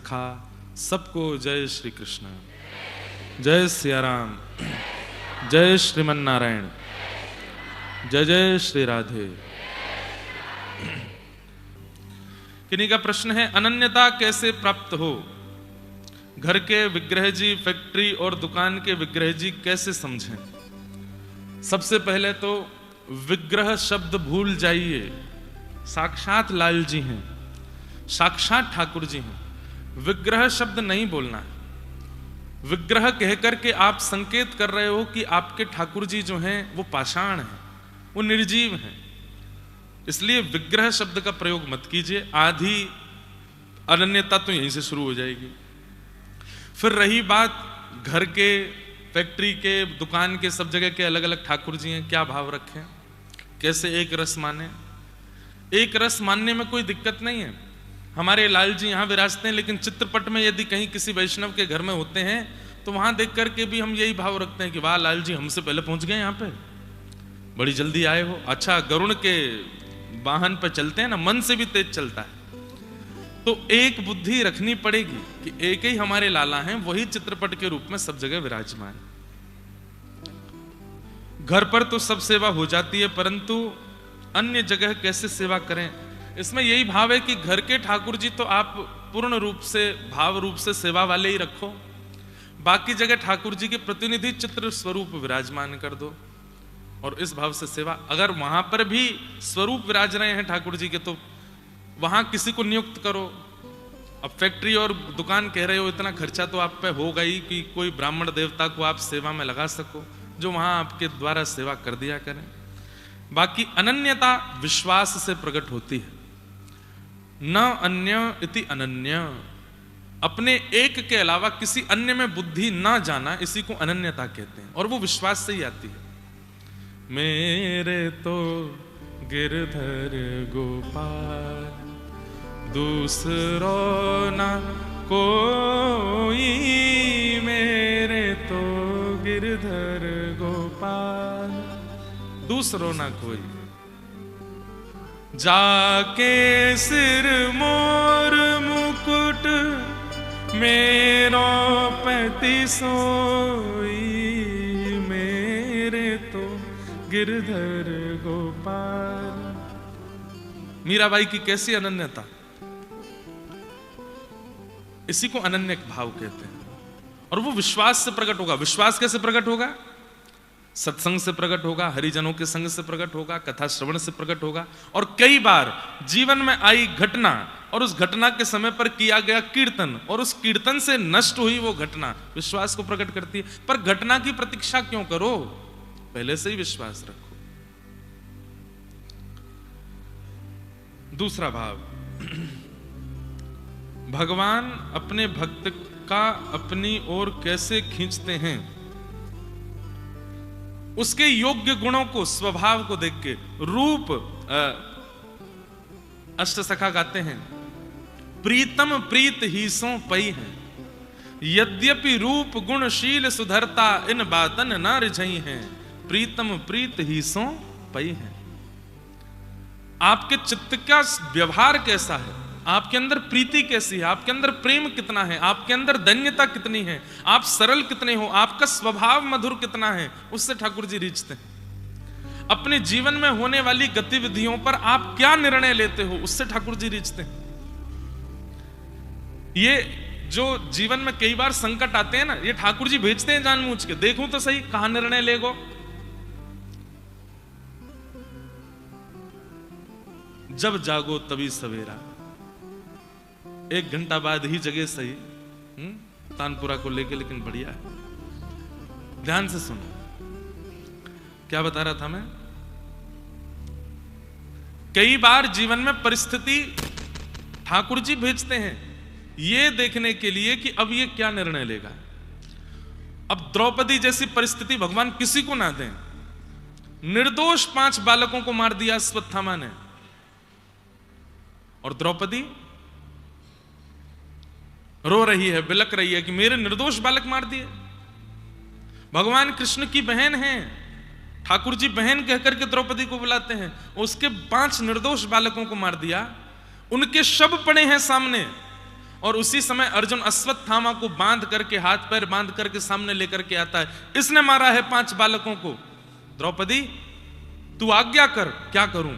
सखा, सबको जय श्री कृष्ण। जय सिया राम, जय श्रीमन नारायण, जय जय श्री राधे। किन्हीं का प्रश्न है, अनन्यता कैसे प्राप्त हो? घर के विग्रह जी, फैक्ट्री और दुकान के विग्रह जी कैसे समझें? सबसे पहले तो विग्रह शब्द भूल जाइए। साक्षात लाल जी हैं, साक्षात ठाकुर जी हैं। विग्रह शब्द नहीं बोलना है। विग्रह कहकर के आप संकेत कर रहे हो कि आपके ठाकुर जी जो हैं वो पाषाण हैं, वो निर्जीव हैं। इसलिए विग्रह शब्द का प्रयोग मत कीजिए। आधी अनन्यता तो यहीं से शुरू हो जाएगी। फिर रही बात घर के, फैक्ट्री के, दुकान के, सब जगह के अलग अलग ठाकुर जी हैं, क्या भाव रखें, कैसे एक रस माने? एक रस मानने में कोई दिक्कत नहीं है। हमारे लाल जी यहाँ विराजते हैं, लेकिन चित्रपट में यदि कहीं किसी वैष्णव के घर में होते हैं तो वहां देख करके भी हम यही भाव रखते हैं कि वाह लाल जी हमसे पहले पहुंच गए, यहाँ पे बड़ी जल्दी आए हो। अच्छा, गरुड़ के वाहन पर चलते हैं ना, मन से भी तेज चलता है। तो एक बुद्धि रखनी पड़ेगी कि एक ही हमारे लाला हैं, वही चित्रपट के रूप में सब जगह विराजमान। घर पर तो सब सेवा हो जाती है, परंतु अन्य जगह कैसे सेवा करें? इसमें यही भाव है कि घर के ठाकुर जी तो आप पूर्ण रूप से, भाव रूप से सेवा वाले ही रखो। बाकी जगह ठाकुर जी के प्रतिनिधि चित्र स्वरूप विराजमान कर दो और इस भाव से सेवा। अगर वहां पर भी स्वरूप विराज रहे हैं ठाकुर जी के, तो वहां किसी को नियुक्त करो। अब फैक्ट्री और दुकान कह रहे हो, इतना खर्चा तो आप पे होगा ही कि कोई ब्राह्मण देवता को आप सेवा में लगा सको, जो वहां आपके द्वारा सेवा कर दिया करें। बाकी अनन्यता विश्वास से प्रकट होती है। न अन्य इति अनन्य, अपने एक के अलावा किसी अन्य में बुद्धि ना जाना, इसी को अनन्यता कहते हैं, और वो विश्वास से ही आती है। मेरे तो गिरधर गोपाल, दूसरो ना कोई, मेरे तो गिरधर गोपाल, दूसरो ना कोई। जाके सिर मोर मुकुट, मेरो पैती सोई, मेरे तो गिरधर गोपाल। मीराबाई की कैसी अनन्यता, इसी को अनन्य भाव कहते हैं। और वो विश्वास से प्रकट होगा। विश्वास कैसे प्रकट होगा? सत्संग से प्रकट होगा, हरिजनों के संग से प्रकट होगा, कथा श्रवण से प्रकट होगा, और कई बार जीवन में आई घटना और उस घटना के समय पर किया गया कीर्तन और उस कीर्तन से नष्ट हुई वो घटना विश्वास को प्रकट करती है। पर घटना की प्रतीक्षा क्यों करो, पहले से ही विश्वास रखो। दूसरा भाव, भगवान अपने भक्त का अपनी ओर कैसे खींचते हैं, उसके योग्य गुणों को, स्वभाव को देख के। रूप, अष्टसखा गाते हैं, प्रीतम प्रीत ही सो पई है, यद्यपि रूप गुणशील सुधरता, इन बातन न रिझई है, प्रीतम प्रीत ही सो पई है। आपके चित्त का व्यवहार कैसा है, आपके अंदर प्रीति कैसी है, आपके अंदर प्रेम कितना है, आपके अंदर धन्यता कितनी है, आप सरल कितने हो, आपका स्वभाव मधुर कितना है, उससे ठाकुर जी रीझते हैं। अपने जीवन में होने वाली गतिविधियों पर आप क्या निर्णय लेते हो, उससे ठाकुर जी रीझते हैं। ये जो जीवन में कई बार संकट आते हैं ना, ये ठाकुर जी भेजते हैं जानबूझ के, देखूं तो सही कहां निर्णय लेगो। जब जागो तभी सवेरा, 1 घंटा बाद ही जगह सही। तानपुरा को लेके, लेकिन बढ़िया है, ध्यान से सुनो। क्या बता रहा था मैं? कई बार जीवन में परिस्थिति ठाकुर जी भेजते हैं ये देखने के लिए कि अब ये क्या निर्णय लेगा। अब द्रौपदी जैसी परिस्थिति भगवान किसी को ना दें। निर्दोष 5 बालकों को मार दिया अश्वत्थामा ने, और द्रौपदी रो रही है, बिलक रही है कि मेरे निर्दोष बालक मार दिए। भगवान कृष्ण की बहन है, ठाकुर जी बहन कहकर के द्रौपदी को बुलाते हैं, उसके 5 निर्दोष बालकों को मार दिया। उनके शव पड़े हैं सामने, और उसी समय अर्जुन अश्वत्थामा को बांध करके, हाथ पैर बांध करके सामने लेकर के आता है। इसने मारा है 5 बालकों को। द्रौपदी तू आज्ञा कर, क्या करूं?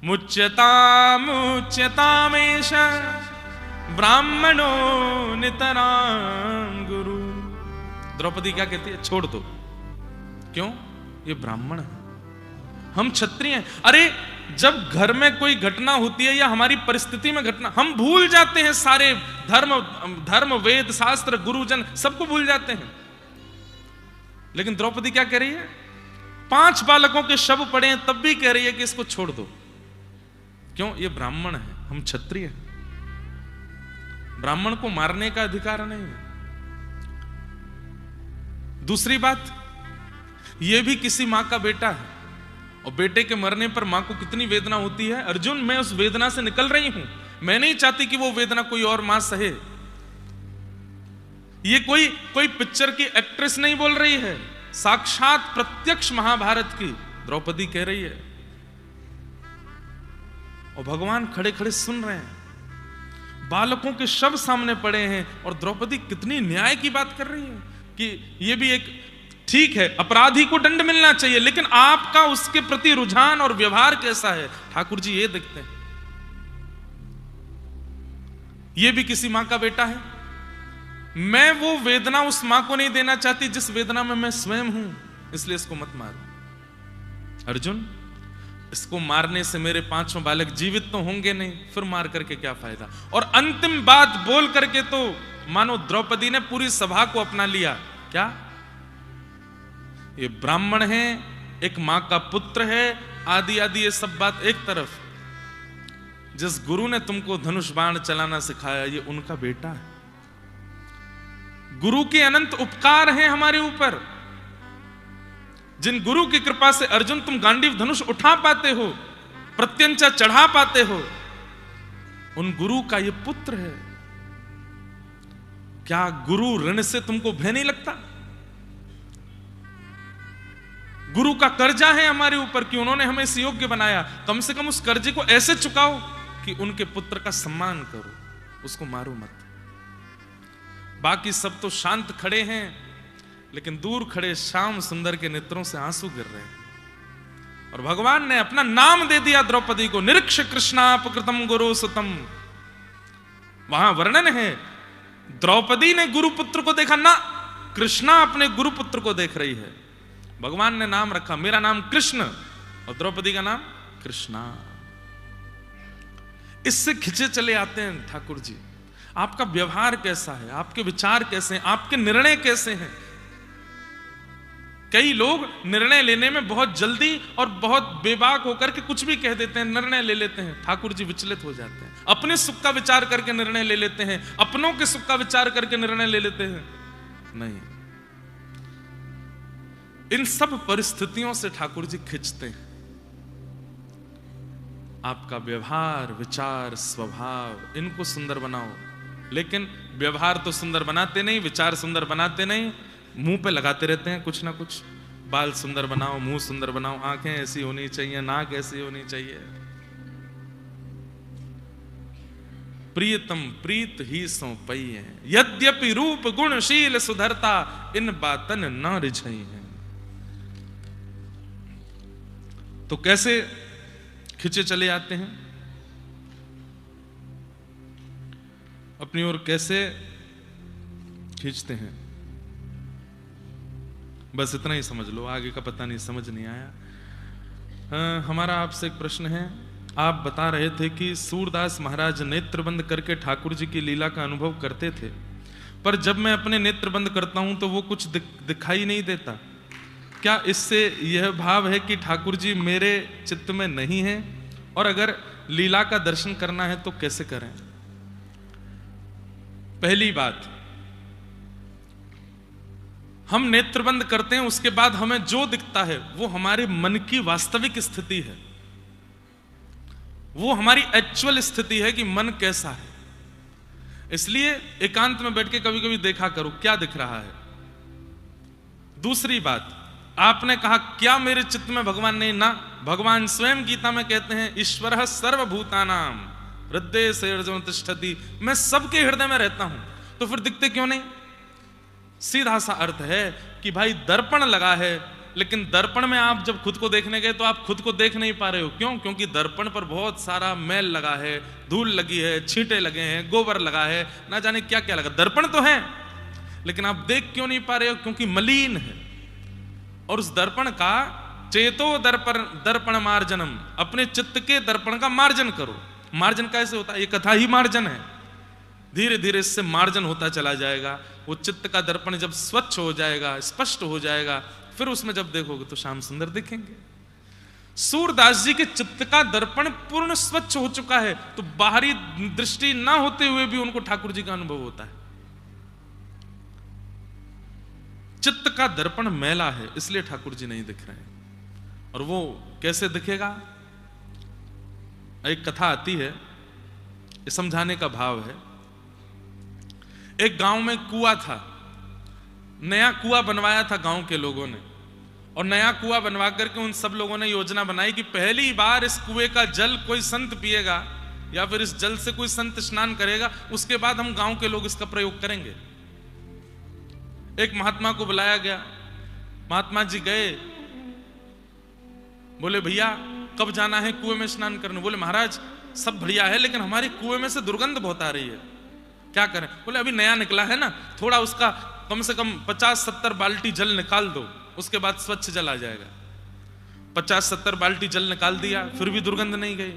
मुच्यतामेष ब्राह्मणो नितरां गुरु। द्रौपदी क्या कहती है? छोड़ दो। क्यों? ये ब्राह्मण है, हम क्षत्रिय हैं। अरे जब घर में कोई घटना होती है या हमारी परिस्थिति में घटना, हम भूल जाते हैं सारे धर्म वेद शास्त्र गुरुजन सबको भूल जाते हैं। लेकिन द्रौपदी क्या कह रही है? 5 बालकों के शव पड़े हैं तब भी कह रही है कि इसको छोड़ दो। क्यों? ये ब्राह्मण है, हम क्षत्रिय हैं। ब्राह्मण को मारने का अधिकार नहीं है। दूसरी बात, यह भी किसी मां का बेटा है, और बेटे के मरने पर मां को कितनी वेदना होती है। अर्जुन, मैं उस वेदना से निकल रही हूं, मैं नहीं चाहती कि वो वेदना कोई और मां सहे। ये कोई पिक्चर की एक्ट्रेस नहीं बोल रही है, साक्षात प्रत्यक्ष महाभारत की द्रौपदी कह रही है, और भगवान खड़े खड़े सुन रहे हैं। बालकों के शव सामने पड़े हैं और द्रौपदी कितनी न्याय की बात कर रही है कि ये भी एक ठीक है, अपराधी को दंड मिलना चाहिए, लेकिन आपका उसके प्रति रुझान और व्यवहार कैसा है? ठाकुर जी ये देखते हैं। ये भी किसी मां का बेटा है। मैं वो वेदना उस मां को नहीं देना चाहती जिस वेदना में मैं स्वयं हूं, इसलिए इसको मत मारो। अर्जुन, इसको मारने से मेरे 5 बालक जीवित तो होंगे नहीं, फिर मार करके क्या फायदा? और अंतिम बात बोल करके तो मानो द्रौपदी ने पूरी सभा को अपना लिया। क्या? ये ब्राह्मण है, एक मां का पुत्र है, आदि आदि ये सब बात एक तरफ। जिस गुरु ने तुमको धनुष बाण चलाना सिखाया, ये उनका बेटा है। गुरु के अनंत उपकार हैं हमारे ऊपर। जिन गुरु की कृपा से अर्जुन तुम गांडीव धनुष उठा पाते हो, प्रत्यंचा चढ़ा पाते हो, उन गुरु का ये पुत्र है। क्या गुरु ऋण से तुमको भय नहीं लगता? गुरु का कर्जा है हमारे ऊपर कि उन्होंने हमें इस योग्य बनाया। कम से कम उस कर्जे को ऐसे चुकाओ कि उनके पुत्र का सम्मान करो, उसको मारो मत। बाकी सब तो शांत खड़े हैं, लेकिन दूर खड़े श्याम सुंदर के नेत्रों से आंसू गिर रहे हैं। और भगवान ने अपना नाम दे दिया द्रौपदी को, निरीक्ष कृष्णापकृतम गुरु सुतम। वहां वर्णन है, द्रौपदी ने गुरुपुत्र को देखा ना, कृष्णा अपने गुरुपुत्र को देख रही है। भगवान ने नाम रखा, मेरा नाम कृष्ण और द्रौपदी का नाम कृष्णा। इससे खिंचे चले आते हैं ठाकुर जी। आपका व्यवहार कैसा है, आपके विचार कैसे हैं, आपके निर्णय कैसे हैं। कई लोग निर्णय लेने में बहुत जल्दी और बहुत बेबाक होकर के कुछ भी कह देते हैं, निर्णय ले लेते हैं। ठाकुर जी विचलित हो जाते हैं, अपने सुख का विचार करके निर्णय ले लेते हैं, अपनों के सुख का विचार करके निर्णय ले लेते हैं। नहीं, इन सब परिस्थितियों से ठाकुर जी खिंचते हैं। आपका व्यवहार, विचार, स्वभाव, इनको सुंदर बनाओ। लेकिन व्यवहार तो सुंदर बनाते नहीं, विचार सुंदर बनाते नहीं, मुंह पे लगाते रहते हैं कुछ ना कुछ। बाल सुंदर बनाओ, मुंह सुंदर बनाओ, आंखें ऐसी होनी चाहिए, नाक ऐसी होनी चाहिए। प्रियतम प्रीत ही सो पई है, यद्यपि रूप गुणशील सुधरता, इन बातन न रिझई है। तो कैसे खिंचे चले आते हैं, अपनी ओर कैसे खींचते हैं, बस इतना ही समझ लो, आगे का पता नहीं, समझ नहीं आया। हमारा आपसे एक प्रश्न है। आप बता रहे थे कि सूरदास महाराज नेत्र बंद करके ठाकुर जी की लीला का अनुभव करते थे, पर जब मैं अपने नेत्र बंद करता हूं तो वो कुछ दिखाई नहीं देता। क्या इससे यह भाव है कि ठाकुर जी मेरे चित्त में नहीं है, और अगर लीला का दर्शन करना है तो कैसे करें? पहली बात, हम नेत्र बंद करते हैं, उसके बाद हमें जो दिखता है वो हमारे मन की वास्तविक स्थिति है, वो हमारी एक्चुअल स्थिति है कि मन कैसा है। इसलिए एकांत में बैठ के कभी कभी देखा करो क्या दिख रहा है। दूसरी बात, आपने कहा क्या मेरे चित्त में भगवान नहीं? ना, भगवान स्वयं गीता में कहते हैं ईश्वरः सर्वभूतानां हृदय से अर्जुन तिष्ठति, मैं सबके हृदय में रहता हूं, तो फिर दिखते क्यों नहीं? सीधा सा अर्थ है कि भाई दर्पण लगा है, लेकिन दर्पण में आप जब खुद को देखने गए तो आप खुद को देख नहीं पा रहे हो। क्यों? क्योंकि दर्पण पर बहुत सारा मैल लगा है, धूल लगी है, छींटे लगे हैं, गोबर लगा है, ना जाने क्या क्या लगा। दर्पण तो है, लेकिन आप देख क्यों नहीं पा रहे हो? क्योंकि मलिन है। और उस दर्पण का चेतो दर्पण मार्जनम, अपने चित्त के दर्पण का मार्जन करो। मार्जन कैसे होता है? ये कथा ही मार्जन है। धीरे धीरे इससे मार्जन होता चला जाएगा। वो चित्त का दर्पण जब स्वच्छ हो जाएगा, स्पष्ट हो जाएगा, फिर उसमें जब देखोगे तो श्याम सुंदर दिखेंगे। सूरदास जी के चित्त का दर्पण पूर्ण स्वच्छ हो चुका है, तो बाहरी दृष्टि ना होते हुए भी उनको ठाकुर जी का अनुभव होता है। चित्त का दर्पण मैला है, इसलिए ठाकुर जी नहीं दिख रहे हैं। और वो कैसे दिखेगा? एक कथा आती है, ये समझाने का भाव है। एक गांव में कुआं था, नया कुआं बनवाया था गांव के लोगों ने, और नया कुआं बनवा करके उन सब लोगों ने योजना बनाई कि पहली बार इस कुएं का जल कोई संत पिएगा या फिर इस जल से कोई संत स्नान करेगा, उसके बाद हम गांव के लोग इसका प्रयोग करेंगे। एक महात्मा को बुलाया गया, महात्मा जी गए, बोले भैया कब जाना है कुएं में स्नान करने? बोले महाराज सब बढ़िया है, लेकिन हमारे कुएं में से दुर्गंध बहुत आ रही है, क्या करें? बोले अभी नया निकला है ना, थोड़ा उसका कम से कम 50-70 बाल्टी जल निकाल दो, उसके बाद स्वच्छ जल आ जाएगा। 50-70 बाल्टी जल निकाल दिया, फिर भी दुर्गंध नहीं गई।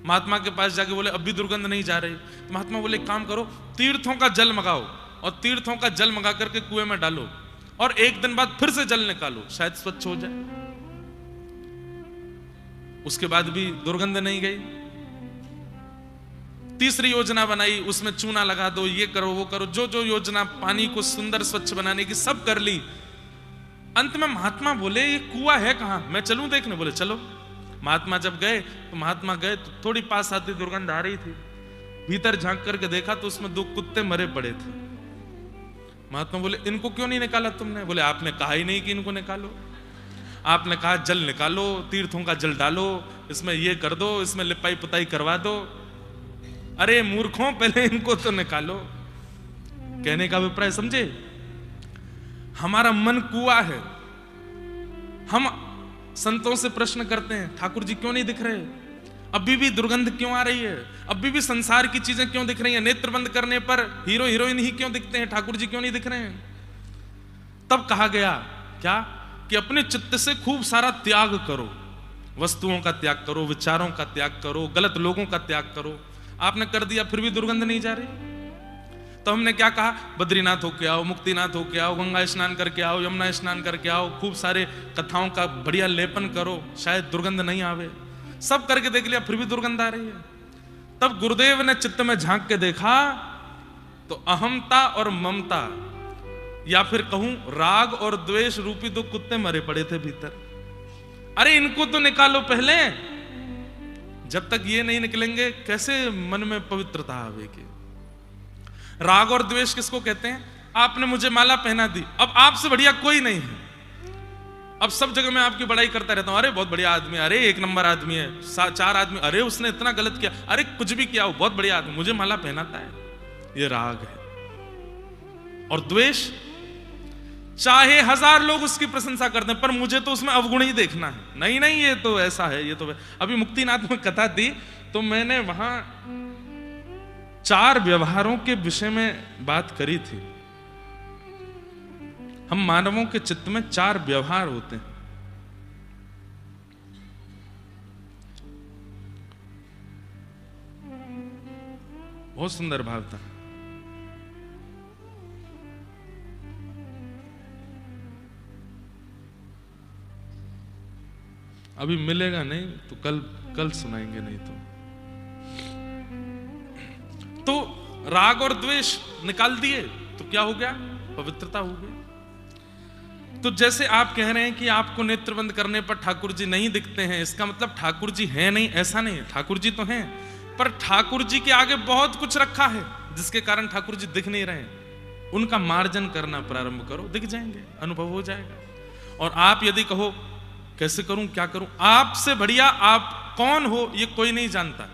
महात्मा के पास जाके बोले अब भी दुर्गंध नहीं जा रही। महात्मा बोले काम करो, तीर्थों का जल मंगाओ और तीर्थों का जल मंगा करके कुएं में डालो और एक दिन बाद फिर से जल निकालो, शायद स्वच्छ हो जाए। उसके बाद भी दुर्गंध नहीं गई। तीसरी योजना बनाई, उसमें चूना लगा दो, ये करो वो करो, जो जो योजना पानी को सुंदर स्वच्छ बनाने की सब कर ली। अंत में महात्मा बोले ये कुआं है कहां, मैं चलूं देखने? बोले चलो। महात्मा जब गए तो महात्मा गए तो थोड़ी पास आती दुर्गंध आ रही थी। भीतर झांक करके देखा तो उसमें 2 कुत्ते मरे पड़े थे। महात्मा बोले इनको क्यों नहीं निकाला तुमने? बोले आपने कहा ही नहीं कि इनको निकालो, आपने कहा जल निकालो, तीर्थों का जल डालो, इसमें ये कर दो, इसमें लिपाई पुताई करवा दो। अरे मूर्खों, पहले इनको तो निकालो। कहने का अभिप्राय समझे? हमारा मन कुआं है। हम संतों से प्रश्न करते हैं ठाकुर जी क्यों नहीं दिख रहे, अभी भी दुर्गंध क्यों आ रही है, अभी भी संसार की चीजें क्यों दिख रही हैं, नेत्र बंद करने पर हीरो हीरोइन ही क्यों दिखते हैं, ठाकुर जी क्यों नहीं दिख रहे हैं? तब कहा गया क्या कि अपने चित्त से खूब सारा त्याग करो, वस्तुओं का त्याग करो, विचारों का त्याग करो, गलत लोगों का त्याग करो। आपने कर दिया फिर भी दुर्गंध नहीं जा रही। तो हमने क्या कहा, बद्रीनाथ होके आओ, मुक्तिनाथ होके आओ, गंगा स्नान करके आओ, यमुना स्नान करके आओ, खूब सारे कथाओं का बढ़िया लेपन करो, शायद दुर्गंध नहीं आवे। सब करके देख लिया फिर भी दुर्गंध आ रही है। तब गुरुदेव ने चित्त में झांक के देखा तो अहमता और ममता, या फिर कहूं राग और द्वेष रूपी 2 कुत्ते मरे पड़े थे भीतर। अरे इनको तो निकालो पहले, जब तक ये नहीं निकलेंगे कैसे मन में पवित्रता आवेगी। राग और द्वेष किसको कहते हैं? आपने मुझे माला पहना दी, अब आपसे बढ़िया कोई नहीं है, अब सब जगह मैं आपकी बड़ाई करता रहता हूं, अरे बहुत बढ़िया आदमी, अरे 1 नंबर आदमी है, 4 आदमी, अरे उसने इतना गलत किया, अरे कुछ भी किया, बहुत बढ़िया आदमी, मुझे माला पहनाता है। ये राग है। और द्वेष, चाहे 1000 लोग उसकी प्रशंसा करते हैं पर मुझे तो उसमें अवगुण ही देखना है। नहीं नहीं ये तो ऐसा है, ये तो अभी मुक्तिनाथ में कथा थी तो मैंने वहां 4 व्यवहारों के विषय में बात करी थी। हम मानवों के चित्त में 4 व्यवहार होते हैं। बहुत सुंदर भाव था। अभी मिलेगा नहीं तो कल सुनाएंगे, नहीं तो राग और द्वेष निकाल दिए तो क्या हो गया? पवित्रता हो गई। तो जैसे आप कह रहे हैं कि आपको नेत्र बंद करने पर ठाकुर जी नहीं दिखते हैं, इसका मतलब ठाकुर जी हैं नहीं, ऐसा नहीं है। ठाकुर जी तो हैं, पर ठाकुर जी के आगे बहुत कुछ रखा है जिसके कारण ठाकुर जी दिख नहीं रहे। उनका मार्जन करना प्रारंभ करो, दिख जाएंगे, अनुभव हो जाएगा। और आप यदि कहो कैसे करूं, क्या करूं, आपसे बढ़िया आप कौन हो ये कोई नहीं जानता।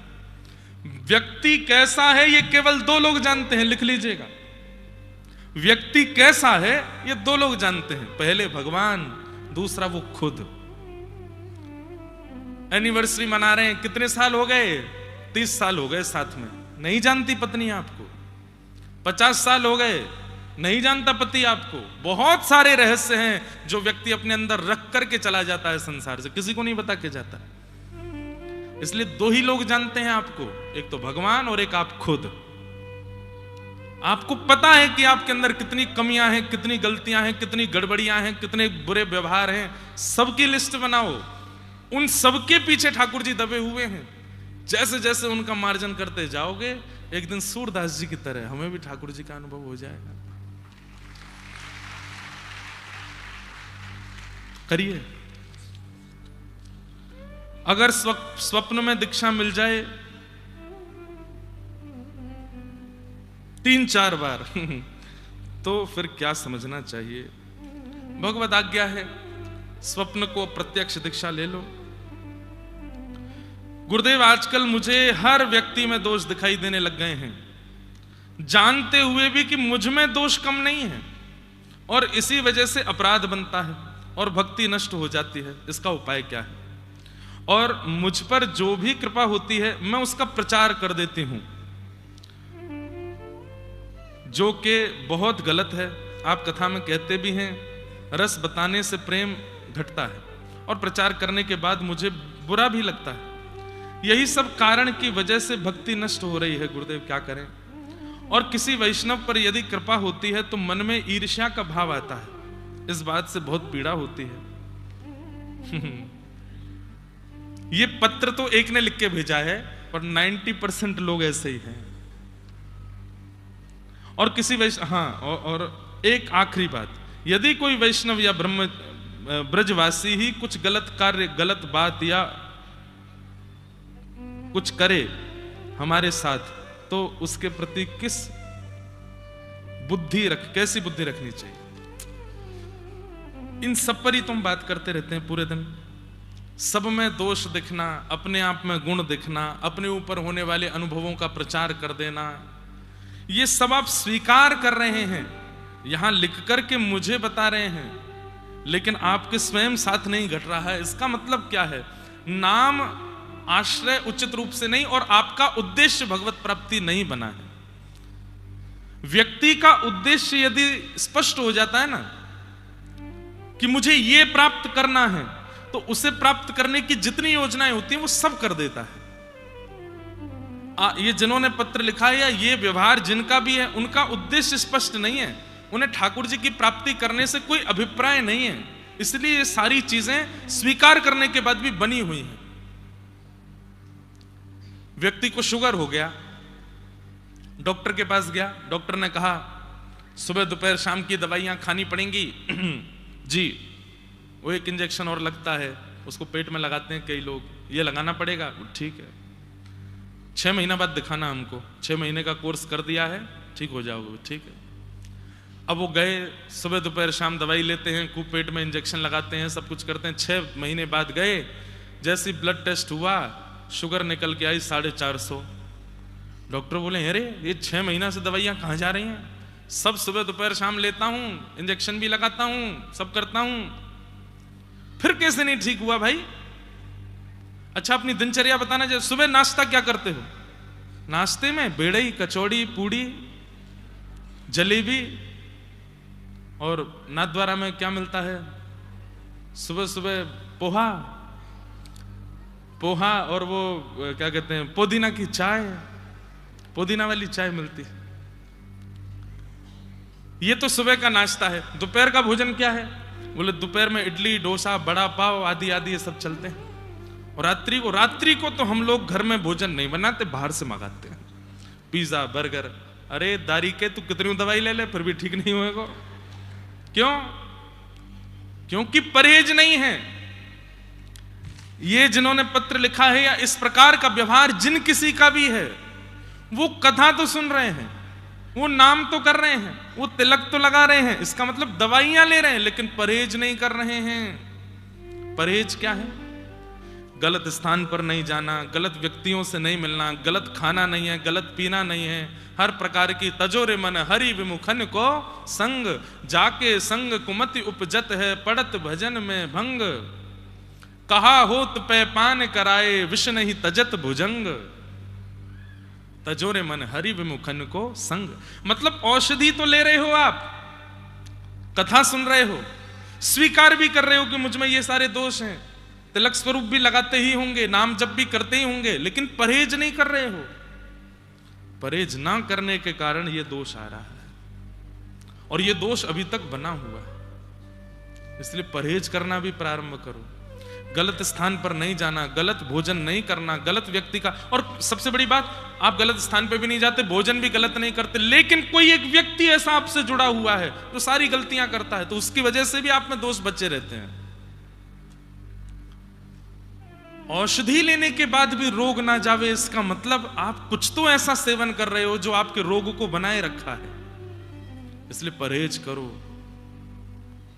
व्यक्ति कैसा है ये केवल दो लोग जानते हैं, लिख लीजिएगा। व्यक्ति कैसा है ये दो लोग जानते हैं, पहले भगवान, दूसरा वो खुद। एनिवर्सरी मना रहे हैं, कितने साल हो गए? 30 साल हो गए साथ में, नहीं जानती पत्नी आपको। 50 साल हो गए, नहीं जानता पति आपको। बहुत सारे रहस्य हैं जो व्यक्ति अपने अंदर रख करके चला जाता है संसार से, किसी को नहीं बता के जाता। इसलिए दो ही लोग जानते हैं आपको, एक तो भगवान और एक आप खुद। आपको पता है कि आपके अंदर कितनी कमियां हैं, कितनी गलतियां हैं, कितनी गड़बड़ियां हैं, कितने बुरे व्यवहार हैं, सबकी लिस्ट बनाओ। उन सबके पीछे ठाकुर जी दबे हुए हैं। जैसे जैसे उनका मार्जन करते जाओगे, एक दिन सूरदास जी की तरह हमें भी ठाकुर जी का अनुभव हो जाएगा। करिए। अगर स्वप्न में दीक्षा मिल जाए 3-4 बार तो फिर क्या समझना चाहिए? भगवद आज्ञा है, स्वप्न को प्रत्यक्ष दीक्षा ले लो। गुरुदेव, आजकल मुझे हर व्यक्ति में दोष दिखाई देने लग गए हैं, जानते हुए भी कि मुझ में दोष कम नहीं है, और इसी वजह से अपराध बनता है और भक्ति नष्ट हो जाती है। इसका उपाय क्या है? और मुझ पर जो भी कृपा होती है मैं उसका प्रचार कर देती हूं, जो कि बहुत गलत है। आप कथा में कहते भी हैं, रस बताने से प्रेम घटता है, और प्रचार करने के बाद मुझे बुरा भी लगता है। यही सब कारण की वजह से भक्ति नष्ट हो रही है। गुरुदेव, क्या करें? और किसी वैष्णव पर यदि कृपा होती है तो मन में ईर्ष्या का भाव आता है, इस बात से बहुत पीड़ा होती है। ये पत्र तो एक ने लिख के भेजा है, पर 90% लोग ऐसे ही हैं। और किसी और एक आखिरी बात, यदि कोई वैष्णव या ब्रजवासी ही कुछ गलत कार्य, गलत बात या कुछ करे हमारे साथ, तो उसके प्रति कैसी बुद्धि रखनी चाहिए? इन सब पर ही तुम बात करते रहते हैं पूरे दिन। सब में दोष दिखना, अपने आप में गुण दिखना, अपने ऊपर होने वाले अनुभवों का प्रचार कर देना, ये सब आप स्वीकार कर रहे हैं, यहां लिख करके मुझे बता रहे हैं, लेकिन आपके स्वयं साथ नहीं घट रहा है। इसका मतलब क्या है? नाम आश्रय उचित रूप से नहीं, और आपका उद्देश्य भगवत प्राप्ति नहीं बना है। व्यक्ति का उद्देश्य यदि स्पष्ट हो जाता है ना कि मुझे ये प्राप्त करना है, तो उसे प्राप्त करने की जितनी योजनाएं होती हैं वो सब कर देता है। ये जिन्होंने पत्र लिखा है या ये व्यवहार जिनका भी है, उनका उद्देश्य स्पष्ट नहीं है, उन्हें ठाकुर जी की प्राप्ति करने से कोई अभिप्राय नहीं है, इसलिए ये सारी चीजें स्वीकार करने के बाद भी बनी हुई हैं। व्यक्ति को शुगर हो गया, डॉक्टर के पास गया, डॉक्टर ने कहा सुबह दोपहर शाम की दवाइयां खानी पड़ेंगी। जी, वो एक इंजेक्शन और लगता है, उसको पेट में लगाते हैं कई लोग, ये लगाना पड़ेगा। ठीक है, 6 महीना बाद दिखाना हमको, 6 महीने का कोर्स कर दिया है, ठीक हो जाओगे। ठीक है। अब वो गए, सुबह दोपहर शाम दवाई लेते हैं, खूब पेट में इंजेक्शन लगाते हैं, सब कुछ करते हैं। 6 महीने बाद गए, जैसे ब्लड टेस्ट हुआ, शुगर निकल के आई 450। डॉक्टर बोले, अरे ये 6 महीना से दवाइयां कहाँ जा रही हैं? सब सुबह दोपहर शाम लेता हूं, इंजेक्शन भी लगाता हूं, सब करता हूं, फिर कैसे नहीं ठीक हुआ भाई? अच्छा, अपनी दिनचर्या बताना चाहिए। सुबह नाश्ता क्या करते हो? नाश्ते में बेड़ई, कचौड़ी, पूड़ी, जलेबी, और नाथद्वारा में क्या मिलता है? सुबह सुबह पोहा, और वो क्या कहते हैं, पुदीना की चाय, पुदीना वाली चाय मिलती है। ये तो सुबह का नाश्ता है। दोपहर का भोजन क्या है? बोले दोपहर में इडली, डोसा, बड़ा पाव आदि आदि ये सब चलते हैं। और रात्रि को तो हम लोग घर में भोजन नहीं बनाते, बाहर से मंगाते हैं, पिज्जा, बर्गर। अरे दारी के तू कितनी दवाई ले ले फिर भी ठीक नहीं होएगा। क्यों? क्योंकि परहेज नहीं है। ये जिन्होंने पत्र लिखा है या इस प्रकार का व्यवहार जिन किसी का भी है, वो कथा तो सुन रहे हैं, वो नाम तो कर रहे हैं, वो तिलक तो लगा रहे हैं, इसका मतलब दवाइयां ले रहे हैं, लेकिन परहेज नहीं कर रहे हैं। परहेज क्या है? गलत स्थान पर नहीं जाना, गलत व्यक्तियों से नहीं मिलना, गलत खाना नहीं है, गलत पीना नहीं है, हर प्रकार की तजोरे मन हरि विमुखन को संग, जाके संग कुमति उपजत है पड़त भजन में भंग, कहा होत पे पान कराए विष नहीं तजत भुजंग, तजोरे मन हरि विमुखन को संग। मतलब औषधि तो ले रहे हो आप, कथा सुन रहे हो, स्वीकार भी कर रहे हो कि मुझ में ये सारे दोष हैं, तिलक स्वरूप भी लगाते ही होंगे, नाम जप भी करते ही होंगे, लेकिन परहेज नहीं कर रहे हो। परहेज ना करने के कारण ये दोष आ रहा है और ये दोष अभी तक बना हुआ है। इसलिए परहेज करना भी प्रारंभ करो, गलत स्थान पर नहीं जाना, गलत भोजन नहीं करना, गलत व्यक्ति का, और सबसे बड़ी बात, आप गलत स्थान पे भी नहीं जाते, भोजन भी गलत नहीं करते, लेकिन कोई एक व्यक्ति ऐसा आपसे जुड़ा हुआ है जो सारी गलतियां करता है, तो उसकी वजह से भी आप में दोष बचे रहते हैं। औषधि लेने के बाद भी रोग ना जावे, इसका मतलब आप कुछ तो ऐसा सेवन कर रहे हो जो आपके रोग को बनाए रखा है। इसलिए परहेज करो,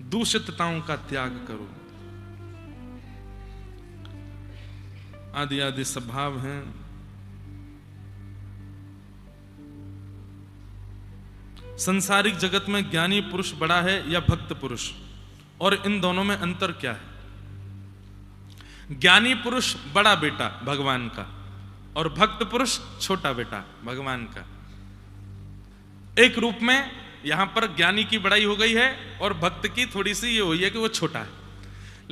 दूषितताओं का त्याग करो। आदि आदि स्वभाव हैं। संसारिक जगत में ज्ञानी पुरुष बड़ा है या भक्त पुरुष, और इन दोनों में अंतर क्या है? ज्ञानी पुरुष बड़ा बेटा भगवान का और भक्त पुरुष छोटा बेटा भगवान का। एक रूप में यहां पर ज्ञानी की बड़ाई हो गई है और भक्त की थोड़ी सी ये हुई है कि वो छोटा है।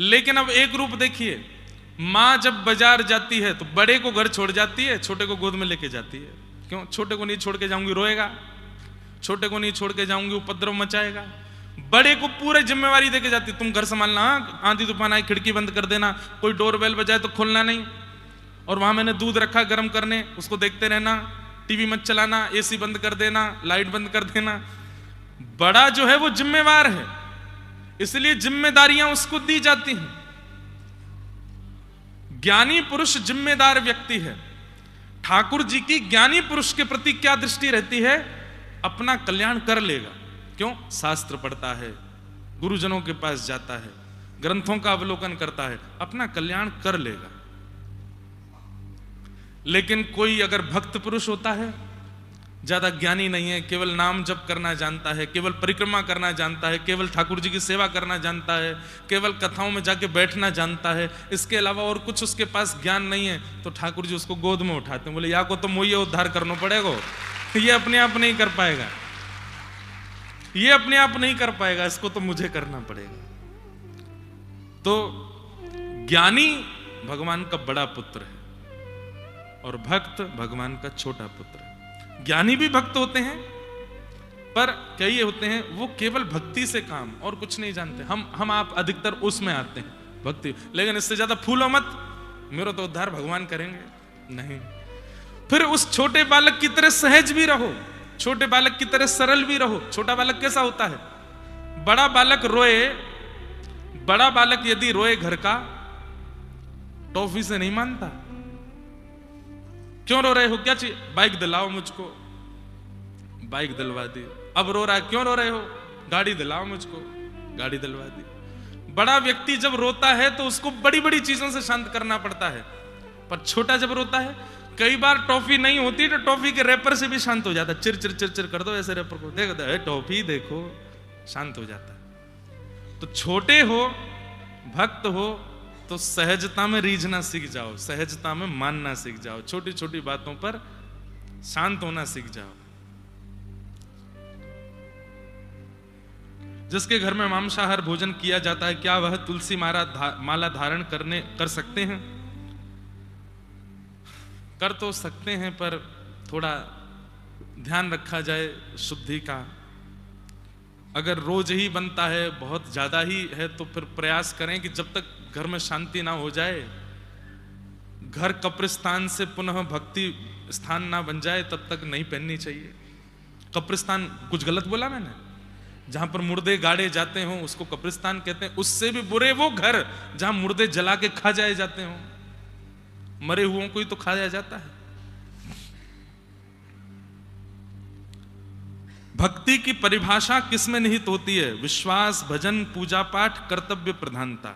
लेकिन अब एक रूप देखिए, मां जब बाजार जाती है तो बड़े को घर छोड़ जाती है, छोटे को गोद में लेके जाती है। क्यों? छोटे को नहीं छोड़ के जाऊंगी रोएगा, छोटे को नहीं छोड़ के जाऊंगी उपद्रव मचाएगा। बड़े को पूरे जिम्मेवारी देके जाती, तुम घर संभालना, आंधी तूफान आए खिड़की बंद कर देना, कोई डोरबेल बजाए तो खोलना नहीं, और वहां मैंने दूध रखा गर्म करने, उसको देखते रहना, टीवी मत चलाना, एसी बंद कर देना, लाइट बंद कर देना। बड़ा जो है वो जिम्मेवार है, इसलिए जिम्मेदारियां उसको दी जाती हैं। ज्ञानी पुरुष जिम्मेदार व्यक्ति है। ठाकुर जी की ज्ञानी पुरुष के प्रति क्या दृष्टि रहती है? अपना कल्याण कर लेगा। क्यों? शास्त्र पढ़ता है, गुरुजनों के पास जाता है, ग्रंथों का अवलोकन करता है, अपना कल्याण कर लेगा। लेकिन कोई अगर भक्त पुरुष होता है, ज्यादा ज्ञानी नहीं है, केवल नाम जप करना जानता है, केवल परिक्रमा करना जानता है, केवल ठाकुर जी की सेवा करना जानता है, केवल कथाओं में जाके बैठना जानता है, इसके अलावा और कुछ उसके पास ज्ञान नहीं है, तो ठाकुर जी उसको गोद में उठाते हैं, बोले या को तो मुझे उद्धार करना पड़ेगा, ये अपने आप नहीं कर पाएगा, ये अपने आप नहीं कर पाएगा, इसको तो मुझे करना पड़ेगा। तो ज्ञानी भगवान का बड़ा पुत्र है और भक्त भगवान का छोटा पुत्र है। ज्ञानी भी भक्त होते हैं, पर कई होते हैं वो केवल भक्ति से काम और कुछ नहीं जानते। हम आप अधिकतर उसमें आते हैं भक्ति, लेकिन इससे ज्यादा फूलो मत, मेरा तो उद्धार भगवान करेंगे, नहीं। फिर उस छोटे बालक की तरह सहज भी रहो, छोटे बालक की तरह सरल भी रहो। छोटा बालक कैसा होता है? बड़ा बालक रोए, बड़ा बालक यदि रोए घर का, टॉफी से नहीं मानता। क्यों रो रहे हो? क्या चाहिए? बाइक दिलाओ मुझको, बाइक दिलवा दी। अब रो रहा है, क्यों रो रहे हो? गाड़ी दिलाओ मुझको, गाड़ी दिलवा दी। बड़ा व्यक्ति जब रोता है तो उसको बड़ी बड़ी चीजों से शांत करना पड़ता है, पर छोटा जब रोता है, कई बार टॉफी नहीं होती तो टॉफी के रैपर से भी शांत हो जाता है। चिर चिर चिर चिर कर दो ऐसे रैपर को, देखो टॉफी देखो, शांत हो जाता है। तो छोटे हो, भक्त हो, तो सहजता में रीझना सीख जाओ, सहजता में मानना सीख जाओ, छोटी छोटी बातों पर शांत होना सीख जाओ। जिसके घर में मांसाहार भोजन किया जाता है, क्या वह तुलसी माला धारण कर सकते हैं? कर तो सकते हैं, पर थोड़ा ध्यान रखा जाए शुद्धि का। अगर रोज ही बनता है, बहुत ज्यादा ही है, तो फिर प्रयास करें कि जब तक घर में शांति ना हो जाए, घर कब्रिस्तान से पुनः भक्ति स्थान ना बन जाए, तब तक नहीं पहननी चाहिए। कब्रिस्तान, कुछ गलत बोला मैंने? जहां पर मुर्दे गाड़े जाते हो उसको कब्रिस्तान कहते हैं। उससे भी बुरे वो घर जहां मुर्दे जला के खा जाए जाते हो, मरे हुओं को ही तो खाया जाता है। भक्ति की परिभाषा किसमें निहित होती है? विश्वास, भजन, पूजा पाठ, कर्तव्य प्रधानता।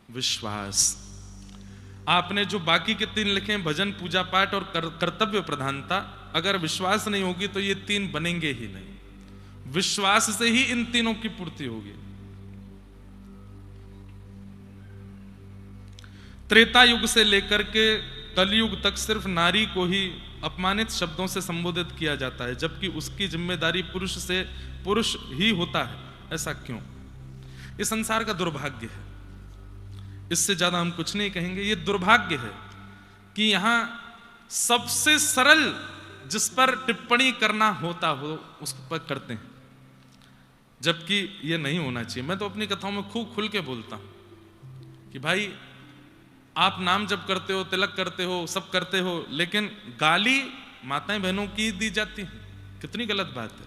विश्वास। आपने जो बाकी के 3 लिखे हैं, भजन, पूजा पाठ और कर्तव्य प्रधानता, अगर विश्वास नहीं होगी तो ये 3 बनेंगे ही नहीं। विश्वास से ही इन तीनों की पूर्ति होगी। त्रेता युग से लेकर के कलयुग तक सिर्फ नारी को ही अपमानित शब्दों से संबोधित किया जाता है, जबकि उसकी जिम्मेदारी पुरुष ही होता है। ऐसा क्यों? इस संसार का दुर्भाग्य है, इससे ज्यादा हम कुछ नहीं कहेंगे। ये दुर्भाग्य है कि यहां सबसे सरल जिस पर टिप्पणी करना होता हो उस पर करते हैं, जबकि ये नहीं होना चाहिए। मैं तो अपनी कथाओं में खूब खुल के बोलता हूं कि भाई आप नाम जप करते हो, तिलक करते हो, सब करते हो, लेकिन गाली माताएं बहनों की दी जाती है, कितनी गलत बात है।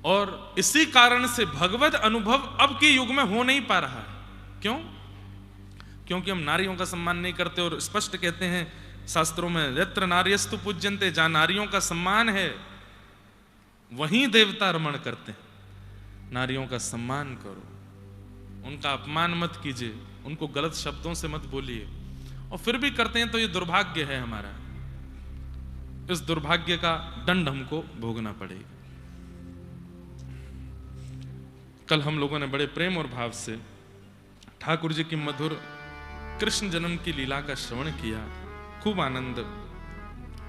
और इसी कारण से भगवत अनुभव अब के युग में हो नहीं पा रहा है। क्यों? क्योंकि हम नारियों का सम्मान नहीं करते, और स्पष्ट कहते हैं शास्त्रों में, यत्र नार्यस्तु पूज्यन्ते, जहां नारियों का सम्मान है वहीं देवता रमण करते हैं। नारियों का सम्मान करो, उनका अपमान मत कीजिए, उनको गलत शब्दों से मत बोलिए, और फिर भी करते हैं तो ये दुर्भाग्य है हमारा। इस दुर्भाग्य का दंड हमको भोगना पड़ेगा। कल हम लोगों ने बड़े प्रेम और भाव से ठाकुर जी की मधुर कृष्ण जन्म की लीला का श्रवण किया, खूब आनंद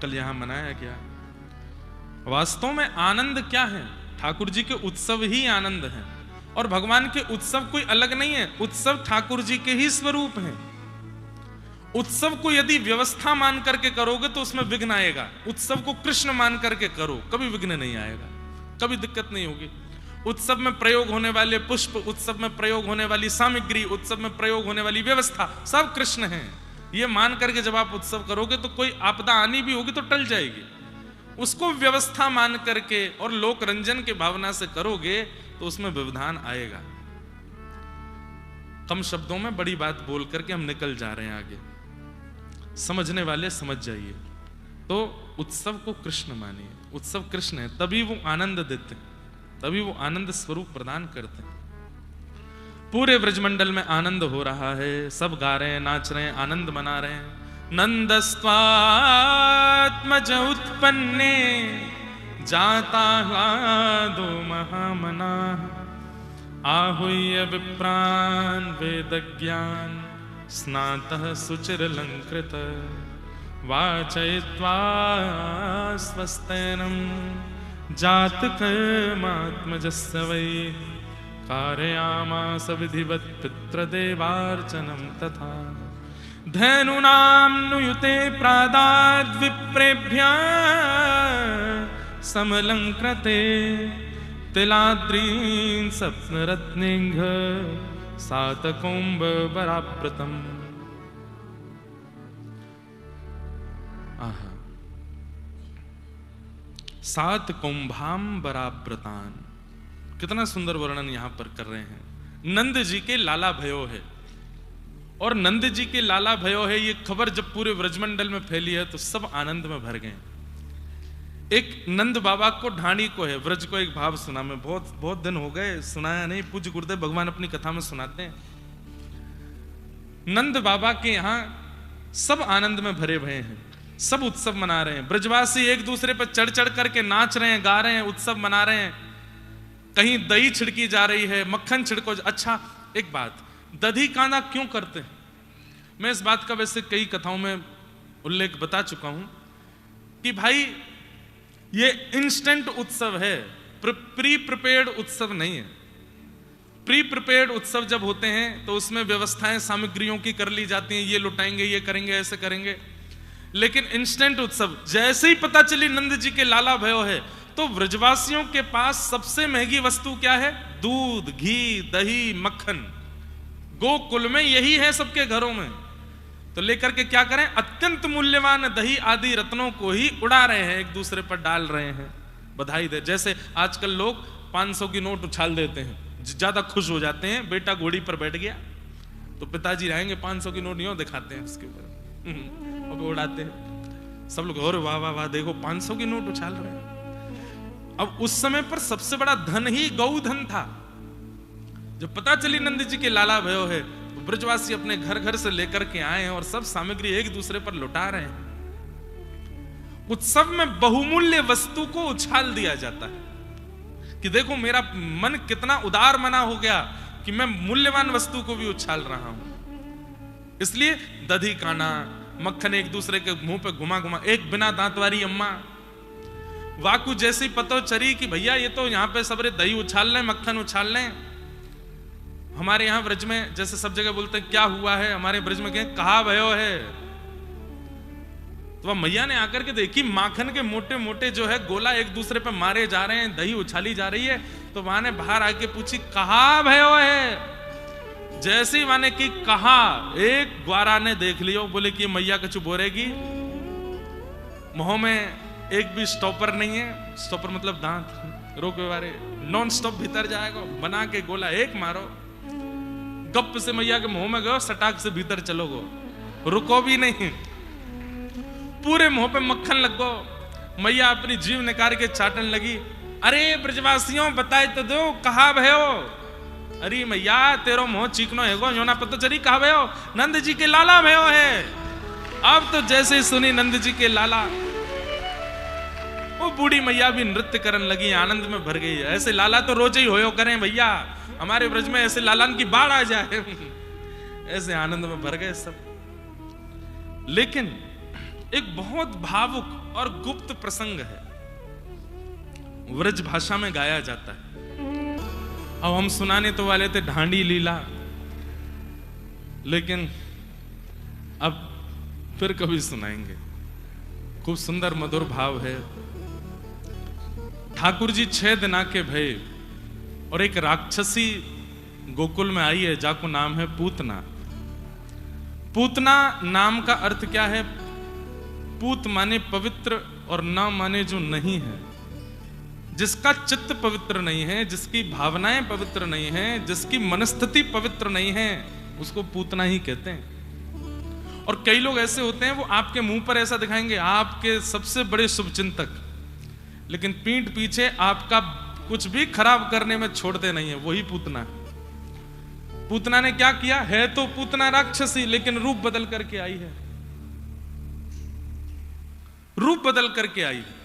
कल यहां मनाया गया। वास्तव में आनंद क्या है? ठाकुर जी के उत्सव ही आनंद है, और भगवान के उत्सव कोई अलग नहीं है, उत्सव ठाकुर जी के ही स्वरूप हैं। उत्सव को यदि व्यवस्था मान करके करोगे तो उसमें विघ्न आएगा। उत्सव को कृष्ण मान करके करो, कभी विघ्न नहीं आएगा, कभी दिक्कत नहीं होगी। उत्सव में प्रयोग होने वाले पुष्प, उत्सव में प्रयोग होने वाली सामग्री, उत्सव में प्रयोग होने वाली व्यवस्था सब कृष्ण हैं। ये मान करके जब आप उत्सव करोगे तो कोई आपदा आनी भी होगी तो टल जाएगी। उसको व्यवस्था मान करके और लोक रंजन की भावना से करोगे तो उसमें व्यवधान आएगा। कम शब्दों में बड़ी बात बोल करके हम निकल जा रहे हैं आगे, समझने वाले समझ जाइए। तो उत्सव को कृष्ण मानिए, उत्सव कृष्ण है, तभी वो आनंद देते हैं, तभी वो आनंद स्वरूप प्रदान करते हैं। पूरे ब्रजमंडल में आनंद हो रहा है, सब गा रहे हैं, नाच रहे हैं, आनंद मना रहे हैं। नंदस्त्वात्मज उत्पन्ने जाता ह्लादो महामना, आहूय विप्रान वेदज्ञान स्नातः सुचिरलंकृत, वाचयित्वा स्वस्तेनम जात कर्मात्मजस्य वै, कारयामास विधिवत् पितृदेवार्चनं तथा। धनुनां नुयुते प्रादाद् विप्रेभ्यः समलंकृते, तिलाद्रीन् सप्तरत्नेघ् सातकौम्बरावृतम्। आहा, 7 कुंभाम्बरावृतान, कितना सुंदर वर्णन यहां पर कर रहे हैं। नंद जी के लाला भयो है, और नंद जी के लाला भयो है, ये खबर जब पूरे ब्रजमंडल में फैली है तो सब आनंद में भर गए। एक नंद बाबा को ढाणी को है, ब्रज को एक भाव सुना, मैं बहुत दिन हो गए सुनाया नहीं, पूज्य गुरुदेव भगवान अपनी कथा में सुनाते हैं। नंद बाबा के यहां सब आनंद में भरे भरे हैं, सब उत्सव मना रहे हैं। ब्रजवासी एक दूसरे पर चढ़ चढ़ करके नाच रहे हैं, गा रहे हैं, उत्सव मना रहे हैं। कहीं दही छिड़की जा रही है, मक्खन छिड़को। अच्छा एक बात, दधी कांदा क्यों करते हैं? मैं इस बात का वैसे कई कथाओं में उल्लेख बता चुका हूं कि भाई ये इंस्टेंट उत्सव है, प्री प्रिपेयर्ड उत्सव नहीं है। प्री प्रिपेयर्ड उत्सव जब होते हैं तो उसमें व्यवस्थाएं सामग्रियों की कर ली जाती हैं, ये लुटाएंगे, ये करेंगे, ऐसे करेंगे। लेकिन इंस्टेंट उत्सव, जैसे ही पता चली नंद जी के लाला भयो है तो ब्रजवासियों के पास सबसे महंगी वस्तु क्या है? दूध, घी, दही, मक्खन। गोकुल में यही है सबके घरों में। तो लेकर के क्या करें? अत्यंत मूल्यवान दही आदि रत्नों को ही उड़ा रहे हैं, एक दूसरे पर डाल रहे हैं, बधाई दे। जैसे आजकल लोग 500 की नोट उछाल देते हैं, ज्यादा खुश हो जाते हैं। बेटा घोड़ी पर बैठ गया तो पिताजी रहेंगे 500 की नोट यूं दिखाते हैं उसके ऊपर और उड़ाते हैं। सब लोग और वाह वाह वाह, देखो 500 की नोट उछाल रहे हैं। अब उस समय पर सबसे बड़ा धन ही गौधन था। जब पता चली नंद जी के लाला भयो है ब्रजवासी अपने घर घर से लेकर के आए हैं और सब सामग्री एक दूसरे पर लुटा रहे हैं। उत्सव में बहुमूल्य वस्तु को उछाल दिया जाता है कि देखो मेरा मन कितना उदार मना हो गया कि मैं मूल्यवान वस्तु को भी उछाल रहा हूं। इसलिए दधी काना, मक्खन एक दूसरे के मुंह पे घुमा घुमा, एक बिना दांत वाली अम्मा वाकू जैसी पतो चरी कि भैया ये तो यहाँ पे सबरे दही उछाल लें, मक्खन उछाल लें। हमारे यहाँ ब्रज में जैसे सब जगह बोलते हैं क्या हुआ है, हमारे ब्रज में कहें कहा भयो है। तो वह मैया ने आकर के देखी माखन के मोटे मोटे जो है गोला एक दूसरे पे मारे जा रहे हैं, दही उछाली जा रही है। तो वहां ने बाहर आके पूछी कहा भयो है। जैसी माने कि कहा, एक ग्वारा ने देख लियो, बोले कि मैया कछु बोरेगी। मुंह में एक भी स्टॉपर नहीं है, स्टॉपर मतलब दांत रोकने वाले, नॉन स्टॉप भीतर जाएगा, बना के गोला एक मारो, गप से मैया के मुंह में गयो, सटाक से भीतर चलोगो, रुको भी नहीं, पूरे मुंह पे मक्खन लगो। मैया अपनी जीभ निकाल के चाटन लगी। अरे ब्रजवासियों बताए तो दो कहा भयो। अरे मैया तेरो मुंह चीकनो है यो ना पता चली कहा भयो, नंद जी के लाला भयो है। अब तो जैसे सुनी नंद जी के लाला, वो बूढ़ी मैया भी नृत्य करने लगी, आनंद में भर गई। ऐसे लाला तो रोज ही होयो करें भैया, हमारे ब्रज में ऐसे लालन की बाढ़ आ जाए। ऐसे आनंद में भर गए सब। लेकिन एक बहुत भावुक और गुप्त प्रसंग है, व्रज भाषा में गाया जाता है। अब हम सुनाने तो वाले थे ढांडी लीला, लेकिन अब फिर कभी सुनाएंगे। खूब सुंदर मधुर भाव है। ठाकुर जी 6 दिना के भय और एक राक्षसी गोकुल में आई है, जाको नाम है पूतना। पूतना नाम का अर्थ क्या है? पूत माने पवित्र और ना माने जो नहीं है। जिसका चित्त पवित्र नहीं है, जिसकी भावनाएं पवित्र नहीं है, जिसकी मनस्थिति पवित्र नहीं है, उसको पूतना ही कहते हैं। और कई लोग ऐसे होते हैं, वो आपके मुंह पर ऐसा दिखाएंगे आपके सबसे बड़े शुभचिंतक, लेकिन पीठ पीछे आपका कुछ भी खराब करने में छोड़ते नहीं है, वही पूतना है। पूतना ने क्या किया है? तो पूतना राक्षसी, लेकिन रूप बदल करके आई है, रूप बदल करके आई है।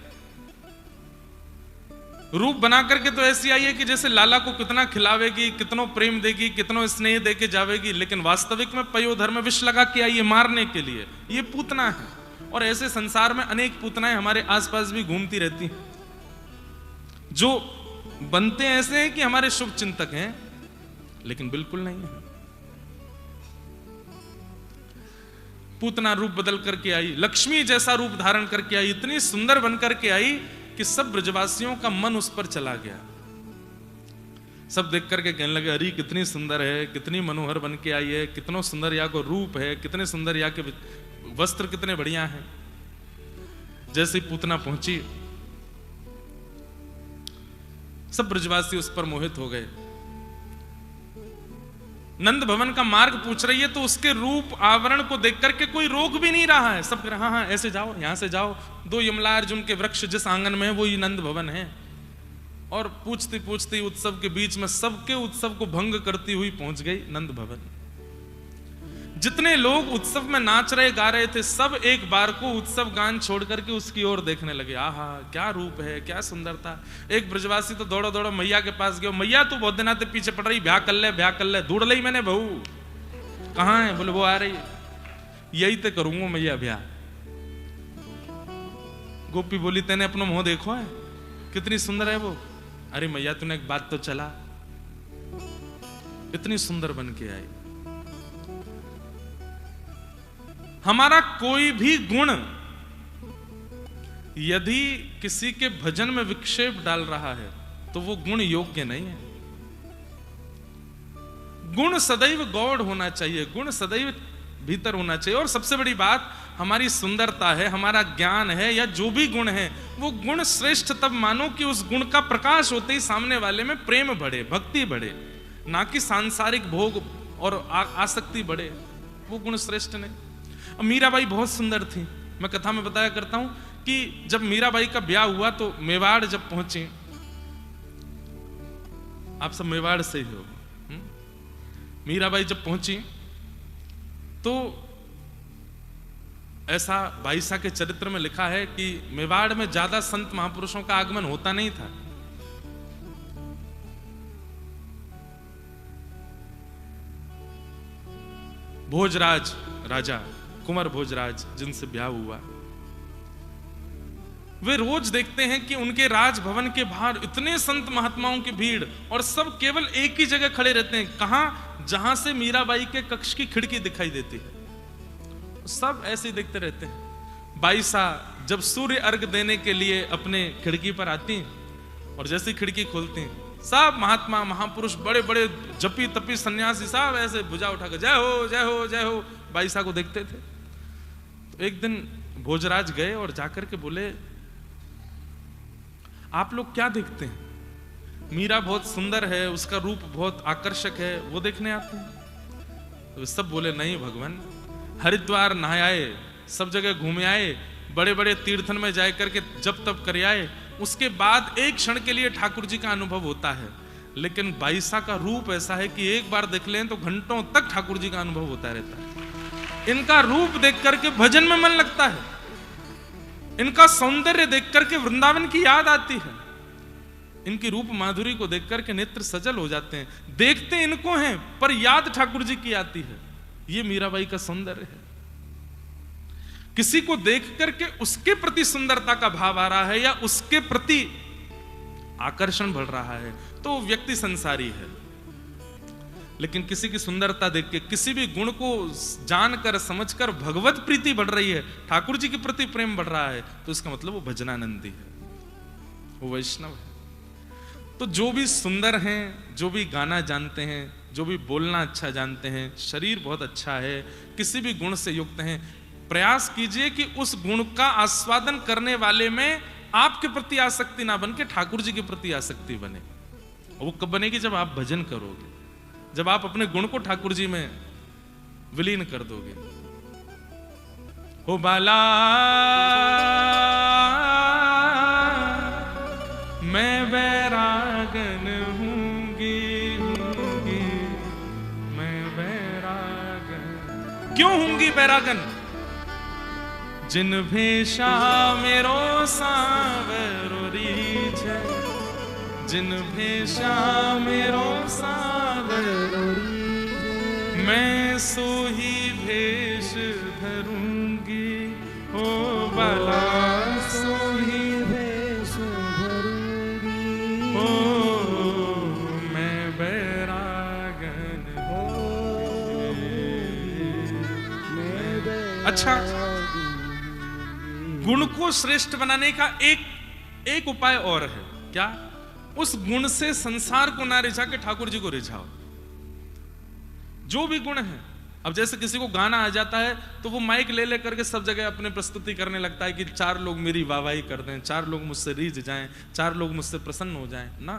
रूप बना करके तो ऐसी आई है कि जैसे लाला को कितना खिलावेगी, कितनो प्रेम देगी, कितनो स्नेह देके जावेगी, लेकिन वास्तविक में पयोधर में विष लगा के आई है मारने के लिए। ये पूतना है। और ऐसे संसार में अनेक पूतनाएं हमारे आसपास भी घूमती रहती हैं, जो बनते ऐसे हैं कि हमारे शुभ चिंतक हैं, लेकिन बिल्कुल नहीं है। पूतना रूप बदल करके आई, लक्ष्मी जैसा रूप धारण करके आई, इतनी सुंदर बन करके आई कि सब ब्रजवासियों का मन उस पर चला गया। सब देख करके कहने लगे अरे कितनी सुंदर है, कितनी मनोहर बन के आई है, कितना सुंदर या को रूप है, कितने सुंदर या के वस्त्र कितने बढ़िया हैं। जैसे पूतना पहुंची, सब ब्रजवासी उस पर मोहित हो गए। नंद भवन का मार्ग पूछ रही है तो उसके रूप आवरण को देख करके कोई रोक भी नहीं रहा है। सब कह रहे हाँ हाँ ऐसे जाओ, यहां से जाओ। 2 यमला अर्जुन के वृक्ष जिस आंगन में है वो ही नंद भवन है। और पूछती पूछती उत्सव के बीच में सबके उत्सव को भंग करती हुई पहुंच गई नंद भवन। जितने लोग उत्सव में नाच रहे गा रहे थे, सब एक बार को उत्सव गान छोड़ करके उसकी ओर देखने लगे। आहा क्या रूप है, क्या सुंदरता। एक ब्रजवासी तो दौड़ो दौड़ो मैया के पास गयो, मैया तू बहुत दिन आते पीछे पड़ रही, ब्याह कर ले ब्याह कर ले। ढूंढ ली मैंने बहू, कहाँ है? बोले वो आ रही, यही तो करूंगा मैया ब्याह। गोपी बोली तेने अपना मुंह देखो है, कितनी सुंदर है वो। अरे मैया तूने एक बात तो चला, इतनी सुंदर बन के आई। हमारा कोई भी गुण यदि किसी के भजन में विक्षेप डाल रहा है तो वो गुण योग्य नहीं है। गुण सदैव गौड़ होना चाहिए, गुण सदैव भीतर होना चाहिए। और सबसे बड़ी बात हमारी सुंदरता है, हमारा ज्ञान है, या जो भी गुण है वो गुण श्रेष्ठ तब मानो कि उस गुण का प्रकाश होते ही सामने वाले में प्रेम बढ़े, भक्ति बढ़े, ना कि सांसारिक भोग और आसक्ति बढ़े। वो गुण श्रेष्ठ नहीं। मीराबाई बहुत सुंदर थी। मैं कथा में बताया करता हूं कि जब मीराबाई का ब्याह हुआ तो मेवाड़ जब पहुंचे, आप सब मेवाड़ से ही हो, मीराबाई जब पहुंची तो ऐसा बाईसा के चरित्र में लिखा है कि मेवाड़ में ज्यादा संत महापुरुषों का आगमन होता नहीं था। भोजराज राजा कुंवर भोजराज जिनसे ब्याह हुआ, वे रोज देखते हैं कि उनके राजभवन के बाहर इतने संत महात्माओं की भीड़, और सब केवल एक ही जगह खड़े रहते हैं। कहां? जहां से मीराबाई के कक्ष की खिड़की दिखाई देती है, सब ऐसे ही देखते रहते हैं। बाईसा जब सूर्य अर्घ देने के लिए अपने खिड़की पर आती हैं और जैसी खिड़की खोलती हैं, सब महात्मा महापुरुष बड़े बड़े जपी तपी सन्यासी सब ऐसे भुजा उठाकर जय हो जय हो जय हो बाईसा को देखते थे। तो एक दिन भोजराज गए और जाकर के बोले, आप लोग क्या देखते हैं? मीरा बहुत सुंदर है, उसका रूप बहुत आकर्षक है, वो देखने आते हैं? तो सब बोले, नहीं भगवान, हरिद्वार नहाए आए, सब जगह घूमे आए, बड़े बड़े तीर्थन में जाए करके जप तप कर आए, उसके बाद एक क्षण के लिए ठाकुर जी का अनुभव होता है। लेकिन बाईसा का रूप ऐसा है कि एक बार देख लें तो घंटों तक ठाकुर जी का अनुभव होता रहता है। इनका रूप देख करके भजन में मन लगता है, इनका सौंदर्य देख करके वृंदावन की याद आती है, इनकी रूप माधुरी को देख करके नेत्र सजल हो जाते हैं। देखते इनको हैं पर याद ठाकुर जी की आती है। ये मीराबाई का सौंदर्य है। किसी को देख करके उसके प्रति सुंदरता का भाव आ रहा है या उसके प्रति आकर्षण बढ़ रहा है तो व्यक्ति संसारी है। लेकिन किसी की सुंदरता देख के, किसी भी गुण को जानकर समझकर भगवत प्रीति बढ़ रही है, ठाकुर जी के प्रति प्रेम बढ़ रहा है, तो इसका मतलब वो भजनानंदी है, वो वैष्णव है। तो जो भी सुंदर हैं, जो भी गाना जानते हैं, जो भी बोलना अच्छा जानते हैं, शरीर बहुत अच्छा है, किसी भी गुण से युक्त हैं, प्रयास कीजिए कि उस गुण का आस्वादन करने वाले में आपके प्रति आसक्ति ना बन के ठाकुर जी के प्रति आसक्ति बने। वो कब बनेगी? जब आप भजन करोगे, जब आप अपने गुण को ठाकुर जी में विलीन कर दोगे। हो बाला मैं बैरागन हूंगी, मैं बैरागन। क्यों हूंगी बैरागन? जिन भेषा मेरो सावरो रीझे, जिन भेषा मेरो सावरो रीझे, मैं सोही भेष धरूंगी। ओ बाला सोही भेष धरूंगी, ओ मैं बैरागन हो। अच्छा, गुण को श्रेष्ठ बनाने का एक उपाय और है। क्या? उस गुण से संसार को ना रिझा के ठाकुर जी को रिझाओ। जो भी गुण है, अब जैसे किसी को गाना आ जाता है तो वो माइक ले लेकर के सब जगह अपने प्रस्तुति करने लगता है कि 4 लोग मेरी वाहवाही कर दें, 4 लोग मुझसे रीझ जाएं, 4 लोग मुझसे प्रसन्न हो जाएं। ना,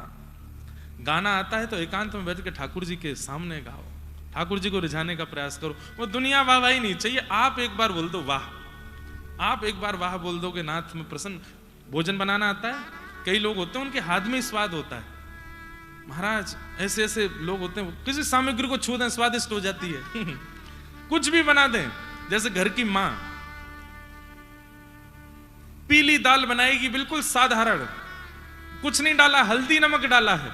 गाना आता है तो एकांत में बैठ के ठाकुर जी के सामने गाओ, ठाकुर जी को रिझाने का प्रयास करो। वो दुनिया वाहवाही नहीं चाहिए, आप एक बार बोल दो वाह, आप एक बार वाह बोल दोगे, नाथ में प्रसन्न। भोजन बनाना आता है, कई लोग होते हैं उनके हाथ में स्वाद होता है। महाराज ऐसे ऐसे लोग होते हैं, किसी सामग्री को छू दें स्वादिष्ट हो जाती है। कुछ भी बना दें, जैसे घर की मां पीली दाल बनाएगी, बिल्कुल साधारण, कुछ नहीं डाला, हल्दी नमक डाला है,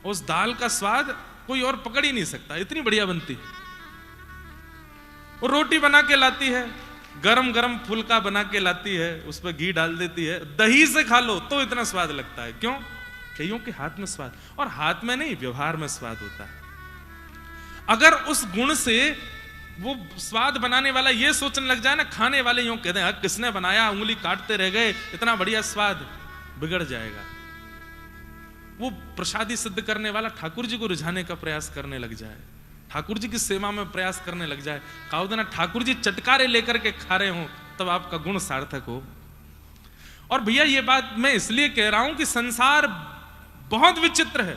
उस दाल का स्वाद कोई और पकड़ ही नहीं सकता, इतनी बढ़िया बनती है। वो रोटी बना के लाती है, गरम गरम फुल्का बना के लाती है, उस पर घी डाल देती है, दही से खा लो तो इतना स्वाद लगता है। क्यों? कईयों के हाथ में स्वाद, और हाथ में नहीं, व्यवहार में स्वाद होता है। अगर उस गुण से वो स्वाद बनाने वाला ये सोचने लग जाए ना, खाने वाले यूं कहते हैं किसने बनाया, उंगली काटते रह गए, इतना बढ़िया स्वाद, बिगड़ जाएगा। वो प्रसादी सिद्ध करने वाला ठाकुर जी को रिझाने का प्रयास करने लग जाए, ठाकुर जी की सेवा में प्रयास करने लग जाए, कहो देना ठाकुर जी चटकारे लेकर के खा रहे हो, तब आपका गुण सार्थक हो। और भैया ये बात मैं इसलिए कह रहा हूं कि संसार बहुत विचित्र है।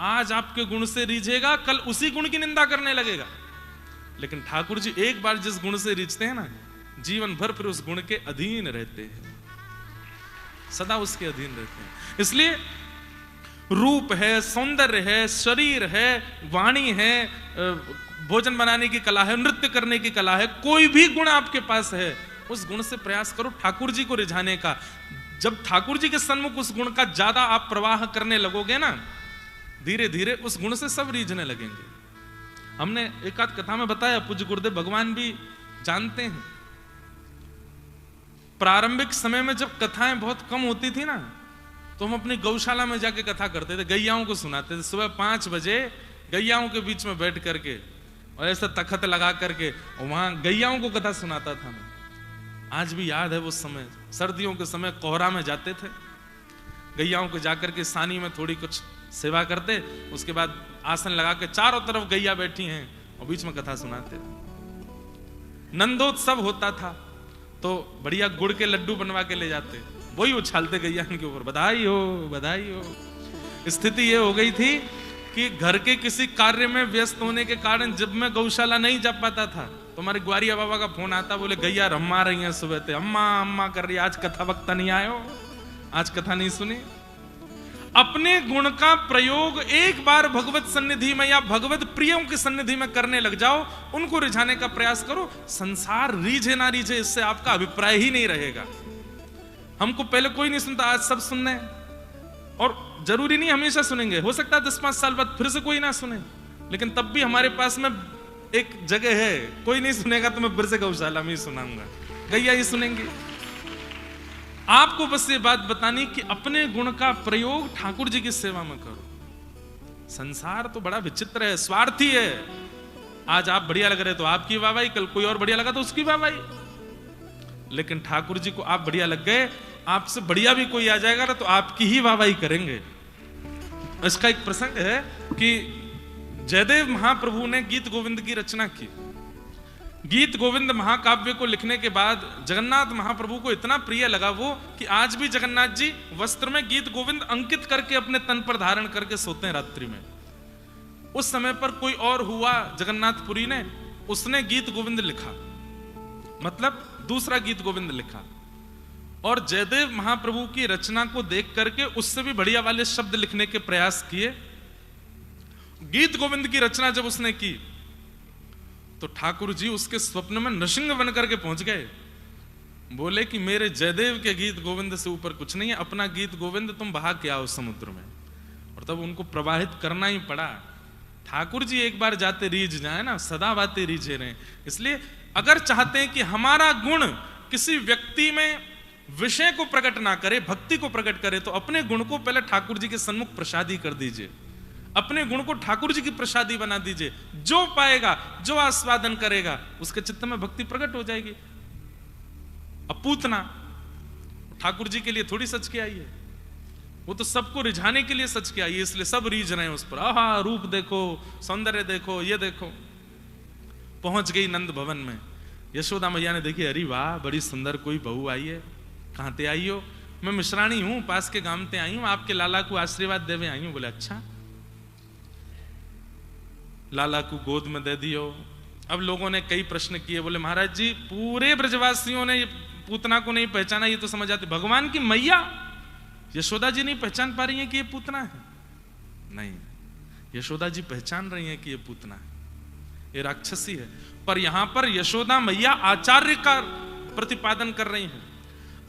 आज आपके गुण से रीझेगा, कल उसी गुण की निंदा करने लगेगा। लेकिन ठाकुर जी एक बार जिस गुण से रीझते हैं ना, जीवन भर फिर उस गुण के अधीन रहते हैं, सदा उसके अधीन रहते हैं। इसलिए रूप है, सौंदर्य है, शरीर है, वाणी है, भोजन बनाने की कला है, नृत्य करने की कला है, कोई भी गुण आपके पास है, उस गुण से प्रयास करो ठाकुर जी को रिझाने का। जब ठाकुर जी के सन्मुख उस गुण का ज्यादा आप प्रवाह करने लगोगे ना, धीरे धीरे उस गुण से सब रीझने लगेंगे। हमने एक आध कथा में बताया, पूज्य गुरुदेव भगवान भी जानते हैं, प्रारंभिक समय में जब कथाएं बहुत कम होती थी ना, तो हम अपनी गौशाला में जाके कथा करते थे, गैयाओं को सुनाते थे। सुबह 5 बजे गैयाओं के बीच में बैठ करके और ऐसा तखत लगा करके वहां गैयाओं को कथा सुनाता था मैं। आज भी याद है वो समय, सर्दियों के समय कोहरा में जाते थे, गैयाओं को जाकर के सानी में थोड़ी कुछ सेवा करते, उसके बाद आसन लगा के चारों तरफ गैया बैठी हैं और बीच में कथा सुनाते। नंदोत्सव होता था तो बढ़िया गुड़ के लड्डू बनवा के ले जाते, वही उछालते गैया के ऊपर, बधाई हो बधाई हो। स्थिति ये हो गई थी कि घर के किसी कार्य में व्यस्त होने के कारण जब मैं गौशाला नहीं जा पाता था तो हमारे ग्वारिया बाबा का फोन आता, बोले गैया रम्मा रही हैं सुबह से, अम्मा अम्मा कर रही, आज कथा वक्ता नहीं आयो, आज कथा नहीं सुनी। अपने गुण का प्रयोग एक बार भगवत सन्निधि में या भगवत प्रियों की सन्निधि में करने लग जाओ, उनको रिझाने का प्रयास करो। संसार रीझे ना रीझे, इससे आपका अभिप्राय ही नहीं रहेगा। हमको पहले कोई नहीं सुनता, आज सब सुनने, और जरूरी नहीं हमेशा सुनेंगे, हो सकता है 10-5 साल बाद फिर से कोई ना सुने, लेकिन तब भी हमारे पास में एक जगह है, कोई नहीं सुनेगा तो मैं फिर से गौशाला में ही सुनाऊंगा, गैया ही सुनेंगे। आपको बस ये बात बतानी कि अपने गुण का प्रयोग ठाकुर जी की सेवा में करो। संसार तो बड़ा विचित्र है, स्वार्थी है। आज आप बढ़िया लग रहे तो आपकी वाहवाही, कल कोई और बढ़िया लगा तो उसकी वाहवाही, लेकिन ठाकुर जी को आप बढ़िया लग गए, आपसे बढ़िया भी कोई आ जाएगा ना तो आपकी ही वाहवाही करेंगे। इसका एक प्रसंग है कि जयदेव महाप्रभु ने गीत गोविंद की रचना की। गीत गोविंद महाकाव्य को लिखने के बाद जगन्नाथ महाप्रभु को इतना प्रिय लगा वो कि आज भी जगन्नाथ जी वस्त्र में गीत गोविंद अंकित करके अपने तन पर धारण करके सोते हैं रात्रि में। उस समय पर कोई और हुआ जगन्नाथपुरी ने, उसने गीत गोविंद लिखा, मतलब दूसरा गीत गोविंद लिखा, और जयदेव महाप्रभु की रचना को देख करके उससे भी बढ़िया वाले शब्द लिखने के प्रयास किए। गीत गोविंद की रचना जब उसने की तो ठाकुर जी उसके स्वप्न में नृसिंह बन करके पहुंच गए, बोले कि मेरे जयदेव के गीत गोविंद से ऊपर कुछ नहीं है, अपना गीत गोविंद तुम बहा के आओ समुद्र में। और तब उनको प्रवाहित करना ही पड़ा। ठाकुर जी एक बार जाते रीझ जाए ना, सदा बातें रीझे रहे। इसलिए अगर चाहते हैं कि हमारा गुण किसी व्यक्ति में विषय को प्रकट ना करे, भक्ति को प्रकट करे, तो अपने गुण को पहले ठाकुर जी के सन्मुख प्रसादी कर दीजिए, अपने गुण को ठाकुर जी की प्रसादी बना दीजिए। जो पाएगा, जो आस्वादन करेगा, उसके चित्त में भक्ति प्रकट हो जाएगी। अब पूतना ठाकुर जी के लिए थोड़ी सच के आई है, वो तो सबको रिझाने के लिए सच के आई है, इसलिए सब रीझ रहे हैं उस पर। आहा, रूप देखो, सौंदर्य देखो, ये देखो। पहुंच गई नंद भवन में, यशोदा मैया ने देखी, अरे वाह बड़ी सुंदर कोई बहू आई है। कहां ते आई हो? मैं मिश्राणी हूं, पास के गांव ते आई हूं, आपके लाला को आशीर्वाद देवे आई हूं। बोले अच्छा, लाला को गोद में दे दियो। अब लोगों ने कई प्रश्न किए, बोले महाराज जी पूरे ब्रजवासियों ने पूतना को नहीं पहचाना, ये तो समझ आते, भगवान की मैया यशोदा जी नहीं पहचान पा रही है कि ये पूतना है? नहीं, यशोदा जी पहचान रही है कि ये पूतना है, ये राक्षसी है। पर यहां पर यशोदा मैया आचार्य का प्रतिपादन कर रही है।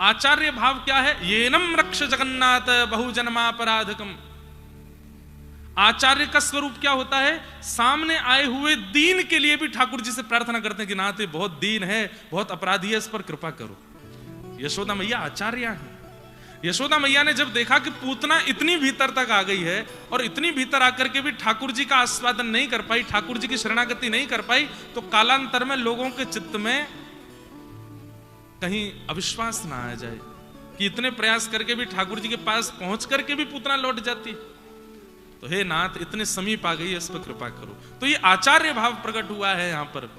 आचार्य भाव क्या है? येनम रक्ष जगन्नाथ बहुजन्मापराधकम। आचार्य का स्वरूप क्या होता है? सामने आए हुए दीन के लिए भी ठाकुर जी से प्रार्थना करते हैं कि नाथ ये बहुत दीन है, बहुत अपराधी है, इस पर कृपा करो। यशोदा मैया आचार्य है। यशोदा मैया ने जब देखा कि पूतना इतनी भीतर तक आ गई है और इतनी भीतर आकर के भी ठाकुर जी का आस्वादन नहीं कर पाई, ठाकुर जी की शरणागति नहीं कर पाई, तो कालांतर में लोगों के चित्त में कहीं अविश्वास ना आ जाए कि इतने प्रयास करके भी ठाकुर जी के पास पहुंच करके भी पूतना लौट जाती। तो हे नाथ इतने समीप आ गई है, इस पर कृपा करो। तो ये आचार्य भाव प्रकट हुआ है यहां पर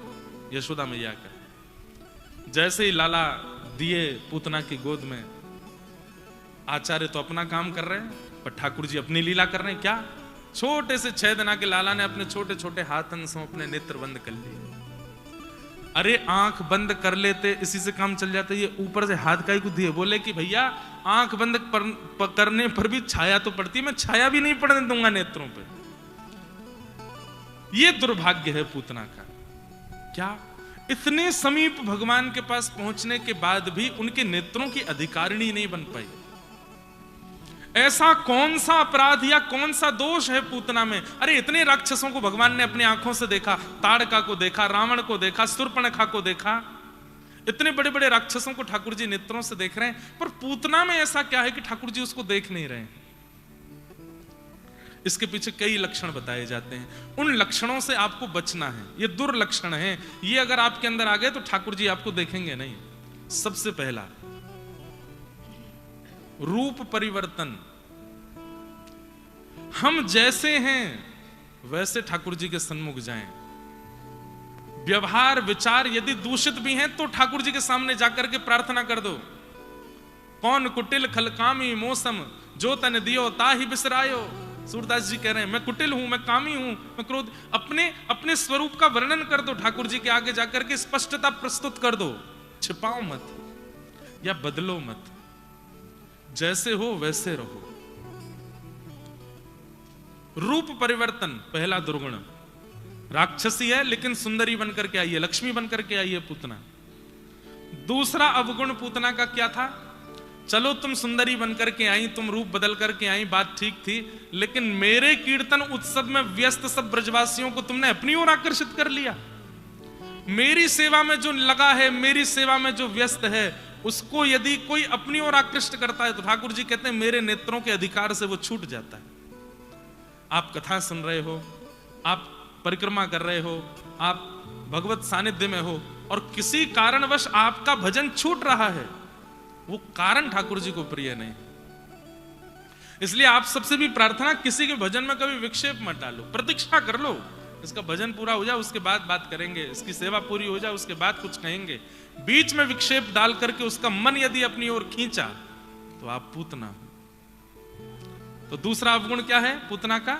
यशोदा मैया का। जैसे ही लाला दिए पूतना की गोद में, आचार्य तो अपना काम कर रहे हैं पर ठाकुर जी अपनी लीला कर रहे हैं। क्या? छोटे से 6 दिन के लाला ने अपने छोटे छोटे हाथन से अपने नेत्र बंद कर लिए। अरे आंख बंद कर लेते, इसी से काम चल जाता। ये ऊपर से हाथ का ही कुछ दिए, बोले कि भैया आंख बंद करने पर भी छाया तो पड़ती है, मैं छाया भी नहीं पड़ने दूंगा नेत्रों पे। ये दुर्भाग्य है पूतना का। क्या इतने समीप भगवान के पास पहुंचने के बाद भी उनके नेत्रों की अधिकारिणी नहीं बन पाई। ऐसा कौन सा अपराध या कौन सा दोष है पूतना में? अरे इतने राक्षसों को भगवान ने अपनी आंखों से देखा, ताड़का को देखा, रावण को देखा, शूर्पणखा को देखा, इतने बड़े बड़े राक्षसों को ठाकुर जी नेत्रों से देख रहे हैं, पर पूतना में ऐसा क्या है कि ठाकुर जी उसको देख नहीं रहे? इसके पीछे कई लक्षण बताए जाते हैं। उन लक्षणों से आपको बचना है, ये दुर्लक्षण है। ये अगर आपके अंदर आ गए तो ठाकुर जी आपको देखेंगे नहीं। सबसे पहला, रूप परिवर्तन। हम जैसे हैं वैसे ठाकुर जी के सन्मुख जाएं। व्यवहार विचार यदि दूषित भी हैं तो ठाकुर जी के सामने जाकर के प्रार्थना कर दो। कौन कुटिल खलकामी मौसम, जो तन दियो ताहि बिसरायो। सूरदास जी कह रहे हैं मैं कुटिल हूं, मैं कामी हूं, मैं क्रोध। अपने स्वरूप का वर्णन कर दो ठाकुर जी के आगे जाकर के, स्पष्टता प्रस्तुत कर दो। छिपाओ मत या बदलो मत, जैसे हो वैसे रहो। रूप परिवर्तन पहला दुर्गुण। राक्षसी है लेकिन सुंदरी बनकर के आई है, लक्ष्मी बनकर के आई है पूतना। दूसरा अवगुण पूतना का क्या था? चलो तुम सुंदरी बनकर के आई, तुम रूप बदल करके आई, बात ठीक थी, लेकिन मेरे कीर्तन उत्सव में व्यस्त सब ब्रजवासियों को तुमने अपनी ओर आकर्षित कर लिया। मेरी सेवा में जो लगा है, मेरी सेवा में जो व्यस्त है, उसको यदि कोई अपनी ओर आकृष्ट करता है तो ठाकुर जी कहते हैं मेरे नेत्रों के अधिकार से वो छूट जाता है। आप कथा सुन रहे हो, आप परिक्रमा कर रहे हो, आप भगवत सानिध्य में हो और किसी कारणवश आपका भजन छूट रहा है, वो कारण ठाकुर जी को प्रिय नहीं। इसलिए आप सबसे भी प्रार्थना, किसी के भजन में कभी विक्षेप मत डालो, प्रतीक्षा कर लो, इसका भजन पूरा हो जाए उसके बाद बात करेंगे, इसकी सेवा पूरी हो जाए उसके बाद कुछ कहेंगे। बीच में विक्षेप डाल करके उसका मन यदि अपनी ओर खींचा तो आप पूतना। तो दूसरा अवगुण क्या है पूतना का?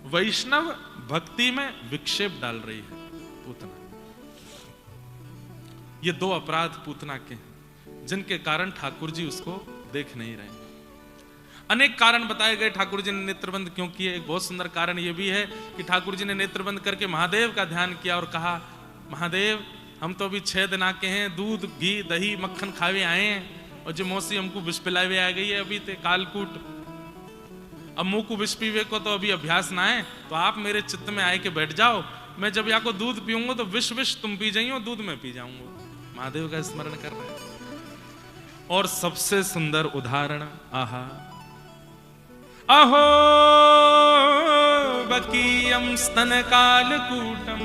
वैष्णव भक्ति में विक्षेप डाल रही है पूतना। ये दो अपराध पूतना के हैं जिनके कारण ठाकुर जी उसको देख नहीं रहे। अनेक कारण बताए गए ठाकुर जी ने नेत्रबंद क्यों किए। एक बहुत सुंदर कारण यह भी है कि ठाकुर जी ने नेत्रबंद करके महादेव का ध्यान किया और कहा, महादेव हम तो अभी 6 दिन आके हैं, दूध घी दही मक्खन खावे आए हैं और जो मौसी हमको विष पिलावे आ गई है अभी ते कालकूट। अब मुंह को विष पीवे को तो अभी अभ्यास ना है, तो आप मेरे चित्त में आए के बैठ जाओ, मैं जब यहाँ को दूध पीऊंगा तो विष विष तुम पी जाइयो, दूध में पी जाऊंगा। महादेव का स्मरण कर रहे हैं। और सबसे सुंदर उदाहरण, आहा अहो बकीयम स्तन कालकूटम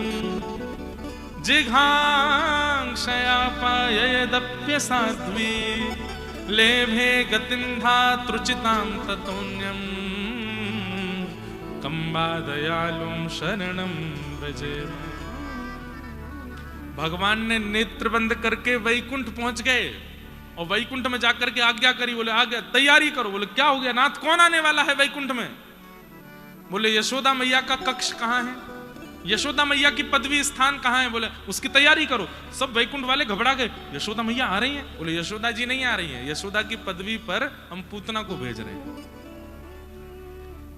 जिघांक्षया पाययदप्य साध्वी लेभे गतिं धातृचितां ततोन्यं कंबादयालुं शरणं व्रजे। भगवान ने नेत्र बंद करके वैकुंठ पहुंच गए और वैकुंठ में जाकर के आज्ञा करी, बोले आ गया, तैयारी करो। बोले क्या हो गया नाथ, कौन आने वाला है वैकुंठ में? बोले यशोदा मैया का कक्ष कहां है, यशोदा मैया की पदवी स्थान कहां है? बोले उसकी तैयारी करो। सब वैकुंठ वाले घबरा गए, यशोदा मैया आ रही हैं? बोले यशोदा जी नहीं आ रही हैं, यशोदा की पदवी पर हम पूतना को भेज रहे हैं।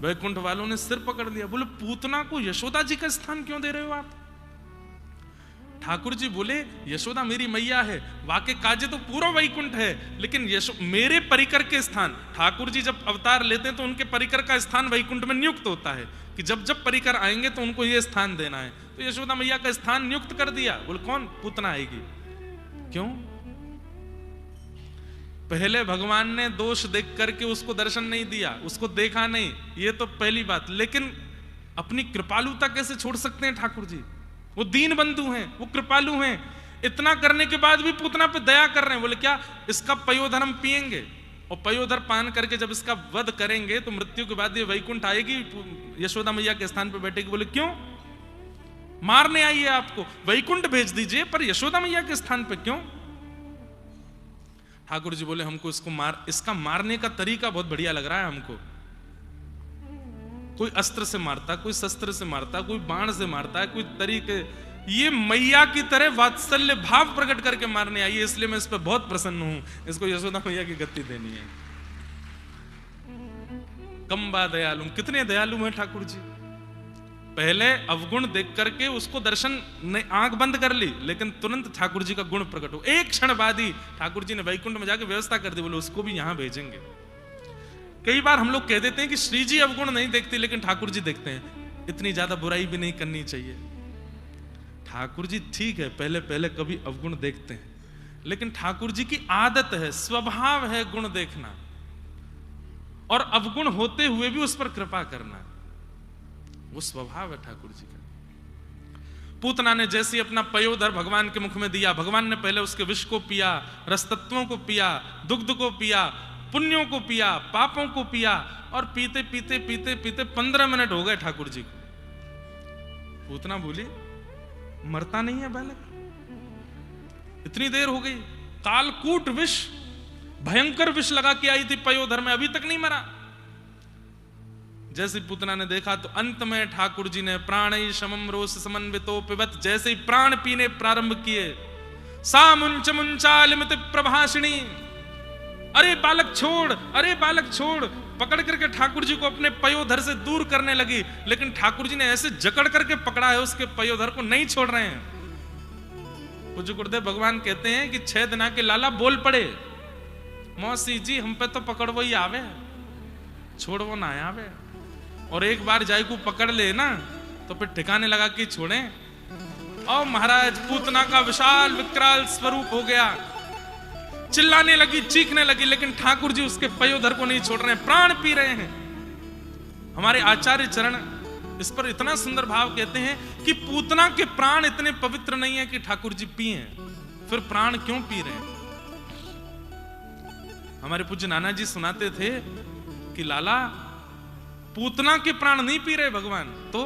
वैकुंठ वालों ने सिर पकड़ लिया, बोले पूतना को यशोदा जी का स्थान क्यों दे रहे हो आप? ठाकुर जी बोले यशोदा मेरी मैया है, वाके काजे तो पूरा वैकुंठ है, लेकिन मेरे परिकर के स्थान, ठाकुर जी जब अवतार लेते हैं तो उनके परिकर का स्थान वैकुंठ में नियुक्त होता है कि जब जब परिकर आएंगे तो उनको ये स्थान देना है। तो यशोदा मैया का स्थान नियुक्त कर दिया। बोले कौन? पूतना आएगी। क्यों? पहले भगवान ने दोष देख करके उसको दर्शन नहीं दिया, उसको देखा नहीं, ये तो पहली बात। लेकिन अपनी कृपालुता कैसे छोड़ सकते हैं ठाकुर जी? वो दीन बंधु हैं, वो कृपालु हैं। इतना करने के बाद भी पूतना पे दया कर रहे हैं। बोले क्या? इसका पयोधर हम पिएंगे और पयोधर पान करके जब इसका वध करेंगे तो मृत्यु के बाद ये वैकुंठ आएगी, यशोदा मैया के स्थान पे बैठेगी। बोले क्यों? मारने आई है आपको, वैकुंठ भेज दीजिए, पर यशोदा मैया के स्थान पे क्यों? ठाकुर जी बोले हमको इसका मारने का तरीका बहुत बढ़िया लग रहा है हमको। कोई अस्त्र से मारता, कोई शस्त्र से मारता, कोई बाण से मारता है, कोई तरीके ये मैया की तरह वात्सल्य भाव प्रकट करके मारने आई है, इसलिए मैं इस पर बहुत प्रसन्न हूं। इसको यशोदा मैया की गति देनी है। कम्बा दयालु, कितने दयालु हैं ठाकुर जी। पहले अवगुण देख करके उसको दर्शन आंख बंद कर ली, लेकिन तुरंत ठाकुर जी का गुण प्रकट हो। एक क्षण बाद ही ठाकुर जी ने वैकुंठ में जाके व्यवस्था कर दी, बोले उसको भी यहां भेजेंगे। कई बार हम लोग कह देते हैं कि श्री जी अवगुण नहीं देखते, लेकिन ठाकुर जी देखते हैं। इतनी ज्यादा बुराई भी नहीं करनी चाहिए। ठाकुर जी ठीक है, पहले पहले कभी अवगुण देखते हैं, लेकिन ठाकुर जी की आदत है, स्वभाव है गुण देखना, और अवगुण होते हुए भी उस पर कृपा करना। वो स्वभाव है ठाकुर जी का। पूतना ने जैसे अपना पयोधर भगवान के मुख में दिया, भगवान ने पहले उसके विष को पिया, रसतत्वों को पिया, दुग्ध को पिया, पुण्यों को पिया, पापों को पिया, और पीते पीते पीते पीते 15 मिनट हो गए ठाकुर जी को। पूतना बोली मरता नहीं है बालक, इतनी देर हो गई। कालकूट विष, भयंकर विष लगा के आई थी पयोधर में, अभी तक नहीं मरा। जैसे पूतना ने देखा तो अंत में ठाकुर जी ने प्राणै शमं रोष समन्वितो पिबत, जैसे ही प्राण पीने प्रारंभ किए, सा मुंच मुंचालिमित प्रभाषिणी, अरे बालक छोड़, अरे बालक छोड़, पकड़ करके ठाकुर जी को अपने पयोधर से दूर करने लगी। लेकिन ठाकुर जी ने ऐसे जकड़ करके पकड़ा है उसके पयोधर को, नहीं छोड़ रहे हैं। पूज्य गुरुदेव भगवान कहते हैं कि 6 दिना के लाला बोल पड़े, मौसी जी हम पे तो पकड़वो ही आवे, छोड़वो ना आवे। और एक बार जाय को पकड़ ले ना तो फिर ठिकाने लगा कि छोड़े। और महाराज पूतना का विशाल विकराल स्वरूप हो गया, चिल्लाने लगी, चीखने लगी, लेकिन ठाकुर जी उसके पयोधर को नहीं छोड़ रहे हैं, प्राण पी रहे हैं। हमारे आचार्य चरण इस पर इतना सुंदर भाव कहते हैं कि पूतना के प्राण इतने पवित्र नहीं है कि ठाकुर जी पिए, फिर प्राण क्यों पी रहे हैं। हमारे पूज्य नाना जी सुनाते थे कि लाला पूतना के प्राण नहीं पी रहे भगवान, तो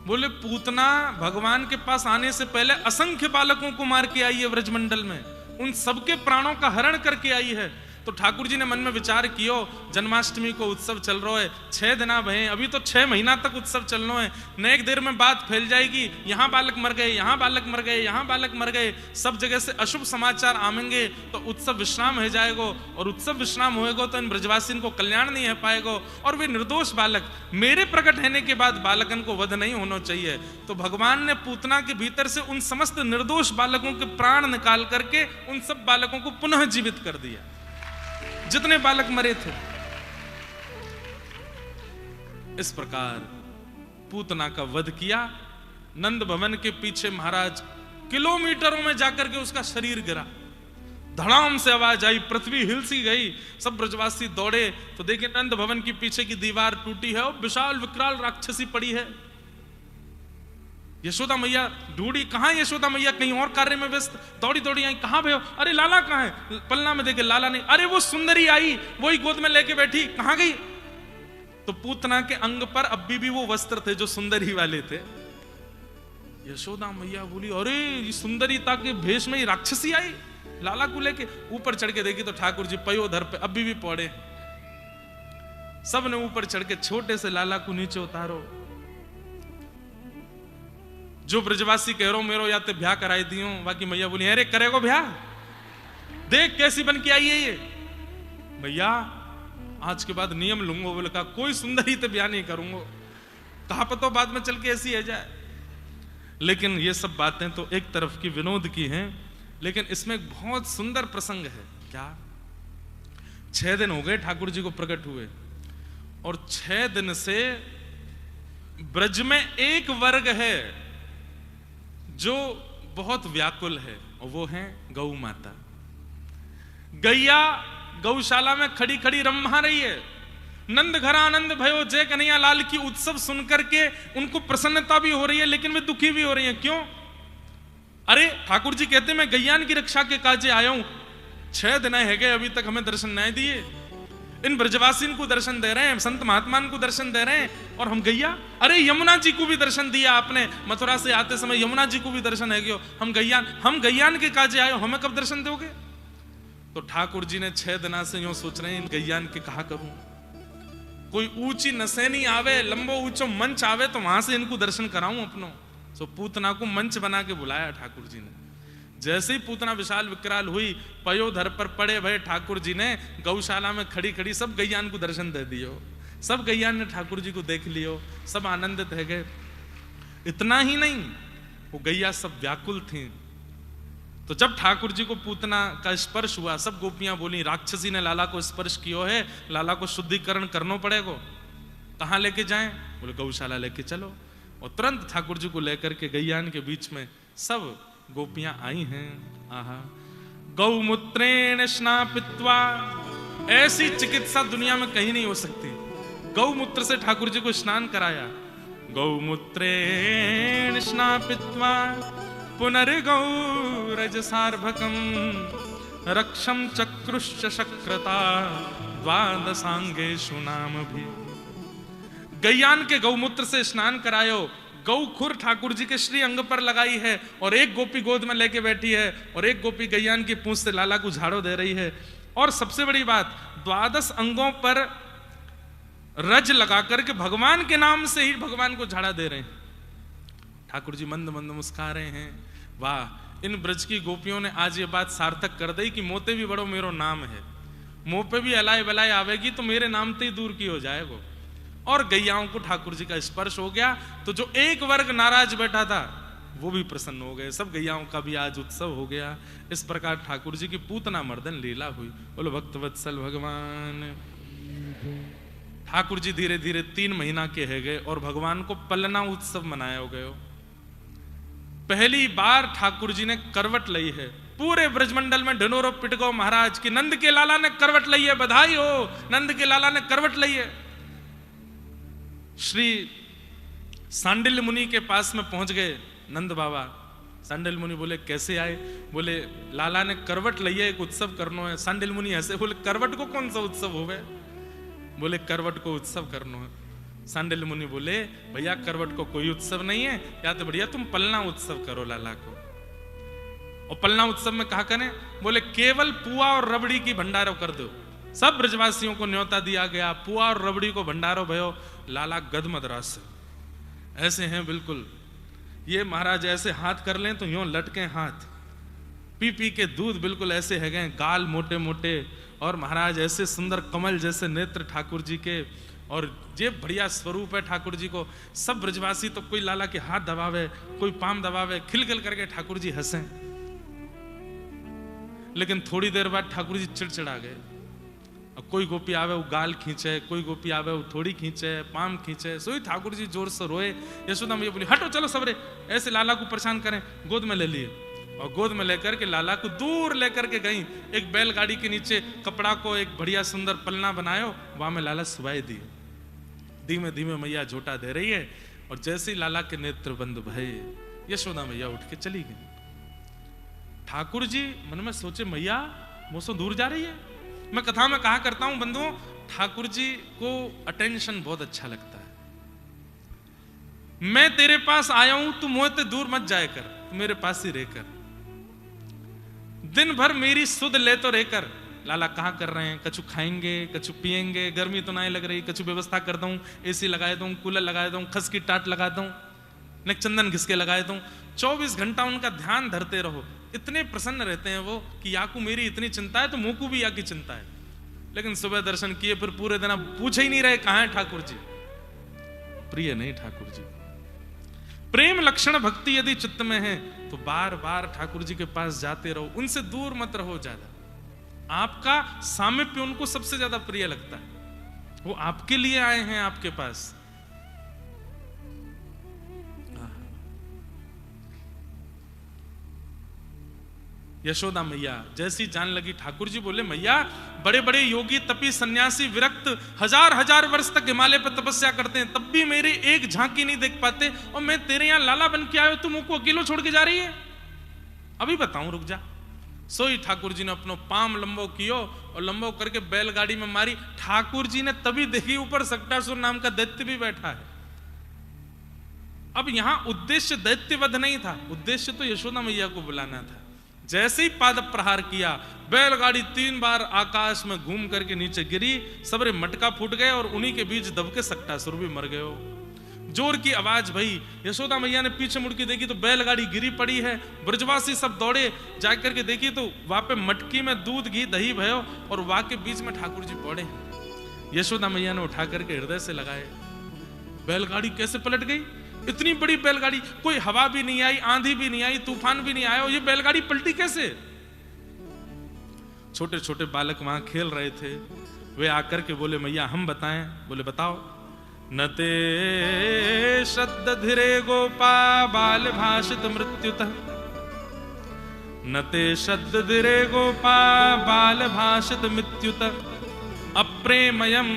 बोले पूतना भगवान के पास आने से पहले असंख्य बालकों को मार के आई है व्रजमंडल में, उन सबके प्राणों का हरण करके आई है। तो ठाकुर जी ने मन में विचार कियो, जन्माष्टमी को उत्सव चल रहा है, 6 दिन भय, अभी तो 6 महीना तक उत्सव चलना है, नेक देर में बात फैल जाएगी, यहाँ बालक मर गए, यहाँ बालक मर गए, यहाँ बालक मर गए, सब जगह से अशुभ समाचार आवेंगे, तो उत्सव विश्राम हो जाएगा, और उत्सव विश्राम होएगा तो इन ब्रजवासी को कल्याण नहीं हो पाएगा, और वे निर्दोष बालक, मेरे प्रकट होने के बाद बालकन को वध नहीं होना चाहिए। तो भगवान ने पूतना के भीतर से उन समस्त निर्दोष बालकों के प्राण निकाल करके उन सब बालकों को पुनः जीवित कर दिया, जितने बालक मरे थे। इस प्रकार पूतना का वध किया। नंद भवन के पीछे महाराज किलोमीटरों में जाकर के उसका शरीर गिरा, धड़ाम से आवाज आई, पृथ्वी हिल सी गई, सब ब्रजवासी दौड़े तो देखे नंद भवन की पीछे की दीवार टूटी है और विशाल विकराल राक्षसी पड़ी है। यशोदा मैया ढूंढी, कहां यशोदा मैया, कहीं और कार्य में व्यस्त, दौड़ी दौड़ी आई, कहां भयो, अरे लाला कहां है, पलना में देखे लाला नहीं, अरे वो सुंदरी आई, वही गोद में लेके बैठी, कहां गई। तो पूतना के अंग पर अभी भी वो वस्त्र थे जो सुंदरी वाले थे। यशोदा मैया बोली, अरे ये सुंदरीता के भेष में ही राक्षसी आई, लाला को लेके। ऊपर चढ़ के देखी तो ठाकुर जी पयोधर पे अभी भी पौड़े। सब ने ऊपर चढ़ के छोटे से लाला को नीचे उतारो। जो ब्रजवासी कह रो मेरो या ते ब्याह कराई दियो, बाकी मैया बोली अरे करेगो ब्याह, देख कैसी बन के आई है ये। भैया आज के बाद नियम लूंगा, बोले का कोई सुंदरी ते ब्याह नहीं करूंगा, कहा पतो बाद में चल के ऐसी है जाए। लेकिन ये सब बातें तो एक तरफ की विनोद की हैं, लेकिन इसमें एक बहुत सुंदर प्रसंग है। क्या 6 दिन हो गए ठाकुर जी को प्रकट हुए, और 6 दिन से ब्रज में एक वर्ग है जो बहुत व्याकुल है, और वो है गौ माता। गैया गौशाला में खड़ी खड़ी रम्हा रही है। नंद घर आनंद भयो जय कन्हैया लाल की उत्सव सुनकर के उनको प्रसन्नता भी हो रही है, लेकिन वे दुखी भी हो रही है। क्यों? अरे ठाकुर जी कहते मैं गैयान की रक्षा के काजे आया हूं, 6 दिन है गए अभी तक हमें दर्शन नहीं दिए, इन ब्रजवासी को दर्शन दे रहे हैं, संत महात्मान को दर्शन दे रहे हैं, और हम गैया, अरे यमुना जी को भी दर्शन दिया आपने, मथुरा से आते समय यमुना जी को भी दर्शन है गयो, हम गैयान के काजे आए, हमें कब दर्शन दोगे? तो ठाकुर जी ने 6 दिना से यूं सोच रहे हैं गैयान के कहा करूं, कोई ऊंची नसेनी आवे, लंबो ऊंचो मंच आवे तो वहां से इनको दर्शन कराऊं अपनो। सो पूतना को मंच बना के बुलाया ठाकुर जी ने। जैसे ही पूतना विशाल विकराल हुई, पयोधर पर पड़े भय ठाकुर जी ने गौशाला में खड़ी खड़ी सब गैयान को दर्शन दे दियो। सब गैयान ने ठाकुर जी को देख लियो, सब आनंदित है गए। इतना ही नहीं, वो गैया सब व्याकुल थी। तो जब ठाकुर जी को पूतना का स्पर्श हुआ, सब गोपियां बोली राक्षसी ने लाला को स्पर्श किया है, लाला को शुद्धिकरण करना पड़ेगा। कहाँ लेके जाएं? बोले गौशाला लेके चलो। और तुरंत ठाकुर जी को लेकर के गैयान के बीच में सब गोपियां आई हैं। आहा, गौमूत्रेण स्नापित्वा, ऐसी चिकित्सा दुनिया में कहीं नहीं हो सकती। गौमूत्र से ठाकुर जी को स्नान कराया। गौमूत्रेण स्नापित्वा पुनर्गौरज सार्भकम रक्षम चक्रुश्च शक्रता द्वादशांगेषु नाम भी। गैयान के गौमूत्र से स्नान करायो। गौ खुर ठाकुर जी के श्री अंग पर लगाई है और एक गोपी गोद में लेके बैठी है और एक गोपी गैयान की पूंछ से लाला को झाड़ो दे रही है। और सबसे बड़ी बात, 12 अंगों पर रज लगा करके भगवान के नाम से ही भगवान को झाड़ा दे रहे हैं। ठाकुर जी मंद मंद मुस्का रहे हैं। वाह, इन ब्रज की गोपियों ने आज ये बात सार्थक कर दी कि मोते भी बड़ो मेरो नाम है, मुंह पे भी अलाय बलाय आवेगी तो मेरे नाम से ही दूर की हो जाएगा। और गैयाओं को ठाकुर जी का स्पर्श हो गया तो जो एक वर्ग नाराज बैठा था वो भी प्रसन्न हो गए। सब गैयाओं का भी आज उत्सव हो गया। इस प्रकार ठाकुर जी की पूतना मर्दन लीला हुई। बोलो भक्तवत्सल भगवान। ठाकुर जी धीरे धीरे 3 महीना के है गए और भगवान को पलना उत्सव मनाया हो गए। पहली बार ठाकुर जी ने करवट ली है। पूरे ब्रजमंडल में ढिंढोरो पिट गो महाराज की नंद के लाला ने करवट ली है, बधाई हो, नंद के लाला ने करवट ली है। श्री सांडिल्य मुनि के पास में पहुंच गए नंद बाबा। सांडिल्य मुनि बोले कैसे आए? बोले लाला ने करवट ली है, एक उत्सव करना है। सांडिल्य मुनि ऐसे बोले करवट को कौन सा उत्सव होवे? बोले करवट को उत्सव करना है। सांडिल्य मुनि बोले भैया करवट को कोई उत्सव नहीं है, या तो बढ़िया तुम पलना उत्सव करो लाला को। और पलना उत्सव में कहा करें? बोले केवल पुआ और रबड़ी की भंडारो कर दो। सब ब्रजवासियों को न्योता दिया गया, पुआ और रबड़ी को भंडारो भयो। लाला गदमद रस ऐसे हैं बिल्कुल। ये महाराज ऐसे हाथ कर लें तो यूं लटके हाथ, पी पी के दूध बिल्कुल ऐसे है गए, गाल मोटे मोटे, और महाराज ऐसे सुंदर कमल जैसे नेत्र ठाकुर जी के, और ये बढ़िया स्वरूप है ठाकुर जी को। सब ब्रजवासी तो कोई लाला के हाथ दबावे, कोई पाम दबावे, खिलखिल करके ठाकुर जी हंसे। लेकिन थोड़ी देर बाद ठाकुर जी चिड़चिड़ा गए। अब कोई गोपी आवे वो गाल खींचे, कोई गोपी आवे वो थोड़ी खींचे, पाम खींचे। सोई ठाकुर जी जोर से रोए। यशोदा मैया बोली हटो चलो सबरे, ऐसे लाला को परेशान करें। गोद में ले लिए और गोद में लेकर के लाला को दूर लेकर के गई। एक बैलगाड़ी के नीचे कपड़ा को एक बढ़िया सुंदर पलना बनायो, वहां में लाला सुबाई दिए। धीमे धीमे मैया झोटा दे रही है और जैसे ही लाला के नेत्र बंद भये, यशोदा मैया उठ के चली गई। ठाकुर जी मन में सोचे मैया मुझसे दूर जा रही है। मैं कथा में कहा करता हूं बंधुओं, ठाकुर जी को अटेंशन बहुत अच्छा लगता है। मैं तेरे पास आया हूं, तू मुझसे दूर मत जाए कर, तू मेरे पास ही रहकर, दिन भर मेरी सुध ले तो रहकर। लाला कहाँ कर रहे हैं? कछु खाएंगे, कछु पिएंगे, गर्मी तो नहीं लग रही, कछु व्यवस्था कर दूं, एसी लगा दूं, कूलर लगा दूं, खस की टाट लगा दूं, नेक चंदन घिसके लगा दूं। 24 घंटा उनका ध्यान धरते रहो। इतने प्रसन्न रहते हैं वो कि याकू मेरी इतनी चिंता है तो मोकू भी या की चिंता है। लेकिन सुबह दर्शन किए फिर पूरे दिन पूछे ही नहीं रहे कहां है ठाकुर जी। प्रिय नहीं ठाकुर जी। प्रेम लक्षण भक्ति यदि चित्त में है तो बार बार ठाकुर जी के पास जाते रहो, उनसे दूर मत रहो ज्यादा। आपका सामीप्य उनको सबसे ज्यादा प्रिय लगता है। वो आपके लिए आए हैं आपके पास। यशोदा मैया जैसी जान लगी, ठाकुर जी बोले मैया बड़े बड़े योगी तपी सन्यासी विरक्त हजार हजार वर्ष तक हिमालय पर तपस्या करते हैं, तब भी मेरी एक झांकी नहीं देख पाते, और मैं तेरे यहां लाला बन के आयो, तुम मुझको अकेलो छोड़ के जा रही है? अभी बताऊं, रुक जा। सोई ठाकुर जी ने अपनो पाम लंबो कियो और लंबो करके बैलगाड़ी में मारी। ठाकुर जी ने तभी देखी ऊपर सक्टासुर नाम का दैत्य भी बैठा है। अब यहां उद्देश्य दैत्यवध नहीं था, उद्देश्य तो यशोदा मैया को बुलाना था। जैसे ही पाद प्रहार किया, बैलगाड़ी 3 बार आकाश में घूम करके नीचे गिरी, सबरे मटका फूट गए और उन्हीं के बीच दबके सक्टासुर भी मर गए। जोर की आवाज भई। यशोदा मैया ने पीछे मुड़ के देखी तो बैलगाड़ी गिरी पड़ी है। ब्रजवासी सब दौड़े, जाकर के देखी तो वहां पे मटकी में दूध घी दही भयो और वहां के बीच में ठाकुर जी पड़े हैं। यशोदा मैया ने उठा करके हृदय से लगाए। बैलगाड़ी कैसे पलट गई? इतनी बड़ी बैलगाड़ी, कोई हवा भी नहीं आई, आंधी भी नहीं आई, तूफान भी नहीं आया, और ये बैलगाड़ी पलटी कैसे? छोटे छोटे बालक वहां खेल रहे थे, वे आकर के बोले मैया हम बताएं। बोले बताओ। नते श्रद्ध धीरे गोपा बाल भाषित मृत्युतः, नते श्रद्ध धीरे गोपा बाल भाषित मृत्युतः, अप्रेमयम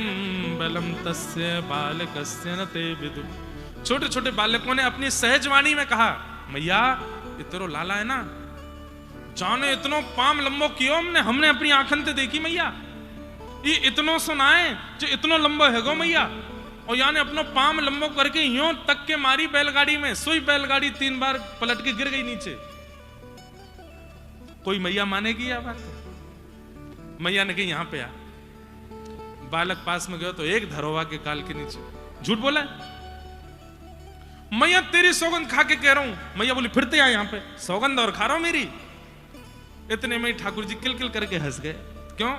बलम तस्य बालकस्य नते विदु। छोटे छोटे बालकों ने अपनी सहजवाणी में कहा मैया ये तेरो लाला है ना, जाने इतनो पाम लंबो कियो हमने अपनी आंखन ते देखी मैया, ये इतनो सुनाए जो इतनो लंबो है गो मैया, और याने अपनो पाम लंबो करके यूं तक के मारी बैलगाड़ी में, सोई बैलगाड़ी 3 बार पलट के गिर गई नीचे। कोई मैया मानेगी या बात? मैया ने कही यहां पे आ। बालक पास में गयो तो एक धरोवा के काल के नीचे। झूठ बोला है? मैया तेरी सौगंध खा के कह रहा हूं। मैया बोली फिरते आ यहां पे, सौगंध और खा रहा हूं मेरी। इतने में ठाकुर जी किलकिल करके हंस गए। क्यों?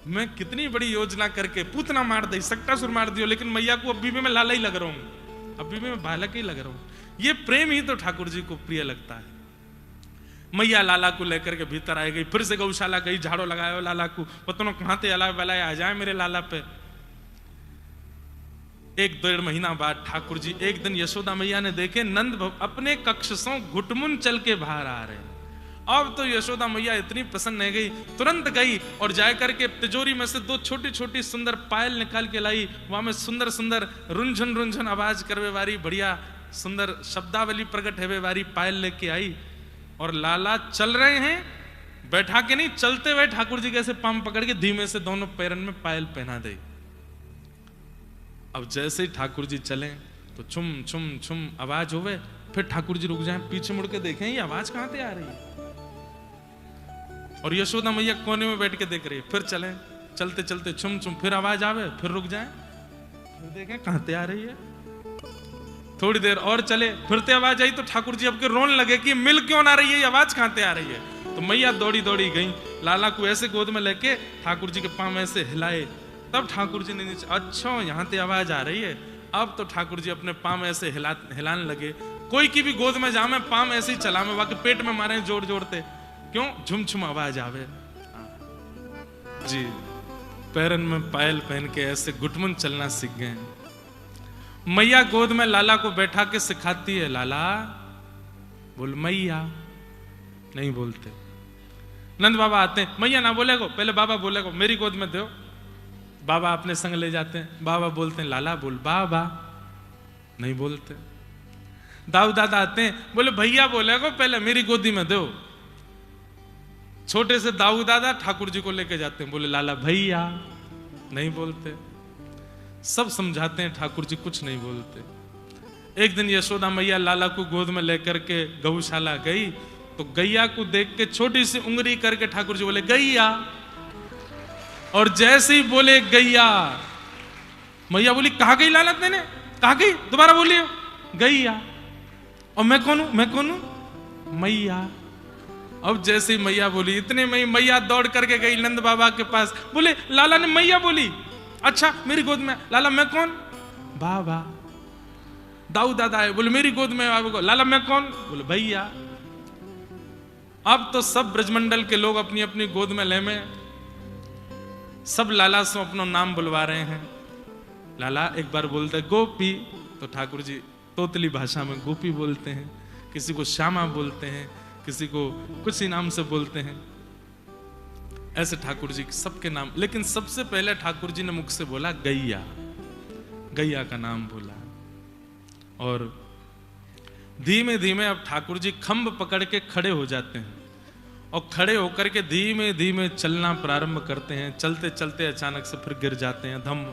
मैं कितनी बड़ी योजना करके पूतना मार दी, सक्टासुर मार दियो, लेकिन मैया को अभी भी मैं लाला ही लग रहा हूं, अभी भी मैं बालक ही लग रहा हूं। ये प्रेम ही तो ठाकुर जी को प्रिय लगता है। मैया लाला को लेकर के भीतर आ गई, फिर से गौशाला गई, झाड़ो लगाया लाला को, पतनो कहां ते अला बलाया आ जाए मेरे लाला पे। 1-1.5 महीना बाद ठाकुर जी एक दिन यशोदा मैया ने देखे नंद अपने कक्ष से घुटमुन चल के बाहर आ रहे हैं। अब तो यशोदा मैया इतनी प्रसन्न है गई, तुरंत गई और जाकर के तिजोरी में से 2 छोटी छोटी सुंदर पायल निकाल के लाई। वहां में सुंदर सुंदर रुंझन रुंझन आवाज करवे वाली बढ़िया सुंदर शब्दावली प्रकट है वाली पायल लेके आई। और लाला चल रहे हैं, बैठा के नहीं, चलते हुए ठाकुर जी कैसे पाम पकड़ के धीमे से दोनों पैरन में पायल पहना दे। अब जैसे ही ठाकुर जी चले तो छुम छुम छुम आवाज होवे, फिर ठाकुर जी रुक जाए, पीछे मुड़ के देखें ये आवाज कहां से आ रही है। और यशोदा मैया कोने में बैठ के देख रही है। फिर चले, चलते चलते छुम छुम, फिर आवाज आवे, फिर रुक जाए, फिर देखें कहां से आ रही है। थोड़ी देर और चले, फिर से आवाज आई तो ठाकुर जी अब के रोने लगे कि मिल क्यों ना रही है, ये आवाज कहां से आ रही है। तो मैया दौड़ी दौड़ी गई, लाला को ऐसे गोद में लेके ठाकुर जी के पांव ऐसे हिलाए। तब ठाकुर जी ने नीचे, अच्छा यहां से आवाज आ रही है। अब तो ठाकुर जी अपने पांव ऐसे हिलाने लगे। कोई की भी गोद में जामे पांव ऐसे ही चला में, वाके पेट में मारे जोर जोरते, क्यों? झुमझुम आवाज आवे जी। पैरन में पायल पहन के ऐसे घुटमुन चलना सीख गए। मैया गोद में लाला को बैठा के सिखाती है, लाला बोल मैया, नहीं बोलते। नंद बाबा आते हैं, मैया ना बोलेगो, पहले बाबा बोलेगो, मेरी गोद में दो। बाबा अपने संग ले जाते हैं, बाबा बोलते हैं लाला बोल बाबा, नहीं बोलते। दाऊ दादा आते हैं, बोले भैया बोलेगो, पहले मेरी गोदी में दो। छोटे से दाऊ दादा ठाकुर जी को लेके जाते हैं, बोले लाला भैया, नहीं बोलते। सब समझाते हैं, ठाकुर जी कुछ नहीं बोलते। एक दिन यशोदा मैया लाला को गोद में लेकर के गौशाला गई तो गैया को देख के छोटी सी उंगली करके ठाकुर जी बोले गैया। और जैसे ही बोले गैया, मैया बोली कहा गई लाला, मैंने कहा गई, दोबारा बोलिए। गैया। और मैं कौन हूं? मैं कौन हूं? मैया। अब जैसे ही मैया बोली, इतने में मैया दौड़ करके गई नंद बाबा के पास, बोले लाला ने मैया बोली, अच्छा मेरी गोद में। लाला मैं कौन? बाबा। दाऊ दादा है, बोले मेरी गोद में बाबा को। लाला मैं कौन? बोले भैया। अब तो सब ब्रजमंडल के लोग अपनी अपनी गोद में ले में सब लाला से अपना नाम बुलवा रहे हैं। लाला एक बार बोलते गोपी, तो ठाकुर जी तोतली भाषा में गोपी बोलते हैं, किसी को श्यामा बोलते हैं, किसी को कुछ ही नाम से बोलते हैं। ऐसे ठाकुर जी सबके नाम, लेकिन सबसे पहले ठाकुर जी ने मुख से बोला गैया, गैया का नाम बोला। और धीमे धीमे अब ठाकुर जी खंभ पकड़ के खड़े हो जाते हैं और खड़े होकर के धीमे धीमे चलना प्रारंभ करते हैं। चलते चलते अचानक से फिर गिर जाते हैं, धम।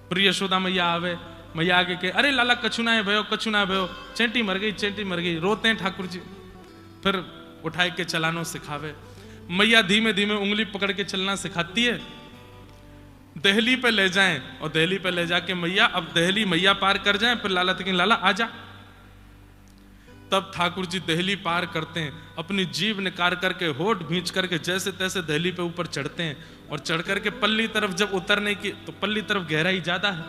फिर यशोदा मैया आवे, मैया आगे के अरे लाला कछुना है भयो, कछुना है भयो, चेंटी मर गई, चेंटी मर गई। रोते हैं ठाकुर जी, फिर उठाए के चलानो सिखावे। मैया धीमे धीमे उंगली पकड़ के चलना सिखाती है। दहली पे ले जाएं और दहली पे ले जाके मैया, अब दहली मैया पार कर जाएं, फिर लाला तक लाला आ जा। तब ठाकुर जी दहली पार करते हैं, अपनी जीभ निकाल करके होठ भींच करके जैसे तैसे दहली पे ऊपर चढ़ते हैं, और चढ़ करके पल्ली तरफ जब उतरने की, तो पल्ली तरफ गहराई ज्यादा है,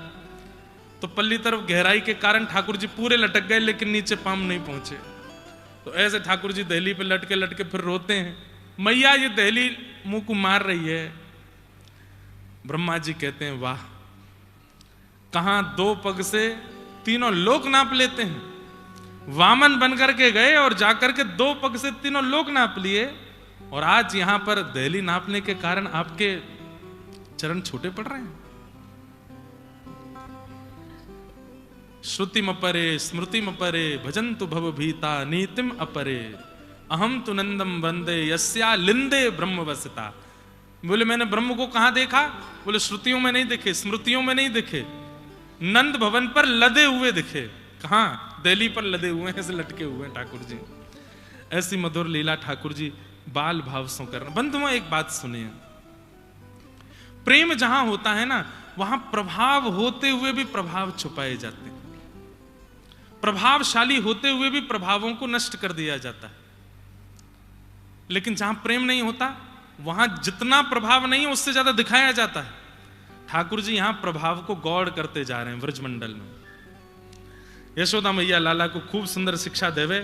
तो पल्ली तरफ गहराई के कारण ठाकुर जी पूरे लटक गए, लेकिन नीचे पांव नहीं पहुंचे। तो ऐसे ठाकुर जी दहली पे लटके लटके फिर रोते हैं, मैया ये दहली मुंह को मार रही है। ब्रह्मा जी कहते हैं वाह, कहां 2 पग से तीनों लोक नाप लेते हैं। वामन बन करके गए और जाकर के 2 पग से तीनों लोक नाप लिए, और आज यहां पर दहली नापने के कारण आपके चरण छोटे पड़ रहे हैं। श्रुतिम अपरे स्मृतिम अपरे भजन्तु भव भीता नीतिम अपरे अहम तु नंदम वंदे यस्या लिंदे ब्रह्म वसिता। बोले मैंने ब्रह्म को कहां देखा? बोले श्रुतियों में नहीं दिखे, स्मृतियों में नहीं दिखे, नंद भवन पर लदे हुए दिखे। कहां? दिल्ली पर लदे हुए हैं, ऐसे लटके हुए हैं ठाकुर जी। ऐसी मधुर लीला ठाकुर जी बाल भाव सो कर। बंधुओं एक बात सुनिए, प्रेम जहां होता है ना, वहां प्रभाव होते हुए भी प्रभाव छुपाए जाते हैं, प्रभावशाली होते हुए भी प्रभावों को नष्ट कर दिया जाता है। लेकिन जहां प्रेम नहीं होता, वहां जितना प्रभाव नहीं है उससे ज्यादा दिखाया जाता है। ठाकुर जी यहां प्रभाव को गौड़ करते जा रहे हैं व्रजमंडल में। यशोदा मैया लाला को खूब सुंदर शिक्षा देवे,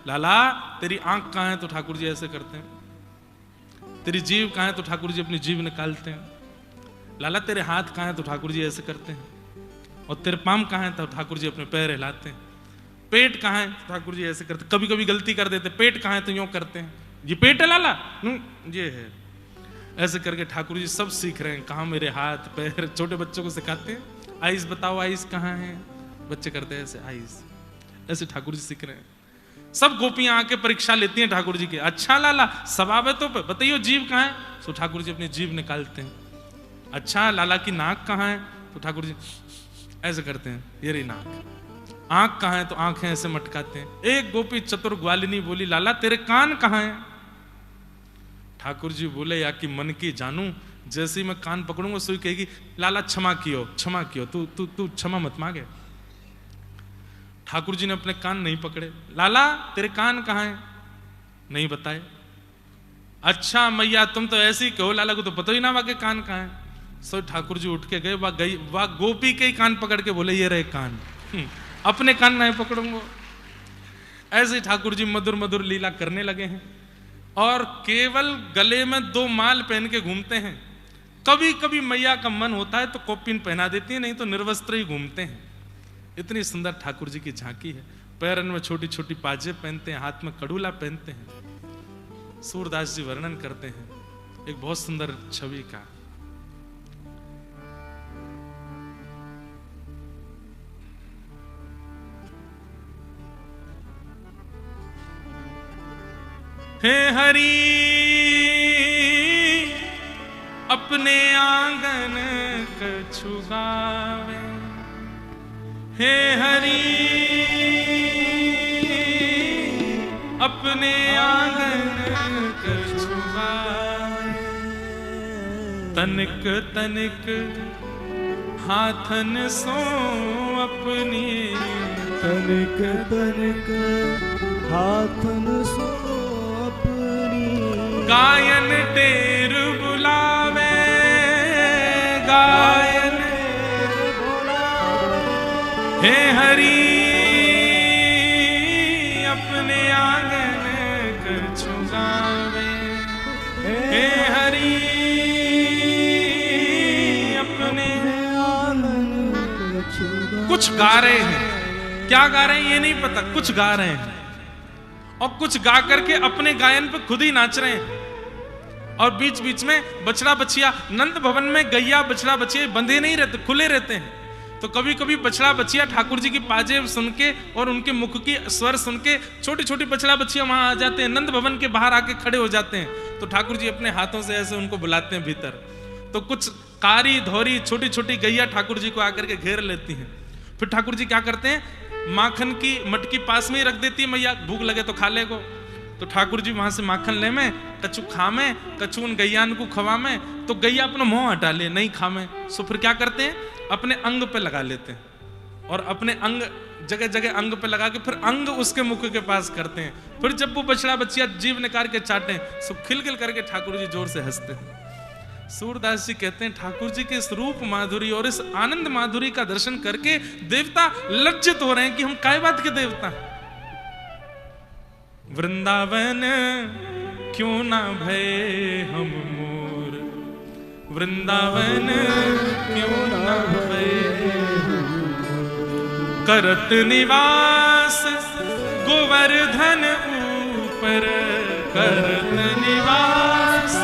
लाला तेरी आंख कहां है? तो ठाकुर जी ऐसे करते हैं। तेरी जीभ कहां है? तो ठाकुर जी अपनी जीभ निकालते हैं। लाला तेरे हाथ कहां है? तो ठाकुर जी ऐसे करते हैं। और तेरे पाम कहां है? तो ठाकुर जी अपने पैर हिलाते हैं। पेट कहां है? तो ठाकुर जी ऐसे करते। कभी कभी गलती कर देते, पेट कहां है? तो यूं करते हैं, ये पेट है लाला, ये है। ऐसे करके ठाकुर जी सब सीख रहे हैं, कहां मेरे हाथ पैर। छोटे बच्चों को सिखाते हैं, आइस बताओ, आइस कहां है? बच्चे करते हैं ऐसे, आइस। ऐसे ठाकुर जी सीख रहे हैं। सब गोपियां आके परीक्षा लेती हैं ठाकुर जी की, अच्छा लाला सवाबतों पे बताइए जीभ कहां है? तो ठाकुर जी अपनी जीभ निकालते हैं। अच्छा लाला की नाक कहां है? तो ठाकुर जी ऐसे करते हैं, ये रही नाक। आंख कहां है? तो आंखें ऐसे मटकाते हैं। एक गोपी चतुर ग्वालिनी बोली, लाला तेरे कान कहां है? ठाकुर जी बोले, या कि मन की जानू, जैसे ही मैं कान पकड़ूंगा सोई कहेगी, लाला क्षमा कियो, क्षमा कियो, तू तू तू क्षमा मत मांगे। ठाकुर जी ने अपने कान नहीं पकड़े। लाला तेरे कान कहां है? नहीं बताए। अच्छा मैया तुम तो ऐसे ही कहो, लाला को तो पता ही ना वाके कान कहां है। सो ठाकुर जी उठ के गए, वह गोपी के ही कान पकड़ के बोले, ये रहे कान। अपने कान नहीं पकड़ूंगा। ऐसे ठाकुर जी मधुर मधुर लीला करने लगे हैं, और केवल गले में 2 माल पहन के घूमते हैं। कभी कभी मैया का मन होता है तो कौपीन पहना देती है, नहीं तो निर्वस्त्र ही घूमते हैं। इतनी सुंदर ठाकुर जी की झांकी है। पैरन में छोटी छोटी पाजेब पहनते हैं, हाथ में कड़ूला पहनते हैं। सूरदास जी वर्णन करते हैं एक बहुत सुंदर छवि का। हे हरि अपने आंगन कछु गावे, हे हरि अपने आंगन कछु गावे। तनिक तनिक हाथन सो अपनी, तनिक तनिक हाथन सो गायन टेर बुलावे, गायन हे हरि अपने आंगन कछु गावे, हे हरि अपने आंगन कछु गावे। कुछ गा रहे हैं, क्या गा रहे हैं ये नहीं पता, कुछ गा रहे हैं, और कुछ गा करके अपने गायन पे खुद ही नाच रहे हैं। और बीच बीच में बछड़ा बछिया, नंद भवन में गैया बछड़ा बछिया बंधे नहीं रहते, खुले रहते हैं। तो कभी कभी बछड़ा बछिया ठाकुर जी की पाजेब सुन के और उनके मुख की स्वर सुन के छोटी छोटी बछड़ा बछिया वहां आ जाते हैं, नंद भवन के बाहर आके खड़े हो जाते हैं। तो ठाकुर जी अपने हाथों से ऐसे उनको बुलाते हैं भीतर। तो कुछ कारी धोरी छोटी छोटी गैया ठाकुर जी को आकर के घेर लेती हैं। फिर ठाकुर जी क्या करते हैं, माखन की मटकी पास में ही रख देती है मैया, भूख लगे तो खा ले को। तो ठाकुर जी वहां से माखन ले में, कछु खा में, कछु उन गैयान को खवा में, तो गैया अपना मुंह हटा ले, नहीं खा में, सो फिर क्या करते हैं, अपने अंग पे लगा लेते हैं, और अपने अंग जगह जगह अंग पे लगा के फिर अंग उसके मुख के पास करते हैं। फिर जब वो बछड़ा बच्चिया जीव निकाल के चाटे, सो खिलखिल करके ठाकुर जी जोर से हंसते हैं। सूरदास जी कहते हैं ठाकुर जी के इस रूप माधुरी और इस आनंद माधुरी का दर्शन करके देवता लज्जित हो रहे हैं कि हम काय बात के देवता हैं। वृंदावन क्यों ना भय हम मोर, वृंदावन क्यों ना भय, करत निवास गोवर्धन ऊपर, करत निवास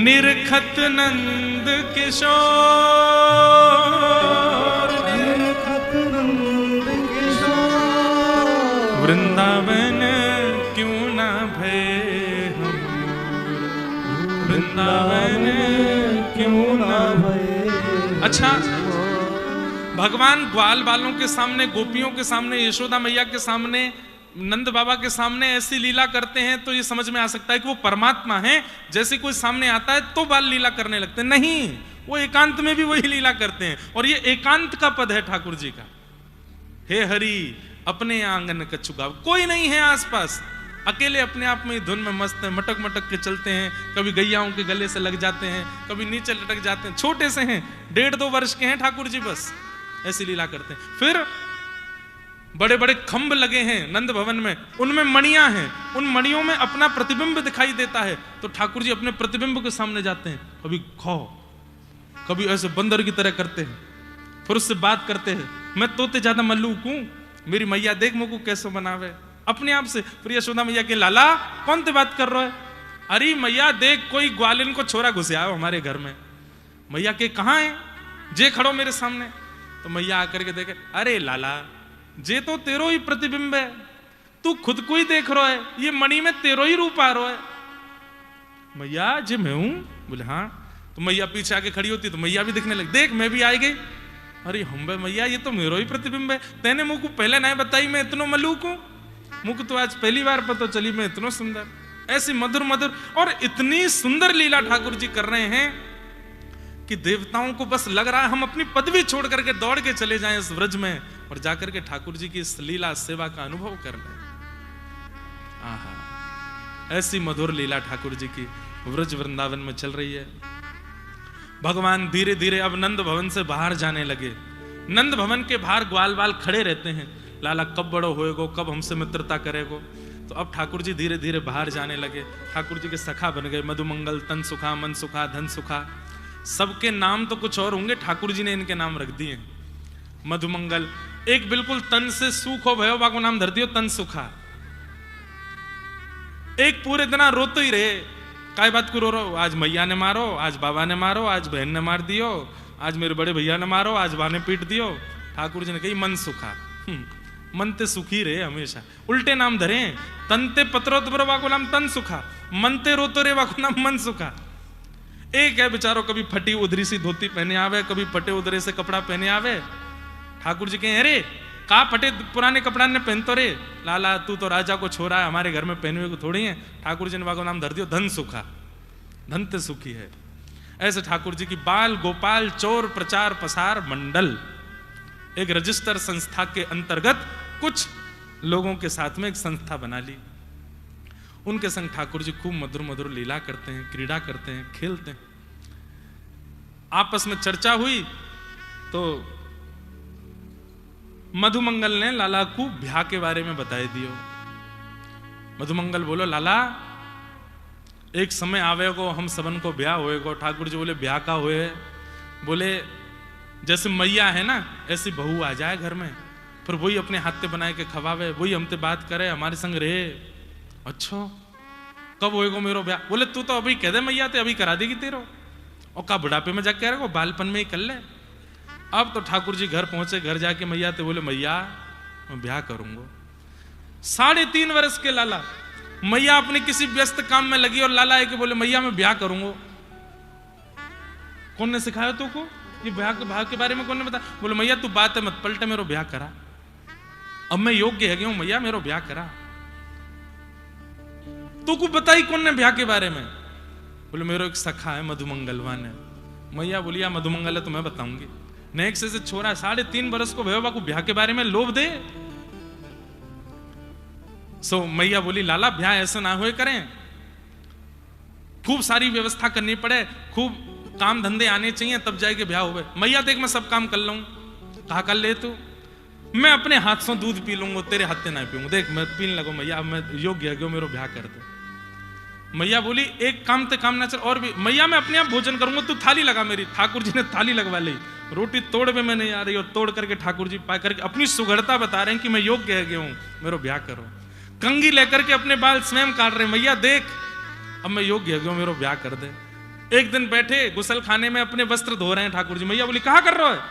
निरखत नंद किशोर, निरखत नंद किशोर, वृंदावन क्यों ना भय हम, वृंदावन क्यों ना भय। अच्छा, भगवान ग्वाल बालों के सामने, गोपियों के सामने, यशोदा मैया के सामने, नंद बाबा के सामने ऐसी लीला करते हैं तो ये समझ में आ सकता है कि वो परमात्मा हैं। जैसे कोई सामने आता है तो बाल लीला करने लगते हैं, नहीं, वो एकांत में भी वही लीला करते हैं। और ये एकांत का पद है ठाकुर जी का। हे हरि अपने आंगन कछु गाव, कोई नहीं है आसपास, अकेले अपने आप में धुन में मस्त है, मटक मटक के चलते हैं, कभी गैयाओं के गले से लग जाते हैं, कभी नीचे लटक जाते हैं, छोटे से हैं, 1.5-2 वर्ष के हैं ठाकुर जी, बस ऐसी लीला करते हैं। फिर बड़े बड़े खंभ लगे हैं नंद भवन में, उनमें मणियां हैं, उन मणियों में अपना प्रतिबिंब दिखाई देता है, तो ठाकुर जी अपने प्रतिबिंब के सामने जाते हैं, कभी खो, कभी ऐसे बंदर की तरह करते हैं, फिर उससे बात करते हैं, मैं तोते ज्यादा मल्लूक हूं, मेरी मैया देख मुझको कैसे बनावे, अपने आप से। फिर यशोदा मैया के लाला कौन ते बात कर रहा है, अरे मैया देख कोई ग्वालिन को छोरा घुसे आओ हमारे घर में। मैया के कहाँ है, जे खड़ो मेरे सामने। तो मैया आकर के देखे, अरे लाला जे तो तेरो ही प्रतिबिंब है, तू खुद को ही देख रहा है, ये मणि में तेरो ही रूप आ रहा है। मैया जे मैं हूं, बोले हाँ। तो मैया पीछे आके खड़ी होती तो मैया भी दिखने लगी, देख मैं भी आई गई, अरे हम मैया ये तो मेरो ही प्रतिबिंब है, तेने मुझको पहले नहीं बताई मैं इतनो मलूक हूं, मुझको तो आज पहली बार पता चली मैं इतनो सुंदर। ऐसी मधुर मधुर और इतनी सुंदर लीला ठाकुर जी कर रहे हैं कि देवताओं को बस लग रहा है हम अपनी पदवी छोड़ करके दौड़ के चले जाएं इस व्रज में और जाकर के ठाकुर जी की इस लीला सेवा का अनुभव कर लें। आहा, ऐसी मधुर लीला ठाकुर जी की व्रज वृंदावन में चल रही है। भगवान धीरे धीरे अब नंद भवन से बाहर जाने लगे। नंद भवन के बाहर ग्वाल बाल खड़े रहते हैं, लाला कब बड़ो होएगो, कब हमसे मित्रता करेगो। तो अब ठाकुर जी धीरे धीरे बाहर जाने लगे। ठाकुर जी के सखा बन गए, मधुमंगल, तन सुखा, मन सुखा, धन सुखा। सबके नाम तो कुछ और होंगे, ठाकुर जी ने इनके नाम रख दिए। मधुमंगल, एक बिल्कुल तन से सुख हो भयो को नाम धर दियो तन सुखा। एक पूरे दिन रोते ही रहे, काय बात को रो रहो, आज मैया ने मारो, आज बाबा ने मारो, आज बहन ने मार दियो, आज मेरे बड़े भैया ने मारो, आज बा ने पीट दियो। ठाकुर जी ने कही मन सुखा, मन ते सुखी रहे हमेशा। उल्टे नाम धरे, तनते पत्रो को नाम तन सुखा, मनते रोतो रे वाको नाम मन सुखा। एक है बेचारो कभी फटी उधरी सी धोती पहने आवे, कभी फटे उधरे से कपड़ा पहने आवे। ठाकुर जी कहे अरे का फटे पुराने कपड़ा ने पहन तो रे, लाला तू तो राजा को छोरा है, हमारे घर में पहने हुए को थोड़ी है। ठाकुर जी ने वाको नाम धर दियो धन सुखा, धन ते सुखी है। ऐसे ठाकुर जी की बाल गोपाल चोर प्रचार प्रसार मंडल, एक रजिस्टर संस्था के अंतर्गत कुछ लोगों के साथ में एक संस्था बना ली। उनके संग ठाकुर जी खूब मधुर मधुर लीला करते हैं, क्रीड़ा करते हैं, खेलते हैं। आपस में चर्चा हुई तो मधुमंगल ने लाला को ब्याह के बारे में बताए दियो। मधुमंगल बोलो लाला एक समय आवेगो, हम सबन को ब्याह होएगो। ठाकुर जी बोले ब्याह का होए, बोले जैसे मैया है ना ऐसी बहू आ जाए घर में, फिर वही अपने हाथ से बनाए के खवावे, वही हमसे बात करे, हमारे संग रहे। अच्छा कब होएगो मेरो ब्याह? बोले तू तो अभी कह दे मैया ते अभी करा देगी तेरो, और का बुढ़ापे में जाके रहेगा, बालपन में ही कर ले। अब तो ठाकुर जी घर पहुंचे, घर जाके मैया ते बोले मैया मैं ब्याह करूंगा। 3.5 वर्ष के लाला, मैया अपने किसी व्यस्त काम में लगी और लाला है कि बोले मैया मैं ब्याह करूंगा। कौन ने सिखाया तू को ये ब्याह के बारे में? कौन ने बताया? बोले मैया तू बात है मत पलटे, मेरो ब्याह करा। अब मैं योग्य है गया मैया मेरो ब्याह करा। तो को बताई कौन ने ब्याह के बारे में? बोले मेरो एक सखा है मधुमंगलवान है। मैया बोली मधुमंगल है तो मैं बताऊंगी। नेक्स्ट से छोरा 3.5 बरस को भैया को ब्याह के बारे में लोभ दे। सो मैया बोली लाला ब्याह ऐसा ना हुए करें, खूब सारी व्यवस्था करनी पड़े, खूब काम धंधे आने चाहिए तब जाके ब्याह होवे। मैया देख मैं सब काम कर लूं। कहा कर ले तू? मैं अपने हाथ से दूध पी लूंगा, तेरे हाथ से ना पीऊंगा। देख मैं पीने लगो मैया, मैं योग्य है मेरो ब्याह कर दे। मैया बोली एक काम ते काम ना चल और भी। मैया मैं अपने आप भोजन करूंगा, तू थाली लगा मेरी। ठाकुर जी ने थाली लगवा ली। रोटी तोड़ में मैं नहीं आ रही और तोड़ करके ठाकुर जी पा करके अपनी सुगढ़ता बता रहे हैं कि मैं योग्य है हूं, मेरो ब्याह करो। कंघी लेकर के अपने बाल स्वयं काट रहे। मैया देख अब मैं योग्य है मेरो ब्याह कर दे। एक दिन बैठे गुसल खाने में अपने वस्त्र धो रहे हैं ठाकुर जी। मैया बोली कहा कर रहे हो?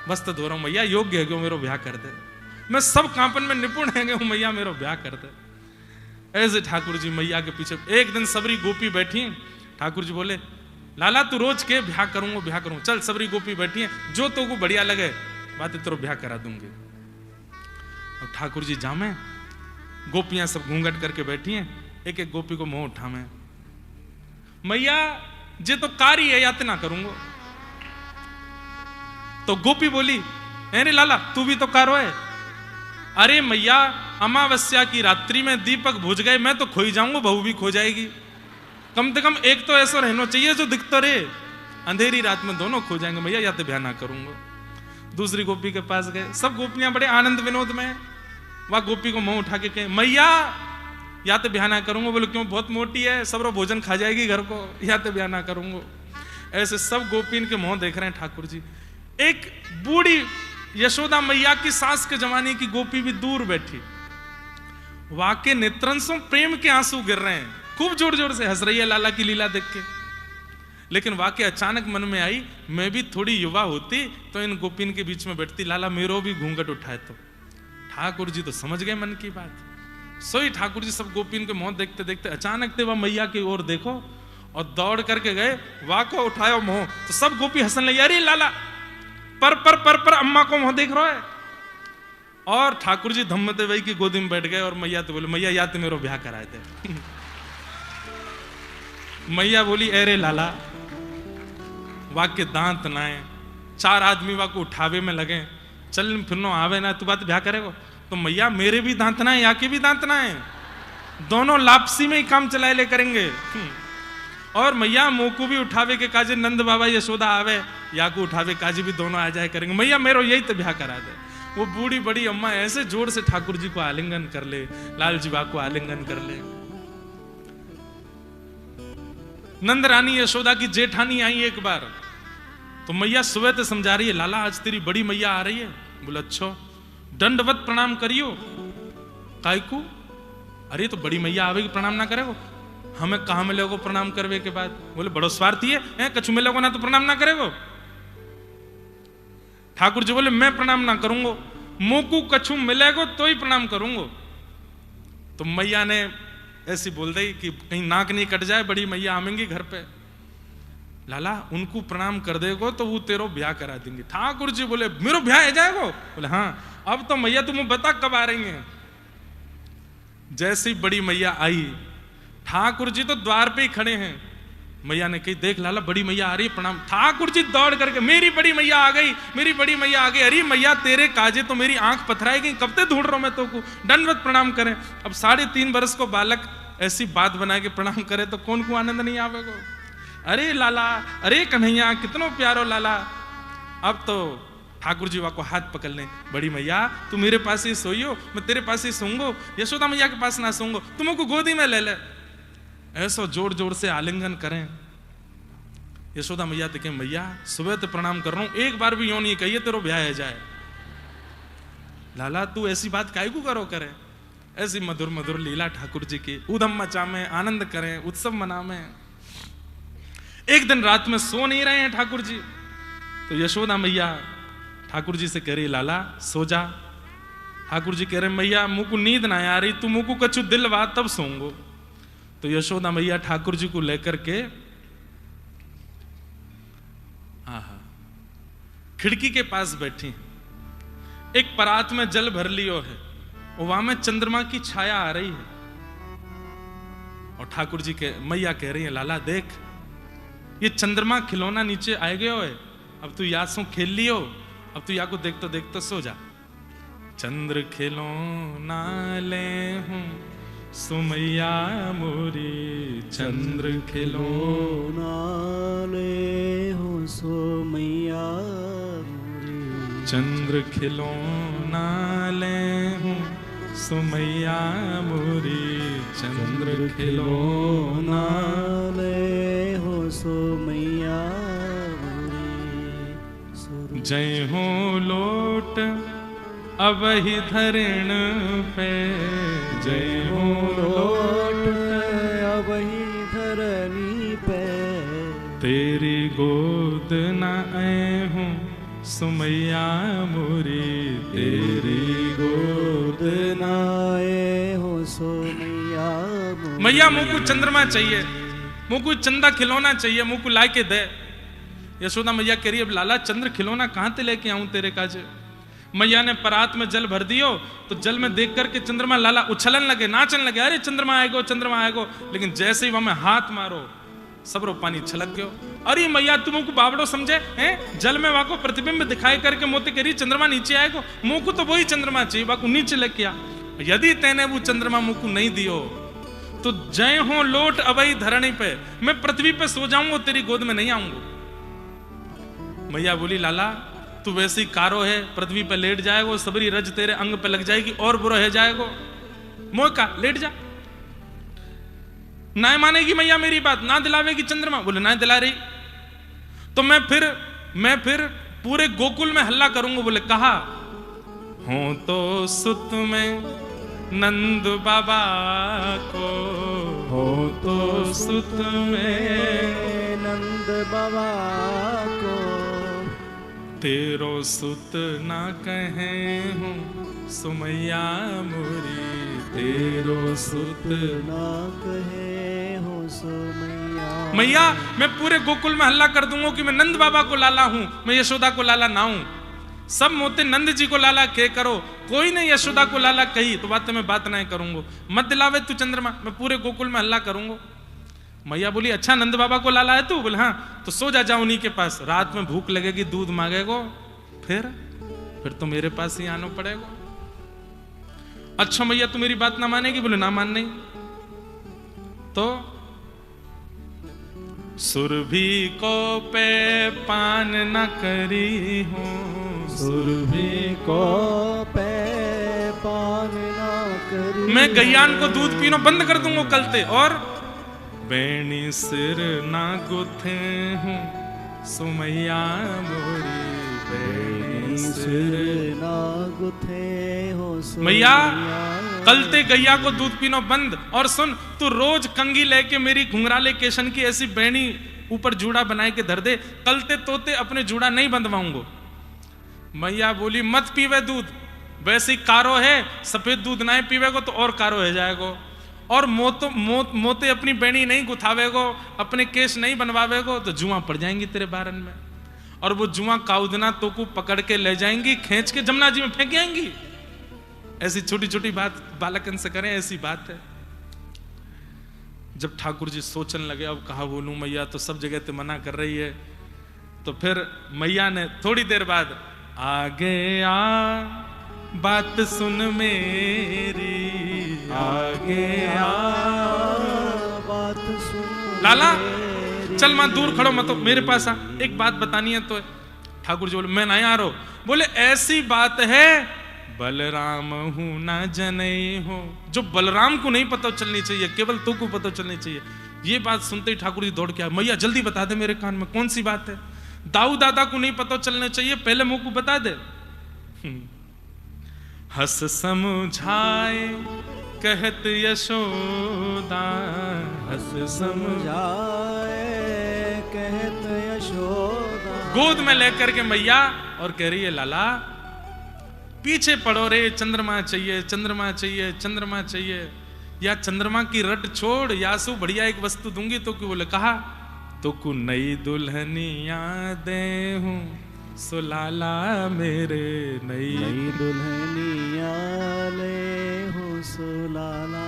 वस्त्र धो रहा हूं। मैया योग्य है मेरो ब्याह कर दे, मैं सब कांपन में निपुण है मैया मेरो ब्याह कर दे। ऐसे ठाकुर जी मैया के पीछे। एक दिन सबरी गोपी बैठी। ठाकुर जी बोले लाला तू रोज के ब्याह करूंगा। चल सबरी गोपी बैठी है, जो तो को बढ़िया लगे बात तेरे ब्याह करा दूंगी। अब ठाकुर जी जामे, गोपियां सब घूंघट करके बैठी हैं। एक एक गोपी को मुंह उठावे। मैया जे तो कार्य है यातना करूंगा। तो गोपी बोली अरे लाला तू भी तो कारो है। अरे मैया अमावस्या की रात्रि में दीपक बुझ गए, मैं तो खो ही जाऊंगा, बहू भी खो जाएगी। कम से कम एक तो ऐसा रहना चाहिए जो दिखता रहे। अंधेरी रात में दोनों खो जाएंगे। मैया या तो ब्याह ना करूंगा। दूसरी गोपी के पास गए। सब गोपियां बड़े आनंद विनोद में। वह गोपी को मुंह उठा के कहे मैया या तो ब्याह ना करूंगा। बोले क्यों? बहुत मोटी है, सब रो भोजन खा जाएगी घर को, या तो ब्याह ना करूंगा। ऐसे सब गोपी के मुंह देख रहे हैं ठाकुर जी। एक बूढ़ी यशोदा मैया की सास के जमाने की गोपी भी दूर बैठी। वाके नेत्रन से प्रेम के आंसू गिर रहे हैं, खूब जोर जोर से हंस रही है लाला की लीला देख के। लेकिन वाके अचानक मन में आई मैं भी थोड़ी युवा होती तो इन गोपीन के बीच में बैठती, लाला मेरो भी घूंघट उठाए तो। ठाकुर जी तो समझ गए मन की बात। सोई ठाकुर जी सब गोपीन के मुंह देखते देखते अचानक ते वह मैया की ओर देखो और दौड़ करके गए। वाह को उठाया मुंह तो सब गोपी हंसने लगी। अरे लाला पर अम्मा को मुंह देख रहा है। और ठाकुर जी धम्मते वही की गोदी में बैठ गए। और मैया तो बोले मैया या तो मेरो ब्याह कराए थे। मैया बोली अरे लाला वाक्य दांत नाए, 4 आदमी वाको उठावे में लगे, चल फिर आवे ना तू बात ब्याह करेगो। तो मैया मेरे भी दांत ना है, या के भी दांत ना है, दोनों लापसी में ही काम चलाए ले करेंगे। और मैया मोकू भी उठावे के काजे नंद बाबा यशोदा आवे, या को उठावे काजे भी दोनों आ जाए करेंगे। मैया मेरो यही तो ब्याह करा दे। वो बूढ़ी बड़ी अम्मा ऐसे जोर से ठाकुर जी को आलिंगन कर ले, लाल जी बा को आलिंगन कर ले। नंद रानी यशोदा की जेठानी आई एक बार, तो मैया सुबह तो समझा रही है लाला आज तेरी बड़ी मैया आ रही है। बोले अच्छा दंडवत प्रणाम करियो। काय को? अरे तो बड़ी मैया आवेगी प्रणाम ना करेगो? हमें कहा मिलेगो प्रणाम करवे के बाद? बोले बड़ो स्वार्थी है, कछु मिलेगो ना तो प्रणाम ना करेगो। ठाकुर जी बोले मैं प्रणाम ना करूंगो, मोकू कछु मिलेगो तो ही प्रणाम करूंगो। तो मैया ने ऐसी बोल दी कि कहीं नाक नहीं कट जाए, बड़ी मैया आवेंगी घर पे। लाला उनको प्रणाम कर देगो तो वो तेरो ब्याह करा देंगे। ठाकुर जी बोले मेरो ब्याह है जाएगो? बोले हाँ। अब तो मैया तुम बता कब आ रही हैं। जैसे ही बड़ी मैया आई, ठाकुर जी तो द्वार पे ही खड़े हैं। मैया ने कही देख लाला बड़ी मैया आ रही है प्रणाम। ठाकुर जी दौड़ करके मेरी बड़ी मैया आ गई, मेरी बड़ी मैया आ गई। अरे मैया तेरे काजे तो मेरी आंख पथराएगी, कब तक ढूंढ रहा हूं मैं तो को, दंडवत प्रणाम करें। अब 3.5 वर्ष को बालक ऐसी बात बना के प्रणाम करे तो कौन को आनंद नहीं आवेगो। अरे लाला, अरे कन्हैया कितनो प्यारो लाला। अब तो ठाकुर जी को हाथ पकड़ लें, बड़ी मैया तू मेरे पास ही सोइयो, मैं तेरे पास ही सोऊंगो, यशोदा मैया के पास ना सोऊंगो, तुमको गोदी में ले ले। ऐसा जोर जोर से आलिंगन करें। यशोदा मैया देखे मैया सुबह तो प्रणाम कर रहा हूं, एक बार भी यूं नहीं कहिए तेरो ब्याह है जाए। लाला तू ऐसी बात काहे को करो करे। ऐसी मधुर मधुर लीला ठाकुर जी की उधम मचा में आनंद करें, उत्सव मनावें। एक दिन रात में सो नहीं रहे हैं ठाकुर जी, तो यशोदा मैया ठाकुर जी से कह रही लाला सो जा। ठाकुर जी कह रहे मैया मुझको नींद ना आ रही, तू मुझको कछु दिलवा तब सोऊंगो। तो यशोदा मैया ठाकुर जी को लेकर के खिड़की के पास बैठी, एक परात में जल भर लियो है, और वहां में चंद्रमा की छाया आ रही है और ठाकुर जी के मैया कह रही है लाला देख ये चंद्रमा खिलौना नीचे आ गयो है, अब तू या सो खेल लियो, अब तू या को देख तो सो जा। चंद्र खिलौना ले हूं सुमैया मोरी, चंद्र खिलौना ले हो सुमैया मोरी, चंद्र खिलौना ले हूं सुमैया मोरी, चंद्र खिलौना ले हो सुमैया मोरी। जय हो लोट अब ही धरण पे, जय हो लोट अब ही धरनी पे, तेरी गोद न आए हूँ सुमैया मोरी, तेरी गोद न आए हो सुमैया मोरी। मैया मुझको चंद्रमा चाहिए, मुझको चंदा खिलौना चाहिए, मुझको ला के दे। यशोदा मैया कह रही अब लाला चंद्र खिलौना कहां ते लेके आऊं तेरे काजे। मैया ने परात में जल भर दियो तो जल में देख करके चंद्रमा लाला उछलन लगे, नाचन लगे, अरे चंद्रमा आएगो चंद्रमा आएगो। लेकिन जैसे ही वहां में हाथ मारो सबरो पानी छलक गयो। अरे मैया तुम को बावड़ो समझे हैं, जल में वाको प्रतिबिंब दिखाई करके मोते करी चंद्रमा नीचे आएगो, मुंह को तो वही चंद्रमा चाहिए, वाको नीचे लेके आ। यदि तेने वो चंद्रमा मुंह को नहीं दियो तो जय हो लोट अबई धरणी पे, मैं पृथ्वी पे सो जाऊंगा, तेरी गोद में नहीं आऊंगा। मैया बोली लाला तू वैसे ही कारो है, पृथ्वी पे लेट जाएगो, सबरी रज तेरे अंग पे लग जाएगी और बुरा है जाएगो, मोह का लेट जा। ना मानेगी मैया मेरी बात, ना दिलावेगी चंद्रमा, बोले ना दिला रही तो मैं फिर पूरे गोकुल में हल्ला करूंगा। बोले कहा हो तो सुत में नंद बाबा को, हो तो सुत में नंद बाबा को, तेरो सुत ना कहे हूँ सुमैया मोरी, तेरो सुत ना कहे हो सुमैया। मैया मैं पूरे गोकुल में हल्ला कर दूंगा कि मैं नंद बाबा को लाला हूं, मैं यशोदा को लाला ना हूं। सब मोते नंद जी को लाला के करो, कोई नहीं यशोदा को लाला कही तो बात में बात नहीं करूंगा, मत दिलावे तू चंद्रमा, मैं पूरे गोकुल में हल्ला करूंगा। मैया बोली अच्छा नंद बाबा को लाला है तू, बोले हाँ, तो सो जा उन्हीं के पास, रात में भूख लगेगी दूध मांगेगो, फिर तो मेरे पास ही आना पड़ेगा। अच्छा मैया तू मेरी बात ना मानेगी, बोले ना मान नहीं तो सुरभि को पे पान न करी हूँ, सुरभि को पे पान न करी, मैं गैयान को दूध पीना बंद कर दूंगा कलते, और बेणी सिर ना गुथे हूँ सुमैया मोरी, बेणी सिर ना गुथे हो मैया कलते गैया को दूध पीना बंद। और सुन तू रोज कंगी लेके मेरी घुंघराले केशन की ऐसी बेणी ऊपर जूड़ा बनाए के धर दे, कलते तोते अपने जूड़ा नहीं बंधवाऊंगा। मैया बोली मत पीवे दूध, वैसे कारो है, सफेद दूध नहीं पीवेगो तो और कारो है जाएगो, और मोते अपनी बेणी नहीं गुथावेगो, अपने केश नहीं बनवावेगो तो जुआ पड़ जाएंगी तेरे बारन में, और वो जुआ काउदना तो को पकड़ के ले जाएंगी, खींच के जमुना जी में फेंक आएंगी। ऐसी छोटी छोटी बात बालकन से करें, ऐसी बात है। जब ठाकुर जी सोचने लगे अब कहा बोलूं, मैया तो सब जगह ते मना कर रही है, तो फिर मैया ने थोड़ी देर बाद आगे आ बात सुन मेरी, आगे आ बात सुन लाला चल मां दूर खड़ो मत, मेरे पास आ, एक बात बतानी है तो। ठाकुर जी बोले मैं नहीं आ रहा हूं। बोले ऐसी बात है बलराम हूं ना जनई हो, जो बलराम को नहीं पता चलनी चाहिए, केवल तू को पता चलनी चाहिए। ये बात सुनते ही ठाकुर जी दौड़ के आए, मैया जल्दी बता दे मेरे कान में कौन सी बात है। दाऊ दादा को नहीं पता चलना चाहिए, पहले मुंह को बता दे। हंस समझाए कहत यशोदा, हंस समझाए कहत यशोदा, गोद में लेकर के मैया और कह रही है लाला पीछे पड़ो रे, चंद्रमा चाहिए चंद्रमा चाहिए चंद्रमा चाहिए, या चंद्रमा की रट छोड़, यासु बढ़िया एक वस्तु दूंगी तो क्यों। बोले कहा तो को नई दुल्हनिया दे हूं सो लाला मेरे, नई दुल्हनिया ले सो लाला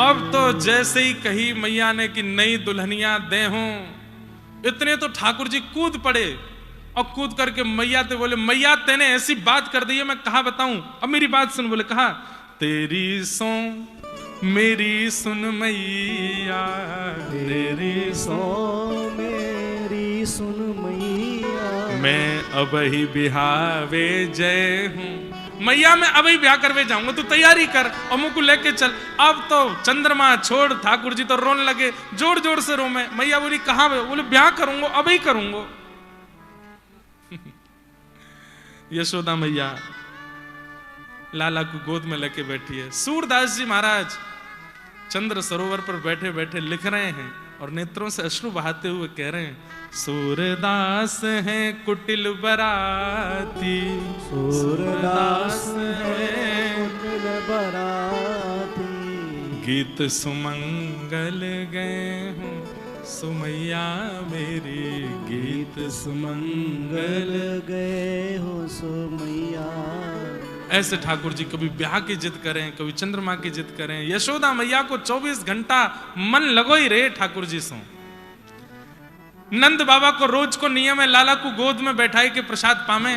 अब तो जैसे ही कही मैया ने कि नई दुल्हनियां दे हूं, इतने तो ठाकुर जी कूद पड़े और कूद करके मैया ते बोले, मैया तेने ऐसी बात कर दी है, मैं कहा बताऊं। अब मेरी बात सुन। बोले कहा, तेरी सो मेरी सुन मैया, तेरी सो मेरी सुन मैया, मैं अब ही बिहावे जय हूं। मैया मैं अब ही ब्याह करवे जाऊंगा, तू तैयारी कर और मुझको लेके चल। अब तो चंद्रमा छोड़, ठाकुर जी तो रोने लगे, जोर जोर से रो में। मैया बोली कहां? बोले ब्याह करूंगा, अब ही करूंगा। यशोदा मैया लाला को गोद में लेके बैठी है। सूरदास जी महाराज चंद्र सरोवर पर बैठे बैठे लिख रहे हैं और नेत्रों से अश्रु बहाते हुए कह रहे हैं, सूरदास हैं कुटिल बराती, सूरदास है कुटिल बराती, गीत सुमंगल गए हूँ सुमैया मेरी, गीत सुमंगल गए हो सो मैया। ऐसे ठाकुर जी कभी ब्याह की जिद करें, कभी चंद्रमा की जिद करें। यशोदा मैया को 24 घंटा मन लगो ही रहे ठाकुर जी सो। नंद बाबा को रोज को नियम है लाला को गोद में बैठाए के प्रसाद पावे,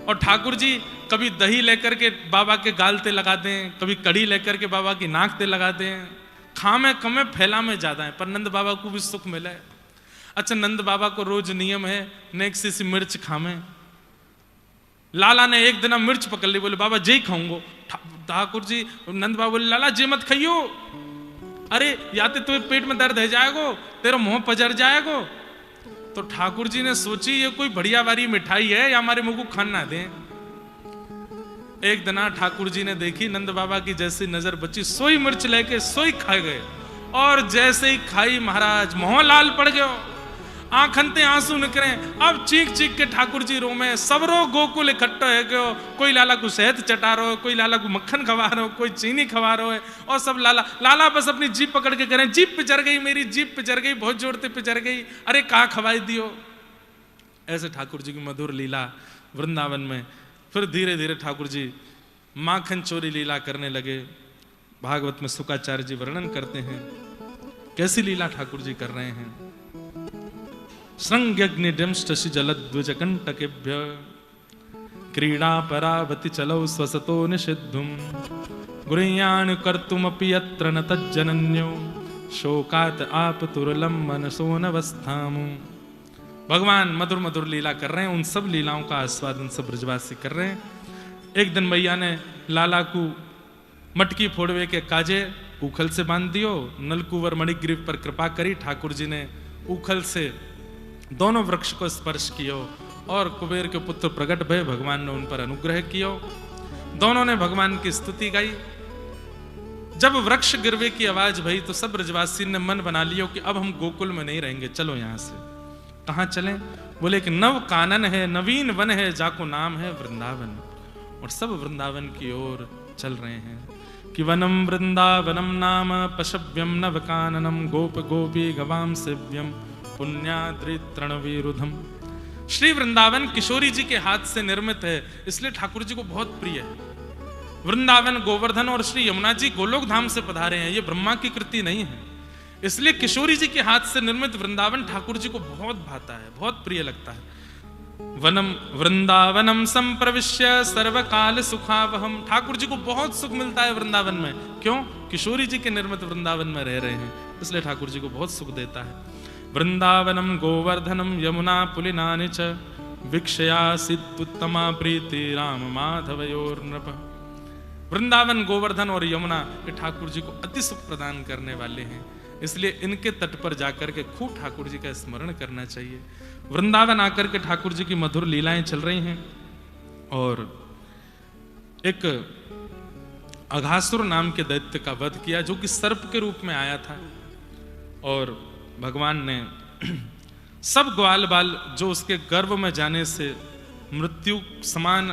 और ठाकुर जी कभी दही लेकर के बाबा के गाल ते लगा दें, कभी कड़ी लेकर के बाबा की नाक ते लगा दें। खामे कमे फैला में ज्यादा है, पर नंद बाबा को भी सुख मिले। अच्छा, नंद बाबा को रोज नियम है नेक सी मिर्च खामे। लाला ने एक दिन मिर्च पकड़ ली, बोले बाबा जे खाऊंगो। ठाकुर जी नंद बाबा बोले लाला जे मत खाइयो, अरे या तो तुम्हें पेट में दर्द है जाएगो, तेरा मुंह पजर जाएगो। तो ठाकुर जी ने सोची ये कोई बढ़िया वाली मिठाई है या हमारे मुंह को खाना दें। एक दिन ठाकुर जी ने देखी नंद बाबा की जैसी नजर बची, सोई मिर्च लेके सोई खा गए, और जैसे ही खाई महाराज मुंह लाल पड़ गयो, आंखनते आंसू निकले। अब चीख चीख के ठाकुर जी रो में सबरो गोकुल इकट्ठो है गयो। कोई लाला को शहद चटा रहो, कोई लाला को मक्खन खवा रहो, कोई चीनी खवा रहो है, और सब लाला बस अपनी जीप पकड़ के कह रहे हैं, जीप पिचर गई मेरी, जीप पिचर गई, बहुत जोर से पिचर गई, अरे कहाँ खवाई दियो। ऐसे ठाकुर जी की मधुर लीला वृंदावन में। फिर धीरे धीरे ठाकुर जी माखन चोरी लीला करने लगे। भागवत में शुकाचार्य जी वर्णन करते हैं कैसी लीला ठाकुर जी कर रहे हैं। श्रृंग्यग्निडंष्टि जलद्विजकंटकेभ्य क्रीड़ा परावति चलौ स्वसतो निषिद्धुम गुरुयान कर्तुमपि यत्र न तज्जनन्यो शोकात आपतुरलम मनसो नवस्थामु। भगवान मधुर मधुर लीला कर रहे हैं, उन सब लीलाओं का आस्वादन सब ब्रजवासी कर रहे हैं। एक दिन मैया ने लाला को मटकी फोड़वे के काजे उखल से बांध दियो। नलकुवर मणिग्रीव पर कृपा करी, ठाकुर जी ने उखल से दोनों वृक्ष को स्पर्श कियो और कुबेर के पुत्र प्रकट भय, भगवान ने उन पर अनुग्रह कियो। दोनों ने भगवान की स्तुति गाई। जब वृक्ष गिरवे की आवाज भई तो सब ब्रजवासी ने मन बना लियो कि अब हम गोकुल में नहीं रहेंगे, चलो यहां से। कहां चलें? बोले कि नव कानन है, नवीन वन है, जाको नाम है वृंदावन। और सब वृंदावन की ओर चल रहे हैं कि वनम वृंदावनम नाम पशव्यम नव काननम गोप गोपी गवाम सेव्यम पुण्याद्रितृणवीरुधम। श्री वृंदावन किशोरी जी के हाथ से निर्मित है, इसलिए ठाकुर जी को बहुत प्रिय है। वृंदावन गोवर्धन और श्री यमुना जी गोलोक धाम से पधारे हैं, ये ब्रह्मा की कृति नहीं है, इसलिए किशोरी जी के हाथ से निर्मित वृंदावन ठाकुर जी को बहुत भाता है, बहुत प्रिय लगता है। वनम वृंदावनम संप्रविश्य सर्वकाल सुखावहम। ठाकुर जी को बहुत सुख मिलता है वृंदावन में। क्यों? किशोरी जी के निर्मित वृंदावन में रह रहे हैं, इसलिए ठाकुर जी को बहुत सुख देता है। वृंदावनम गोवर्धनम यमुना पुलिनानि च वीक्षयासित्तमा प्रीति राम माधवयोर नृप। वृंदावन गोवर्धन और यमुना ये ठाकुर जी को अति सुख प्रदान करने वाले हैं, इसलिए इनके तट पर जाकर के खूब ठाकुर जी का स्मरण करना चाहिए। वृंदावन आकर के ठाकुर जी की मधुर लीलाएं चल रही हैं। और एक अघासुर नाम के दैत्य का वध किया, जो कि सर्प के रूप में आया था, और भगवान ने सब ग्वाल बाल जो उसके गर्भ में जाने से मृत्यु समान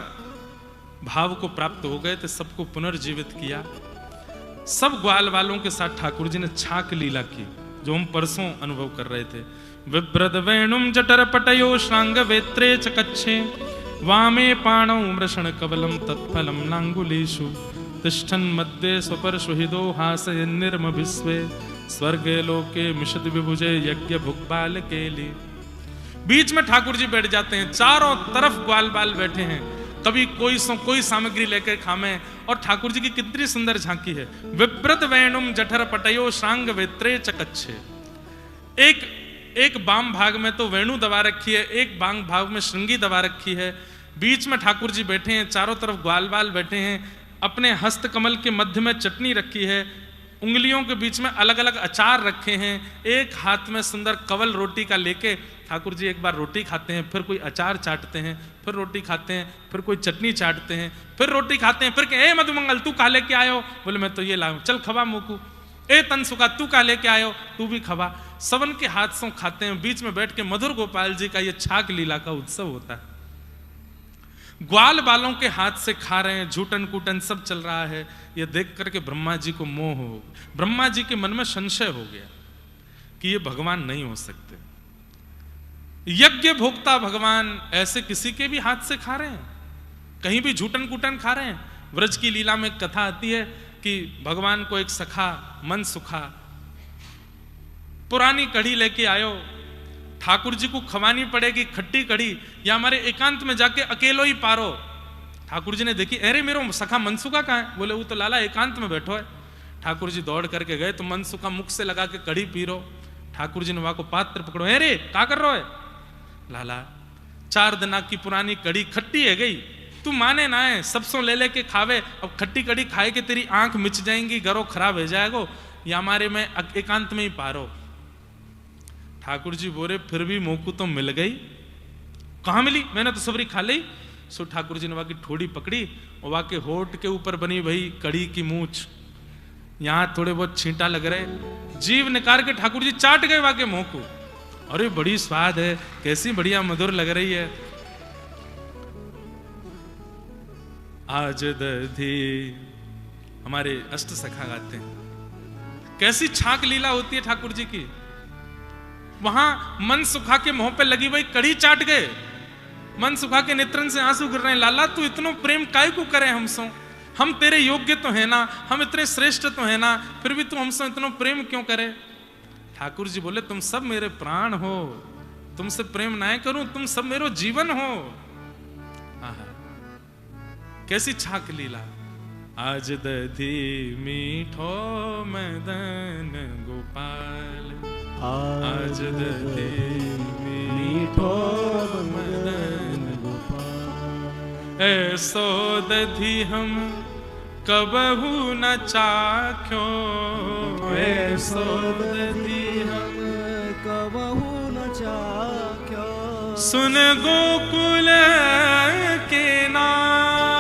भाव को प्राप्त हो गए थे, सबको पुनर्जीवित किया। सब ग्वाल बालों के साथ ठाकुर जी ने छाक लीला की, जो हम परसों अनुभव कर रहे थे। विभ्रद वेणुम जटर पटयो श्रांग वेत्रे च कच्छे वामे पाणौ मृषण कवलम तत्फलम लांगुलीषु तिष्ठन मध्य स्वपर सुहृदो हासयन्निर्मभिस्वे स्वर्गे लोके मिषद विभुजे यज्ञ भुक्बाल केली। बीच में ठाकुर जी बैठ जाते हैं, चारों तरफ ग्वाल बाल बैठे हैं, कभी कोई सामग्री लेकर खामे। और ठाकुर जी की कितनी सुंदर झांकी है। विप्रत वेणुम जठर पटयो श्रांग वेत्रे चकच्छे। एक बाम भाग में तो वेणु दबा रखी है, एक बाम भाग में श्रृंगी दबा रखी है। बीच में ठाकुर जी बैठे हैं, चारों तरफ ग्वाल बाल बैठे हैं। अपने हस्त कमल के मध्य में चटनी रखी है, उंगलियों के बीच में अलग अलग अचार रखे हैं। एक हाथ में सुंदर कवल रोटी का लेके ठाकुर जी एक बार रोटी खाते हैं, फिर कोई अचार चाटते हैं, फिर रोटी खाते हैं, फिर कोई चटनी चाटते हैं, फिर रोटी खाते हैं, फिर कहे मधुमंगल तू कहा लेके आयो? बोले मैं तो ये लाऊं, चल खवा मुकू। ए तनसुका तू कहा लेके आयो? तू भी खवा। सबन के हाथ से खाते हैं। बीच में बैठ के मधुर गोपाल जी का ये छाक लीला का उत्सव होता है। ग्वाल बालों के हाथ से खा रहे हैं, झूठन कूटन सब चल रहा है। ये देख करके ब्रह्मा जी को मोह हो, ब्रह्मा जी के मन में संशय हो गया कि ये भगवान नहीं हो सकते। यज्ञ भोक्ता भगवान ऐसे किसी के भी हाथ से खा रहे हैं, कहीं भी झूठन कूटन खा रहे हैं। व्रज की लीला में कथा आती है कि भगवान को एक सखा मन सुखा पुरानी कढ़ी लेके आयो, ठाकुर जी को खवानी पड़ेगी खट्टी कढ़ी, या हमारे एकांत में जाके अकेलो ही पारो। ठाकुर जी ने देखी, अरे मेरो सखा मनसुखा कहाँ है? बोले वो तो लाला एकांत में बैठो है। ठाकुर जी दौड़ करके गए तो मनसुखा मुख से लगा के कढ़ी पी रो। ठाकुर जी ने वहां को पात्र पकड़ो, अरे क्या कर रहे हो? लाला 4 दिन की पुरानी कढ़ी खट्टी है गई, तू माने ना है, सबसों ले लेके खावे। अब खट्टी कढ़ी खाए के तेरी आंख मिच जाएंगी, गरो खराब हो जाएगो, या हमारे में एकांत में ही पारो। ठाकुर जी बोले फिर भी मोकू तो मिल गई। कहां मिली? मैंने तो सबरी खा ली। सो ठाकुर जी ने वहां की ठोड़ी पकड़ी और वहां के होठ के ऊपर बनी वही कड़ी की मूछ, यहां थोड़े बहुत छींटा लग रहे, जीव निकाल के ठाकुर जी चाट गए वहां के मोकू। अरे बड़ी स्वाद है, कैसी बढ़िया मधुर लग रही है। आज दधी हमारे अष्ट सखा गाते हैं, कैसी छाक लीला होती है ठाकुर जी की। वहां मन सुखा के मुंह पे लगी वही कड़ी चाट गए, मन सुखा के नेत्रन से आंसू गिर रहे हैं। लाला तू इतना प्रेम काय को करे हमसे? हम तेरे योग्य तो है ना, हम इतने श्रेष्ठ तो है ना, फिर भी तू हमसे इतना प्रेम क्यों करे? ठाकुर जी बोले तुम सब मेरे प्राण हो, तुमसे प्रेम ना करूं, तुम सब मेरो जीवन हो। कैसी छाक लीला। आज दधी मीठो मदन गोपाल, आज दधी मीठो मदन गोपाल। ऐसो दधी हम कबहू न चाख्यो, ऐसो दधी हम कबहू न चाख्यो। सुन गोकुल के नाथ,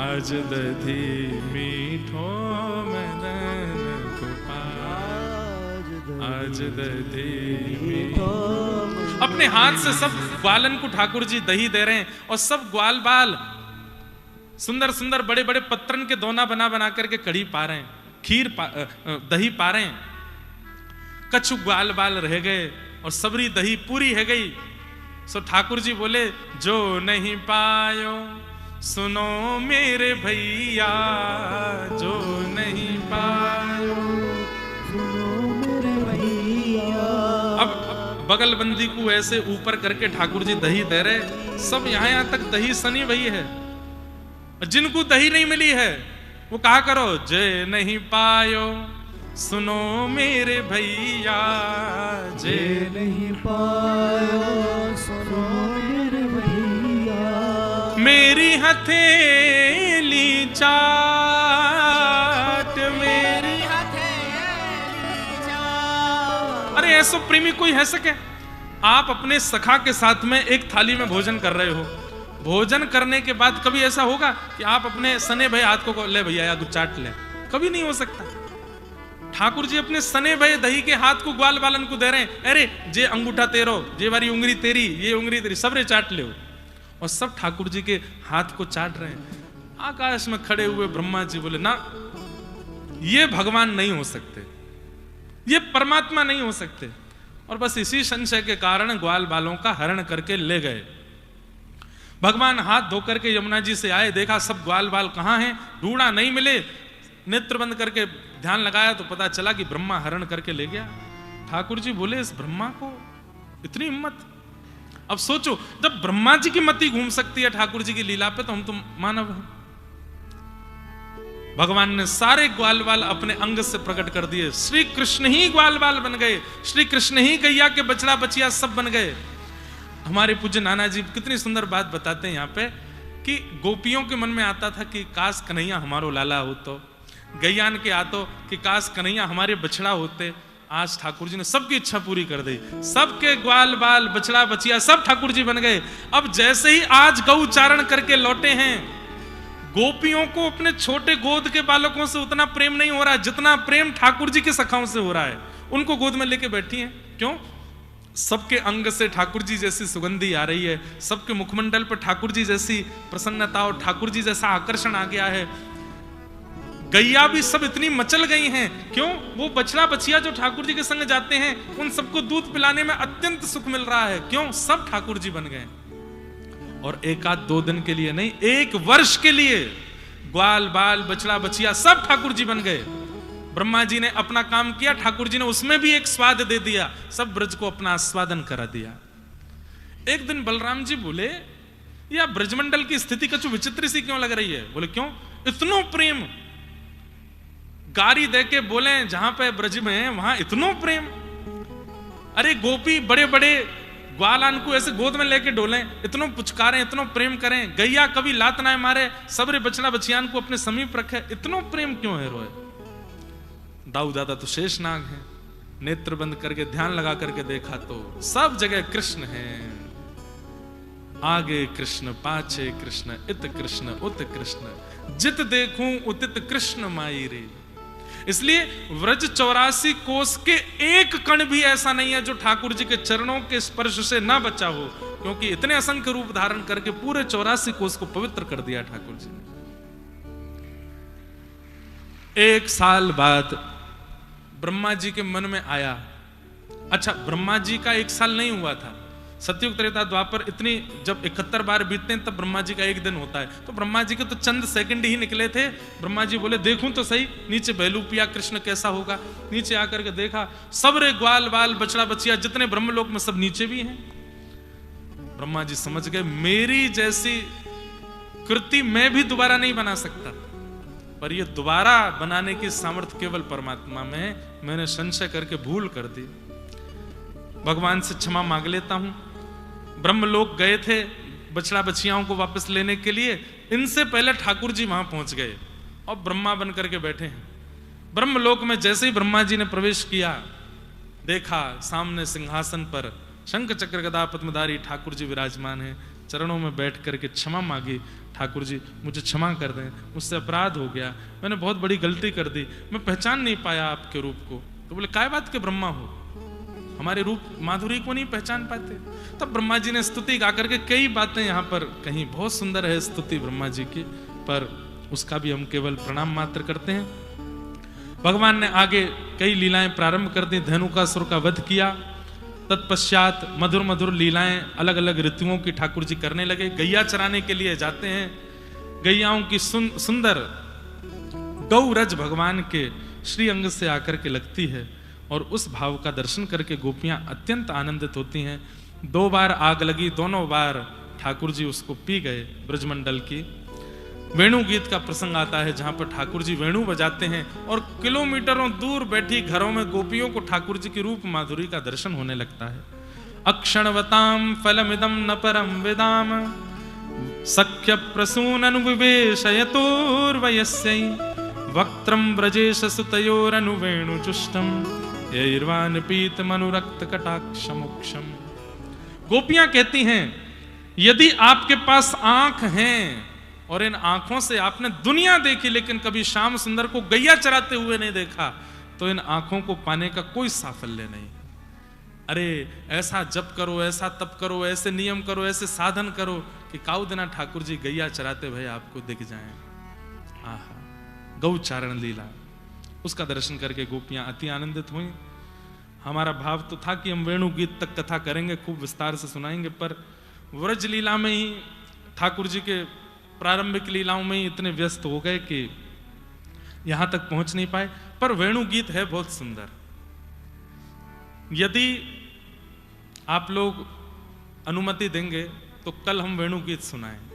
आज दधी मीठो मदन गोपाल, आज दधी मीठो। अपने हाथ से सब ग्वालन को ठाकुर जी दही दे रहे हैं और सब ग्वाल बाल सुंदर सुंदर बड़े बड़े पत्तरन के दोना बना बना करके कढ़ी पा रहे हैं, खीर दही पा रहे हैं। कछु ग्वाल बाल रह गए और सबरी दही पूरी है गई। सो ठाकुर जी बोले जो नहीं पायो सुनो मेरे भैया, जो नहीं पायो सुनो मेरे भैया। अब बगल बंदी को ऐसे ऊपर करके ठाकुर जी दही दे रहे, सब यहां तक दही सनी भई है। जिनको दही नहीं मिली है वो कहा करो, जे नहीं पायो सुनो मेरे भैया, जे नहीं पायो सुनो मेरे भैया। मेरी हथेली चाट, मेरी हथेली चाट। अरे ऐसा प्रेमी कोई है सके? आप अपने सखा के साथ में एक थाली में भोजन कर रहे हो, भोजन करने के बाद कभी ऐसा होगा कि आप अपने सने भाई हाथ को ले भैया या कुछ चाट ले? कभी नहीं हो सकता। ठाकुर जी अपने सने भाई दही के हाथ को ग्वाल बालन को दे रहे हैं, अरे जे अंगूठा तेरो, जे वारी उंगली तेरी, ये उंगली तेरी, सबरे चाट ले। और सब ठाकुर जी के हाथ को चाट रहे हैं। आकाश में खड़े हुए ब्रह्मा जी बोले ना, ये भगवान नहीं हो सकते, ये परमात्मा नहीं हो सकते। और बस इसी संशय के कारण ग्वाल बालों का हरण करके ले गए। भगवान हाथ धोकर के यमुना जी से आए, देखा सब ग्वाल बाल कहाँ हैं, ढूंढा नहीं मिले, नेत्र बंद करके ध्यान लगाया तो पता चला कि ब्रह्मा हरण करके ले गया। ठाकुर जी बोले इस ब्रह्मा को इतनी हिम्मत। अब सोचो जब ब्रह्मा जी की मति घूम सकती है ठाकुर जी की लीला पे, तो हम तो मानव हैं। भगवान ने सारे ग्वाल बाल अपने अंग से प्रकट कर दिए। श्री कृष्ण ही ग्वाल बाल बन गए, श्री कृष्ण ही गैया के बछड़ा बचिया सब बन गए। हमारे पूज्य नाना जी कितनी सुंदर बात बताते हैं यहाँ पे कि गोपियों के मन में आता था कि काश कन्हैया हमारो लाला हो, तो गैयान के आतो कि काश कन्हैया हमारे बछड़ा होते। आज ठाकुर जी ने सबकी इच्छा पूरी कर दी, सबके ग्वाल बाल बछड़ा बचिया सब ठाकुर जी बन गए। अब जैसे ही आज गौ चारण करके लौटे हैं, गोपियों को अपने छोटे गोद के बालकों से उतना प्रेम नहीं हो रहा जितना प्रेम ठाकुर जी के सखाओं से हो रहा है। उनको गोद में लेके बैठी हैं, क्यों? सबके अंग से ठाकुर जी जैसी सुगंधी आ रही है, सबके मुखमंडल पर ठाकुर जी जैसी प्रसन्नता और ठाकुर जी जैसा आकर्षण आ गया है। गैया भी सब इतनी मचल गई हैं, क्यों? वो बछड़ा बछिया जो ठाकुर जी के संग जाते हैं उन सबको दूध पिलाने में अत्यंत सुख मिल रहा है, क्यों? सब ठाकुर जी बन गए। और एक आध दो दिन के लिए नहीं, 1 वर्ष के लिए ग्वाल बाल बछड़ा बछिया सब ठाकुर जी बन गए। ब्रह्मा जी ने अपना काम किया, ठाकुर जी ने उसमें भी एक स्वाद दे दिया, सब ब्रज को अपना आस्वादन करा दिया। एक दिन बलराम जी बोले यह ब्रजमंडल की स्थिति कछु विचित्र सी क्यों लग रही है? बोले क्यों? इतनो प्रेम। गारी दे के बोले जहां पे ब्रज में वहां इतनो प्रेम। अरे गोपी बड़े बड़े ग्वालान को ऐसे गोद में लेके डोलें, इतनो पुचकारें, इतनो प्रेम करें, गैया कभी लात ना मारे, सबरे बछड़ा बछियान को अपने समीप रखे, इतनो प्रेम क्यों है रोए? दाऊ दादा तो शेष नाग है। नेत्र बंद करके ध्यान लगा करके देखा तो सब जगह कृष्ण है। आगे कृष्ण पाछे कृष्ण, इत कृष्ण उत कृष्ण, जित देखूं उतित कृष्ण माई रे। इसलिए व्रज 84 कोस के एक कण भी ऐसा नहीं है जो ठाकुर जी के चरणों के स्पर्श से ना बचा हो, क्योंकि इतने असंख्य रूप धारण करके पूरे 84 कोस को पवित्र कर दिया ठाकुर जी ने। 1 साल बाद ब्रह्मा जी के मन में आया, अच्छा ब्रह्मा जी का 1 साल नहीं हुआ था, सतयुग त्रेता द्वापर इतनी जब 71 बार बीतते हैं तब ब्रह्मा जी का 1 दिन होता है, तो ब्रह्मा जी के तो चंद सेकंड ही निकले थे। ब्रह्मा जी बोले देखूं तो सही नीचे बैलू पिया कृष्ण कैसा होगा। नीचे आकर के देखा सबरे ग्वाल बाल बछड़ा बचिया जितने ब्रह्मलोक में सब नीचे भी हैं। ब्रह्मा जी समझ गए मेरी जैसी कृति मैं भी दोबारा नहीं बना सकता, पर ये दोबारा बनाने की सामर्थ्य केवल परमात्मा में है। मैंने संशय करके भूल कर दी, भगवान से क्षमा मांग लेता हूं। ब्रह्मलोक गए थे बछड़ा बछियाओं को वापस लेने के लिए, इनसे पहले ठाकुर जी वहां पहुंच गए और ब्रह्मा बन करके बैठे हैं। ब्रह्मलोक में जैसे ही ब्रह्मा जी ने प्रवेश किया, देखा सामने सिंहासन पर शंख चक्र गदा पद्मधारी ठाकुर जी विराजमान हैं। चरणों में बैठ करके क्षमा मांगी, ठाकुर जी मुझे क्षमा कर दें, मुझसे अपराध हो गया, मैंने बहुत बड़ी गलती कर दी, मैं पहचान नहीं पाया आपके रूप को। तो बोले काय बात के ब्रह्मा हो, हमारे रूप माधुरी को नहीं पहचान पाते? तब ब्रह्मा जी ने स्तुति गा करके कई बातें यहाँ पर कहीं, बहुत सुंदर है स्तुति ब्रह्मा जी की, पर उसका भी हम केवल प्रणाम मात्र करते हैं। भगवान ने आगे कई लीलाएं प्रारंभ कर दी, धेनुकासुर का वध किया। तत्पश्चात मधुर मधुर लीलाएं अलग अलग ऋतुओं की ठाकुर जी करने लगे। गैया चराने के लिए जाते हैं, गैयाओं की सुंदर गौरज भगवान के श्री अंग से आकर के लगती है और उस भाव का दर्शन करके गोपियां अत्यंत आनंदित होती हैं। 2 बार आग लगी, दोनों बार ठाकुर जी उसको पी गए। ब्रजमंडल की वेणु गीत का प्रसंग आता है जहां पर ठाकुर जी वेणु बजाते हैं और किलोमीटरों दूर बैठी घरों में गोपियों को ठाकुर जी की रूप माधुरी का दर्शन होने लगता है। अक्षणवताम फलमिदम न परम विदाम सख्य प्रसून अनुविवेशयतोर्वयस्यै वक्त्रम ब्रजेश सुतयोरनुवेणुजुष्टम यैर्वान पीतमनुरक्त कटाक्षमुक्षम। गोपियां कहती हैं यदि आपके पास आंख हैं और इन आंखों से आपने दुनिया देखी लेकिन कभी श्याम सुंदर को गैया चराते हुए नहीं देखा, तो इन आंखों को पाने का कोई साफल्य नहीं। अरे ऐसा जप करो, ऐसा तप करो, ऐसे नियम करो, ऐसे साधन करो कि काऊ दिना ठाकुर जी गैया चराते भई आपको दिख जाएं। आहा गौ चारण लीला, उसका दर्शन करके गोपियां अति आनंदित हुई। हमारा भाव तो था कि हम वेणु गीत तक कथा करेंगे, खूब विस्तार से सुनाएंगे, पर व्रज लीला में ही ठाकुर जी के प्रारंभिक लीलाओं में ही इतने व्यस्त हो गए कि यहां तक पहुंच नहीं पाए। पर वेणु गीत है बहुत सुंदर। यदि आप लोग अनुमति देंगे तो कल हम वेणु गीत सुनाएं।